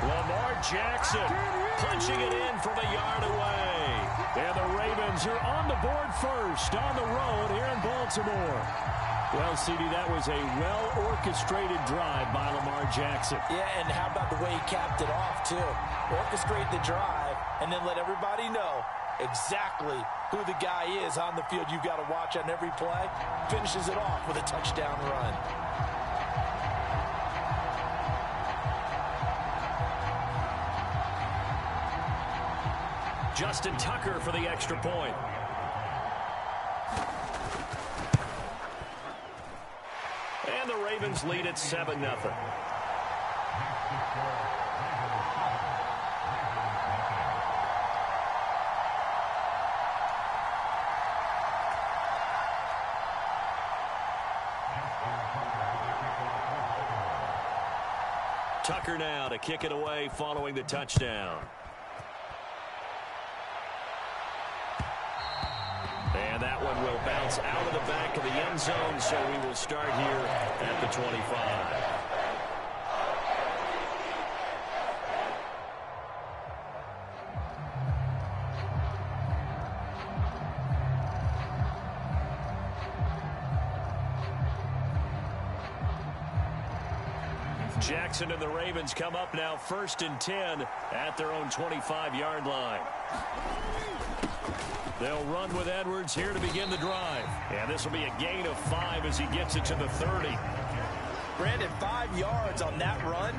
Lamar Jackson punching it in from a yard away. And the Ravens are on the board first on the road here in Baltimore. Well, CD, that was a well-orchestrated drive by Lamar Jackson. Yeah, and how about the way he capped it off, too? Orchestrate the drive and then let everybody know exactly who the guy is on the field you've got to watch on every play. Finishes it off with a touchdown run. Justin Tucker for the extra point. And the Ravens lead at 7-0. Tucker now to kick it away following the touchdown. And that one will bounce out of the back of the end zone, so we will start here at the 25. Jackson and the Ravens come up now first and 10 at their own 25-yard line. They'll run with Edwards here to begin the drive. And this will be a gain of 5 as he gets it to the 30. Brandon, 5 yards on that run.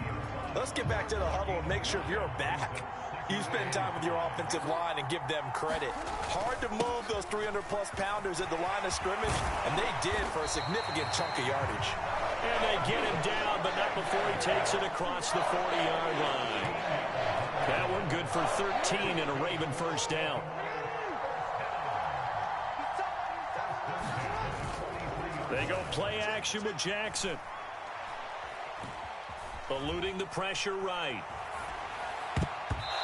Let's get back to the huddle and make sure you're back. You spend time with your offensive line and give them credit. Hard to move those 300-plus pounders at the line of scrimmage, and they did for a significant chunk of yardage. And they get him down, but not before he takes it across the 40-yard line. That one good for 13 and a Raven first down. They go play action with Jackson. Eluding the pressure right.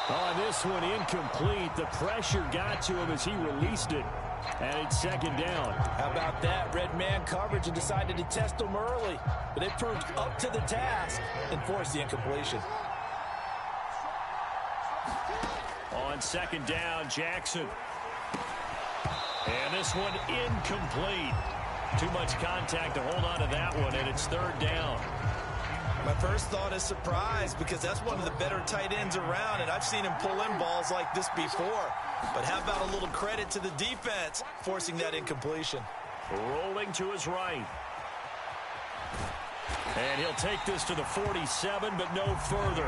On this one, incomplete. The pressure got to him as he released it. And it's second down. How about that? Red man coverage and decided to test them early. But they proved up to the task and forced the incompletion. On second down, Jackson. And this one incomplete. Too much contact to hold on to that one, and it's third down. My first thought is surprise, because that's one of the better tight ends around, and I've seen him pull in balls like this before. But how about a little credit to the defense forcing that incompletion? Rolling to his right. And he'll take this to the 47, but no further,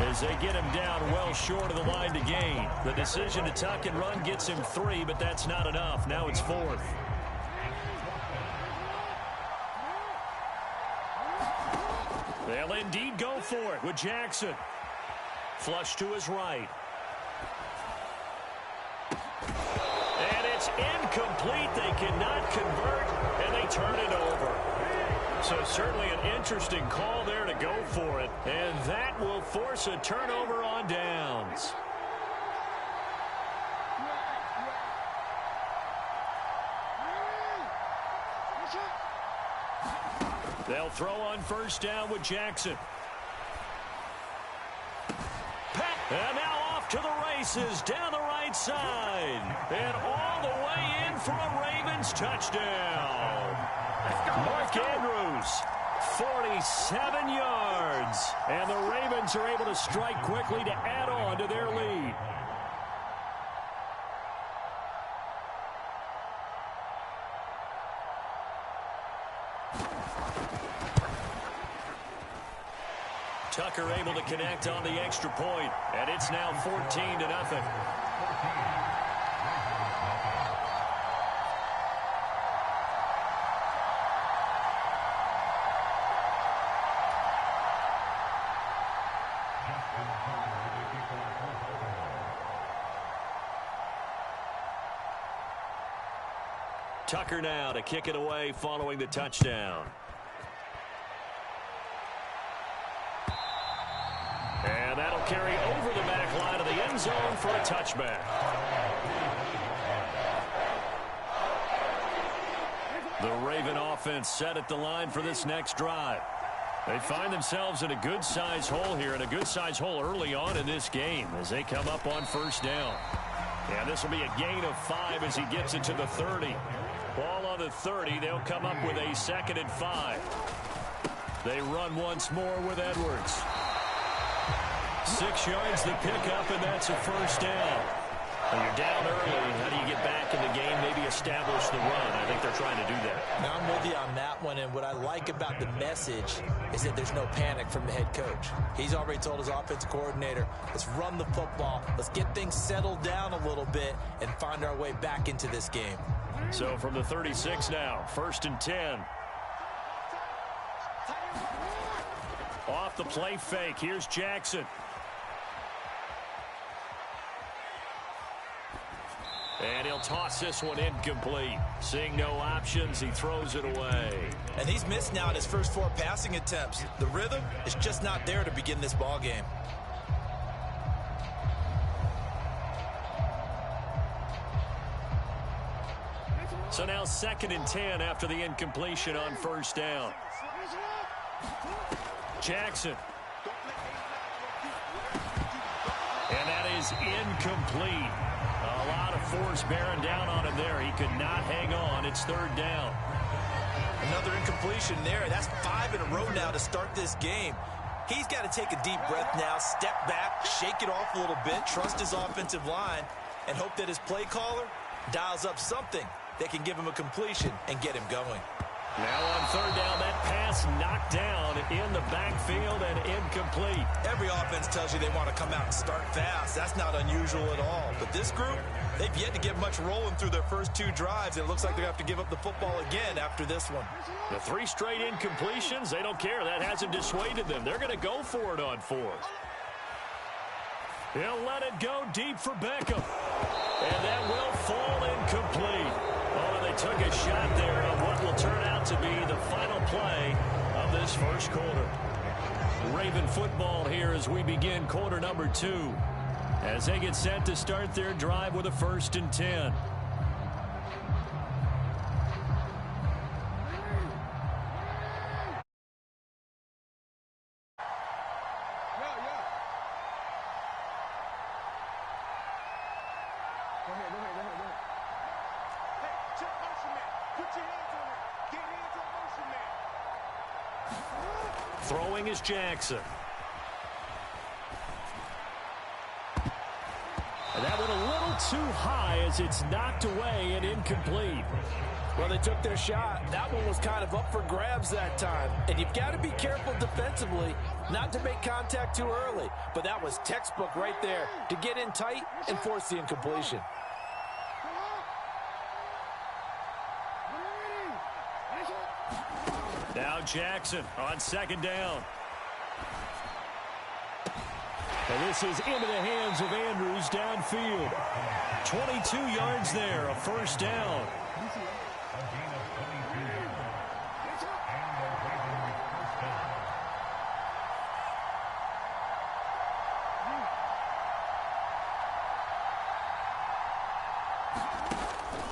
as they get him down well short of the line to gain. The decision to tuck and run gets him 3, but that's not enough. Now it's 4th. They'll indeed go for it with Jackson. Flush to his right. And it's incomplete. They cannot convert, and they turn it over. So certainly an interesting call there to go for it, and that will force a turnover on downs. They'll throw on first down with Jackson. And now off to the races down the right side. And all the way in for a Ravens touchdown. Mark Andrews, 47 yards. And the Ravens are able to strike quickly to add on to their lead. Tucker able to connect on the extra point, and it's now 14-0. Tucker now to kick it away following the touchdown. And that'll carry over the back line of the end zone for a touchback. The Raven offense set at the line for this next drive. They find themselves in a good-sized hole here, and a good-sized hole early on in this game as they come up on first down. And this will be a gain of 5 as he gets it to the 30. Ball on the 30. They'll come up with a 2nd and 5. They run once more with Edwards. 6 yards the pickup, and that's a first down. When you're down early, how do you get back in the game, maybe establish the run? I think they're trying to do that. Now, I'm with you on that one, and what I like about the message is that there's no panic from the head coach. He's already told his offensive coordinator, let's run the football, let's get things settled down a little bit and find our way back into this game. So from the 36 now, 1st and 10. Off the play fake, here's Jackson. And he'll toss this one incomplete. Seeing no options, he throws it away. And he's missed now in his first 4 passing attempts. The rhythm is just not there to begin this ball game. So now 2nd and 10 after the incompletion on first down. Jackson. And that is incomplete. A lot of force bearing down on him there. He could not hang on. It's 3rd down. Another incompletion there. That's 5 in a row now to start this game. He's got to take a deep breath now, step back, shake it off a little bit, trust his offensive line, and hope that his play caller dials up something that can give him a completion and get him going. Now on third down, that pass knocked down in the backfield and incomplete. Every offense tells you they want to come out and start fast. That's not unusual at all. But this group, they've yet to get much rolling through their first 2 drives. And it looks like they're going to have to give up the football again after this one. The 3 straight incompletions, they don't care. That hasn't dissuaded them. They're going to go for it on 4th. He'll let it go deep for Beckham. And that will fall incomplete. Oh, they took a shot there on what will turn out to be the final play of this first quarter. Raven football here as we begin quarter number 2. As they get set to start their drive with a 1st and 10. Throwing is Jackson. And that went a little too high as it's knocked away and incomplete. Well, they took their shot. That one was kind of up for grabs that time. And you've got to be careful defensively not to make contact too early. But that was textbook right there to get in tight and force the incompletion. Now Jackson on 2nd down. And this is into the hands of Andrews downfield. 22 yards there, a 1st down.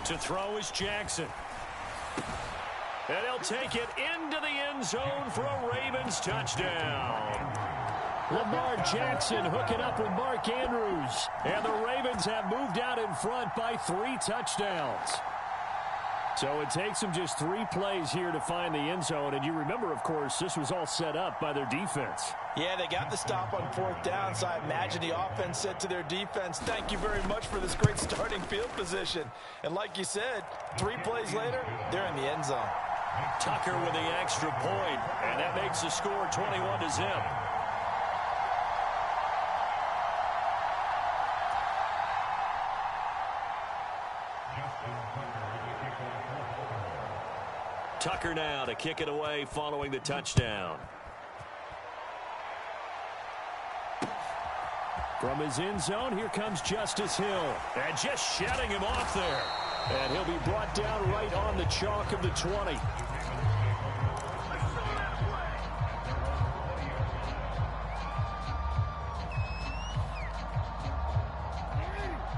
To throw is Jackson. And he'll take it into the end zone for a Ravens touchdown. Lamar Jackson hooking up with Mark Andrews. And the Ravens have moved out in front by 3 touchdowns. So it takes them just 3 plays here to find the end zone. And you remember, of course, this was all set up by their defense. Yeah, they got the stop on 4th down, so I imagine the offense said to their defense, thank you very much for this great starting field position. And like you said, 3 plays later, they're in the end zone. Tucker with the extra point, and that makes the score 21-0. Tucker now to kick it away following the touchdown. From his end zone, here comes Justice Hill. And just shutting him off there. And he'll be brought down right on the chalk of the 20.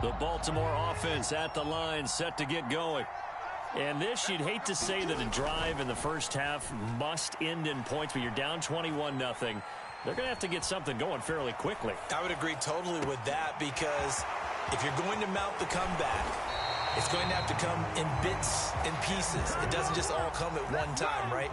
The Baltimore offense at the line, set to get going. And this, you'd hate to say that a drive in the first half must end in points, but you're down 21-0. They're going to have to get something going fairly quickly. I would agree totally with that, because if you're going to mount the comeback, it's going to have to come in bits and pieces. It doesn't just all come at one time, right?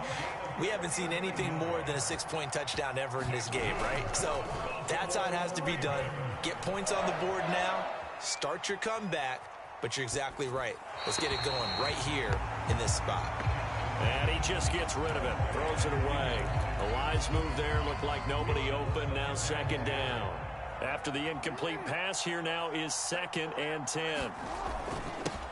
We haven't seen anything more than a 6-point touchdown ever in this game, right? So that's how it has to be done. Get points on the board now. Start your comeback. But you're exactly right. Let's get it going right here in this spot. And he just gets rid of it. Throws it away. A wise move there. Looked like nobody open. Now 2nd down. After the incomplete pass, here now is 2nd and 10.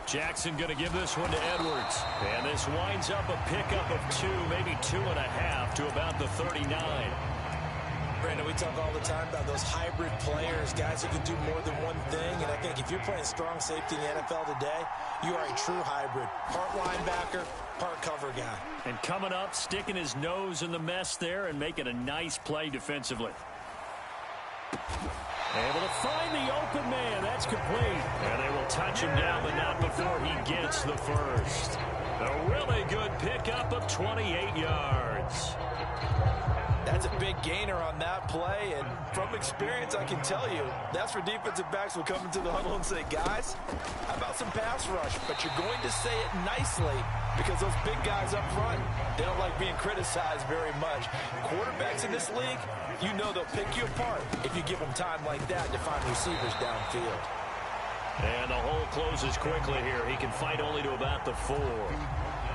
Jackson going to give this one to Edwards. And this winds up a pickup of 2, maybe 2.5 to about the 39. Brandon, we talk all the time about those hybrid players, guys who can do more than one thing. And I think if you're playing strong safety in the NFL today, you are a true hybrid. Part linebacker, part cover guy. And coming up, sticking his nose in the mess there and making a nice play defensively. Able to find the open man. That's complete. And they will touch him down, but not before he gets the first. A really good pickup of 28 yards. That's a big gainer on that play, and from experience, I can tell you, that's where defensive backs will come into the huddle and say, guys, how about some pass rush? But you're going to say it nicely because those big guys up front, they don't like being criticized very much. Quarterbacks in this league, you know they'll pick you apart if you give them time like that to find receivers downfield. And the hole closes quickly here. He can fight only to about the 4.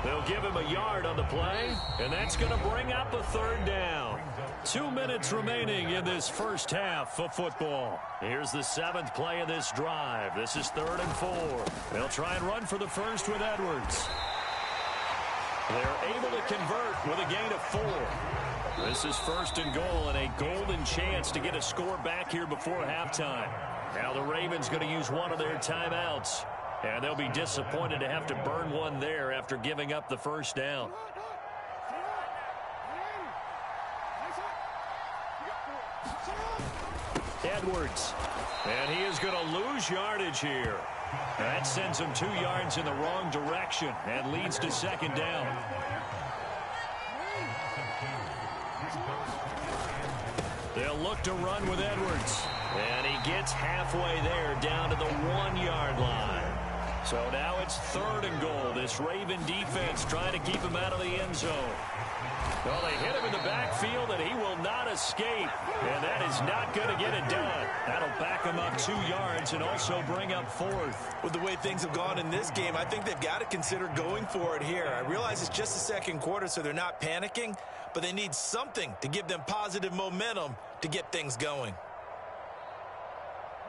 They'll give him a yard on the play, and that's going to bring up a third down. 2 minutes remaining in this first half of football. Here's the 7th play of this drive. This is 3rd and 4. They'll try and run for the first with Edwards. They're able to convert with a gain of 4. This is 1st and goal and a golden chance to get a score back here before halftime. Now the Ravens going to use one of their timeouts. And they'll be disappointed to have to burn one there after giving up the first down. Edwards. And he is going to lose yardage here. That sends him 2 yards in the wrong direction and leads to 2nd down. They'll look to run with Edwards. And he gets halfway there down to the 1-yard line. So now it's 3rd and goal. This Raven defense trying to keep him out of the end zone. Well, they hit him in the backfield, and he will not escape. And that is not going to get it done. That'll back him up 2 yards and also bring up 4th. With the way things have gone in this game, I think they've got to consider going for it here. I realize it's just the 2nd quarter, so they're not panicking, but they need something to give them positive momentum to get things going.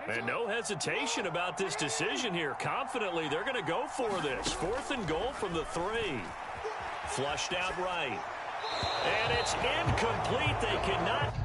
And no hesitation about this decision here. Confidently, they're going to go for this. 4th and goal from the 3. Flushed out right. And it's incomplete. They cannot.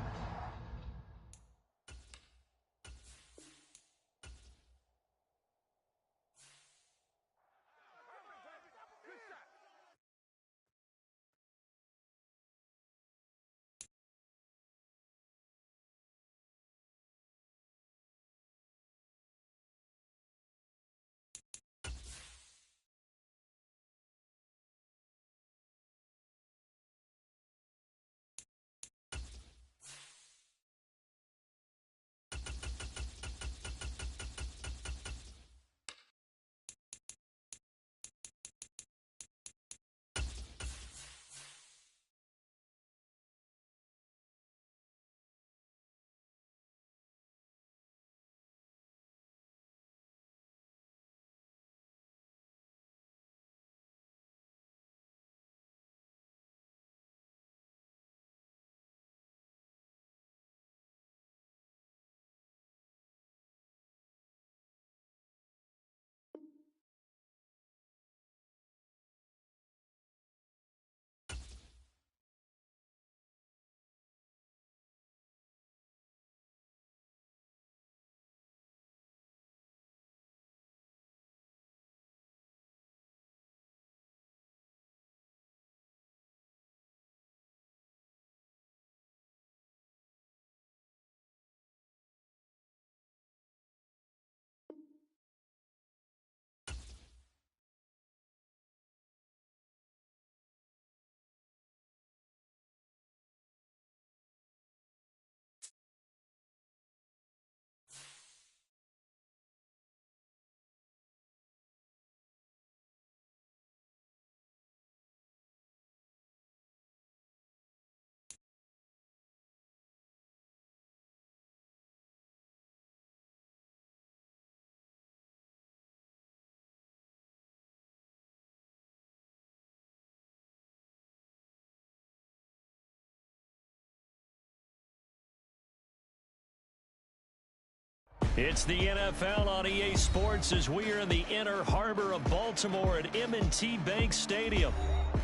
It's the NFL on EA Sports as we are in the inner harbor of Baltimore at M&T Bank Stadium.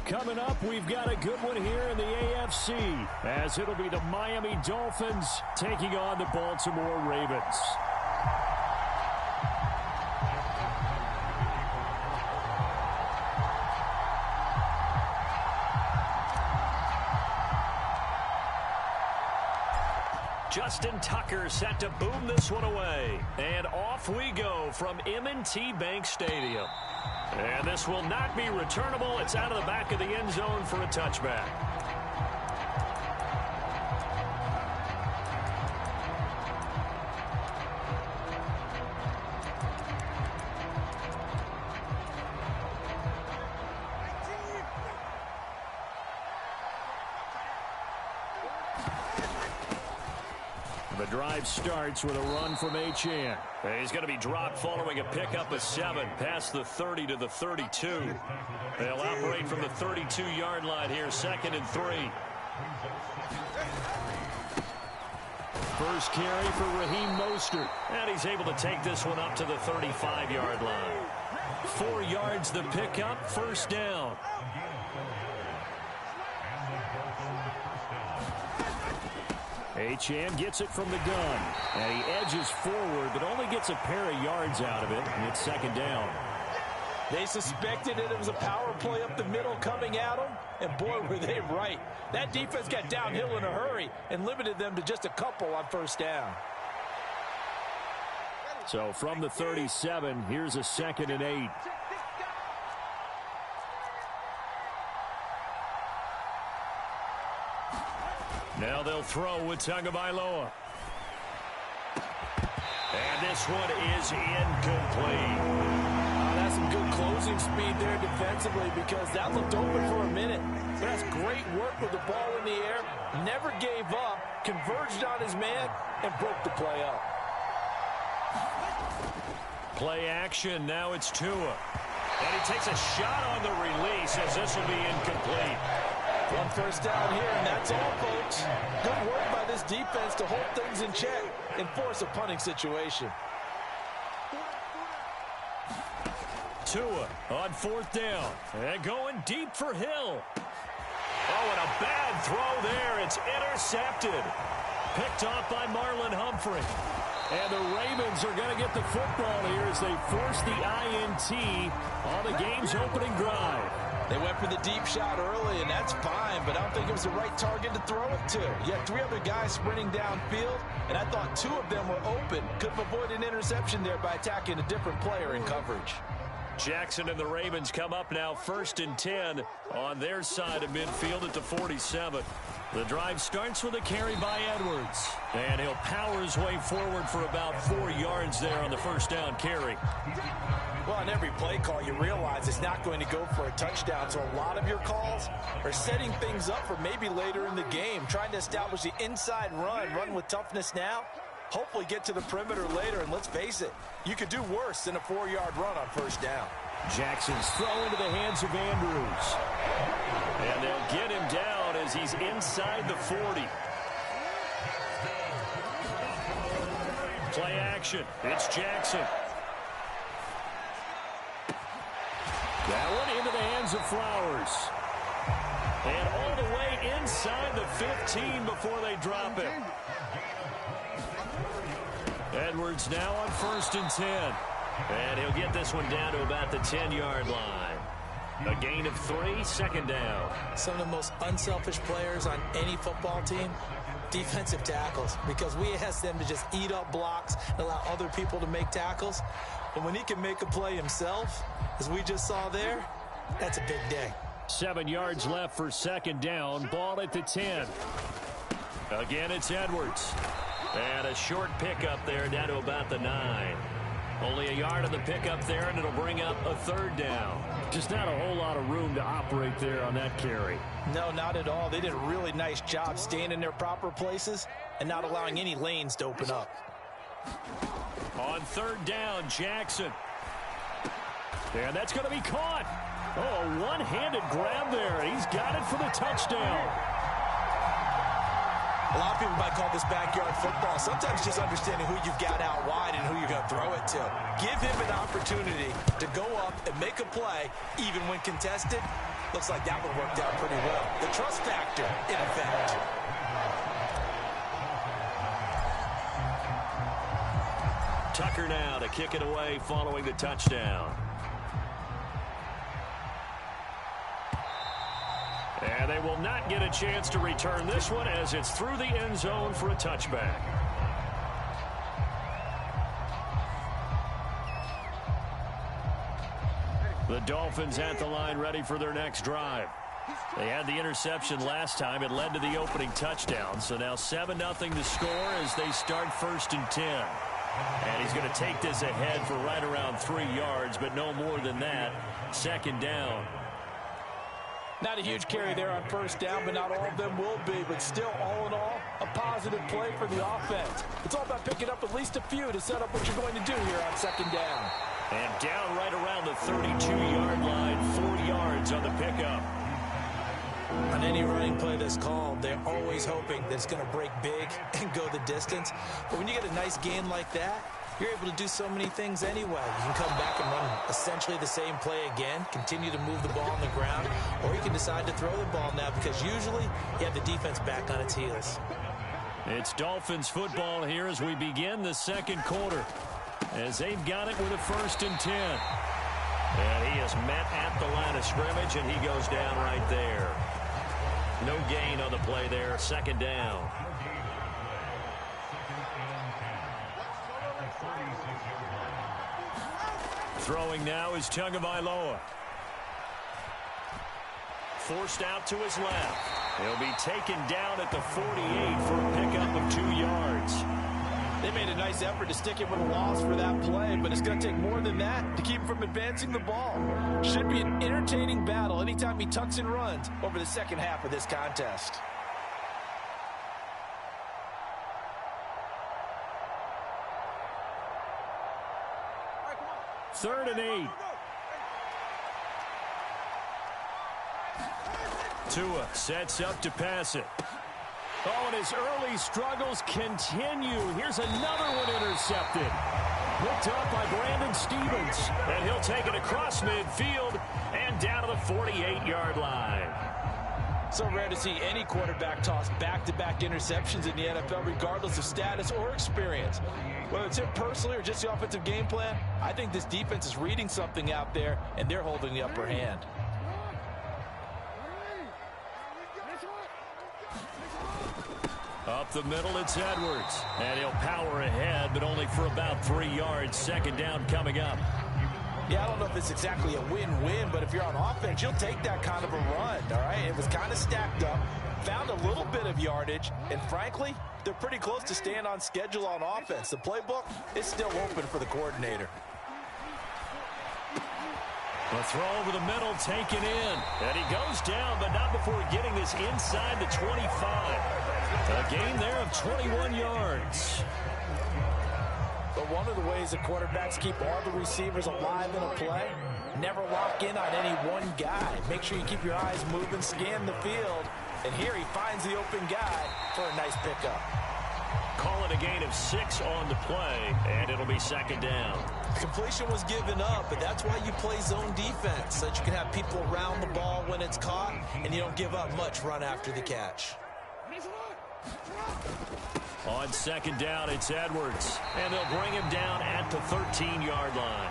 Coming up, we've got a good one here in the AFC, as it'll be the Miami Dolphins taking on the Baltimore Ravens. Justin Tucker set to boom this one away. And off we go from M&T Bank Stadium. And this will not be returnable. It's out of the back of the end zone for a touchback. The drive starts with a run from Achane. He's going to be dropped following a pickup of 7 past the 30 to the 32. They'll operate from the 32-yard line here, 2nd and 3. First carry for Raheem Mostert. And he's able to take this one up to the 35-yard line. 4 yards the pickup, first down. Achane gets it from the gun. And he edges forward, but only gets a pair of yards out of it. And it's 2nd down. They suspected it was a power play up the middle coming at them. And boy, were they right. That defense got downhill in a hurry and limited them to just a couple on first down. So from the 37, here's a 2nd and 8. Now they'll throw with Tagovailoa. And this one is incomplete. That's some good closing speed there defensively because that looked open for a minute. But that's great work with the ball in the air. Never gave up, converged on his man, and broke the play up. Play action, now it's Tua. And he takes a shot on the release as this will be incomplete. One first down here, and that's all, folks. Good work by this defense to hold things in check and force a punting situation. Tua on 4th down. And going deep for Hill. Oh, and a bad throw there. It's intercepted. Picked off by Marlon Humphrey. And the Ravens are going to get the football here as they force the INT on the game's opening drive. They went for the deep shot early, and that's fine, but I don't think it was the right target to throw it to. You had 3 other guys sprinting downfield, and I thought 2 of them were open. Could have avoided an interception there by attacking a different player in coverage. Jackson and the Ravens come up now 1st and 10 on their side of midfield at the 47. The drive starts with a carry by Edwards. And he'll power his way forward for about 4 yards there on the first down carry. Well, on every play call, you realize it's not going to go for a touchdown. So a lot of your calls are setting things up for maybe later in the game, trying to establish the inside run with toughness now. Hopefully get to the perimeter later, and let's face it, you could do worse than a 4-yard run on first down. Jackson's throw into the hands of Andrews. And they'll get him down as he's inside the 40. Play action. It's Jackson. That one into the hands of Flowers. And all the way inside the 15 before they drop it. Edwards now on 1st and 10. And he'll get this one down to about the 10-yard line. A gain of 3, 2nd down. Some of the most unselfish players on any football team, defensive tackles, because we ask them to just eat up blocks and allow other people to make tackles. But when he can make a play himself, as we just saw there, that's a big day. 7 yards left for 2nd down. Ball at the 10. Again, it's Edwards. And a short pickup there down to about the 9. Only a yard on the pickup there, and it'll bring up a 3rd down. Just not a whole lot of room to operate there on that carry. No, not at all. They did a really nice job staying in their proper places and not allowing any lanes to open up. On 3rd down, Jackson. And that's going to be caught. Oh, a one-handed grab there. He's got it for the touchdown. A lot of people might call this backyard football. Sometimes just understanding who you've got out wide and who you're going to throw it to. Give him an opportunity to go up and make a play, even when contested. Looks like that one worked out pretty well. The trust factor, in effect. Tucker now to kick it away following the touchdown. And they will not get a chance to return this one as it's through the end zone for a touchback. The Dolphins at the line ready for their next drive. They had the interception last time. It led to the opening touchdown. So now 7-0 to score as they start 1st and 10. And he's going to take this ahead for right around 3 yards, but no more than that. 2nd down. Not a huge carry there on first down, but not all of them will be. But still, all in all, a positive play for the offense. It's all about picking up at least a few to set up what you're going to do here on second down. And down right around the 32-yard line, 4 yards on the pickup. On any running play that's called, they're always hoping that it's going to break big and go the distance. But when you get a nice gain like that, you're able to do so many things anyway. You can come back and run essentially the same play again, continue to move the ball on the ground, or you can decide to throw the ball now because usually you have the defense back on its heels. It's Dolphins football here as we begin the second quarter, as they've got it with a 1st and 10. And he is met at the line of scrimmage, and he goes down right there. No gain on the play there, 2nd down. Throwing now is Tagovailoa. Forced out to his left. He'll be taken down at the 48 for a pickup of 2 yards. They made a nice effort to stick it with a loss for that play, but it's going to take more than that to keep him from advancing the ball. Should be an entertaining battle anytime he tucks and runs over the second half of this contest. Third and 8. Tua sets up to pass it. Oh, and his early struggles continue. Here's another one intercepted. Picked up by Brandon Stevens. And he'll take it across midfield and down to the 48-yard line. So rare to see any quarterback toss back-to-back interceptions in the NFL, regardless of status or experience. Whether it's him personally or just the offensive game plan, I think this defense is reading something out there, and they're holding the upper hand. Up the middle, it's Edwards. And he'll power ahead, but only for about 3 yards. 2nd down coming up. Yeah, I don't know if it's exactly a win-win, but if you're on offense, you'll take that kind of a run, all right? It was kind of stacked up, found a little bit of yardage, and frankly, they're pretty close to staying on schedule on offense. The playbook is still open for the coordinator. A throw over the middle, taken in. And he goes down, but not before getting this inside the 25. A gain there of 21 yards. But one of the ways the quarterbacks keep all the receivers alive in a play, never lock in on any one guy. Make sure you keep your eyes moving, scan the field. And here he finds the open guy for a nice pickup. Call it a gain of 6 on the play, and it'll be 2nd down. Completion was given up, but that's why you play zone defense, so that you can have people around the ball when it's caught, and you don't give up much run after the catch. On 2nd down, it's Edwards, and they'll bring him down at the 13-yard line.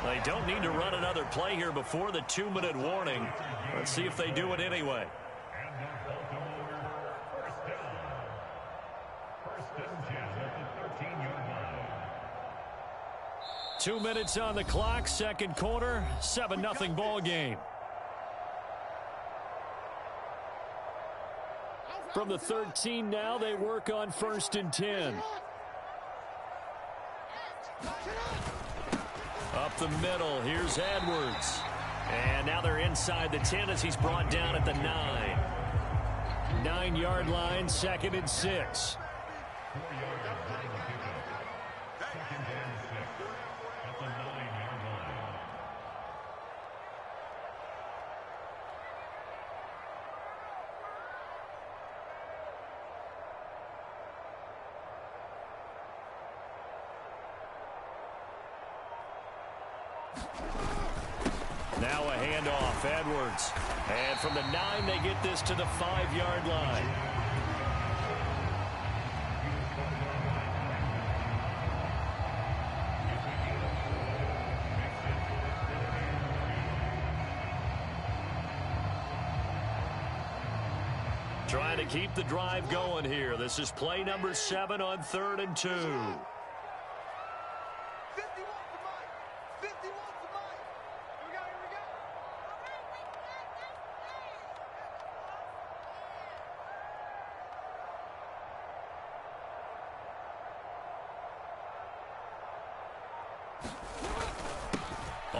They don't need to run another play here before the 2-minute warning. Let's see if they do it anyway. 2 minutes on the clock, 2nd quarter, 7-0 ball game. From the 13 now, they work on 1st and 10. Up the middle, here's Edwards. And now they're inside the 10 as he's brought down at the 9. 9-yard line, 2nd and 6. Now a handoff, Edwards. And from the 9, they get this to the 5-yard line. Trying to keep the drive going here. This is play number 7 on 3rd and 2.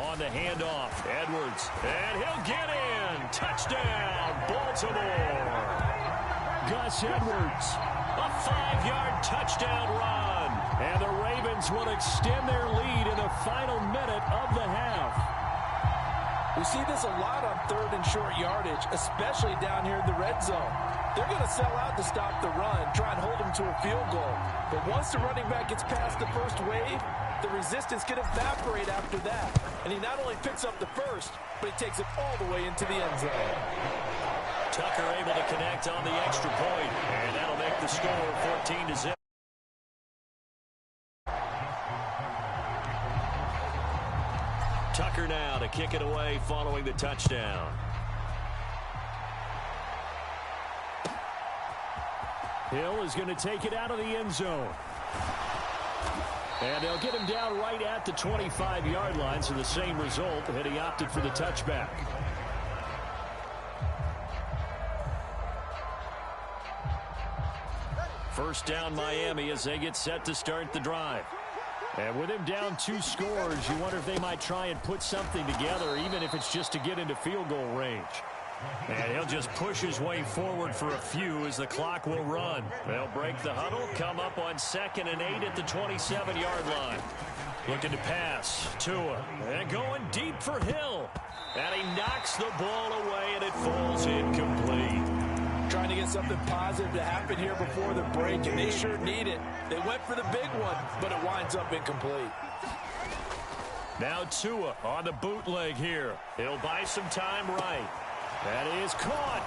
On the handoff, Edwards, and he'll get in. Touchdown, Baltimore. Gus Edwards, a 5-yard touchdown run. And the Ravens will extend their lead in the final minute of the half. We see this a lot on 3rd and short yardage, especially down here in the red zone. They're going to sell out to stop the run, try and hold them to a field goal. But once the running back gets past the first wave, the resistance can evaporate after that. And he not only picks up the first, but he takes it all the way into the end zone. Tucker able to connect on the extra point, and that'll make the score 14-0. Tucker now to kick it away following the touchdown. Hill is going to take it out of the end zone. And they'll get him down right at the 25-yard line, so the same result, and he opted for the touchback. First down Miami as they get set to start the drive. And with him down 2 scores, you wonder if they might try and put something together, even if it's just to get into field goal range. And he'll just push his way forward for a few as the clock will run. They'll break the huddle, come up on 2nd and 8 at the 27-yard line. Looking to pass. Tua. And going deep for Hill. And he knocks the ball away, and it falls incomplete. Trying to get something positive to happen here before the break, and they sure need it. They went for the big one, but it winds up incomplete. Now Tua on the bootleg here. He'll buy some time right. That is caught.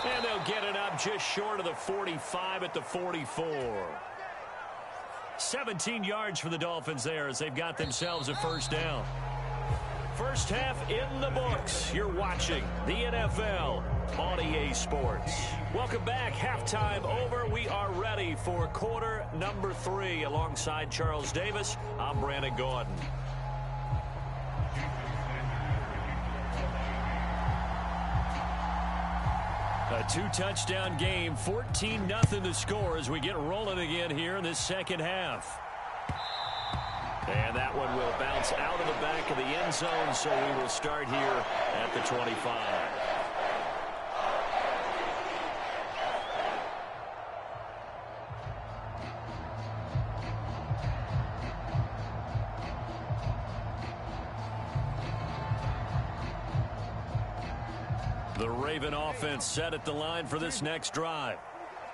And they'll get it up just short of the 45 at the 44. 17 yards for the Dolphins there as they've got themselves a first down. First half in the books. You're watching the NFL on EA Sports. Welcome back. Halftime over. We are ready for quarter number 3. Alongside Charles Davis, I'm Brandon Gordon. A 2-touchdown game, 14-0 the score as we get rolling again here in this second half. And that one will bounce out of the back of the end zone, so we will start here at the 25. The Raven offense set at the line for this next drive.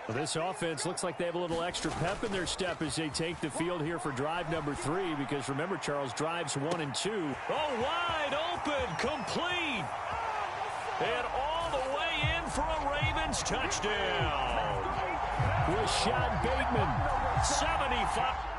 Well, this offense looks like they have a little extra pep in their step as they take the field here for drive number 3, because remember, Charles, drives 1 and 2. Oh, wide open, complete. And all the way in for a Ravens touchdown. Rashad Bateman. 75.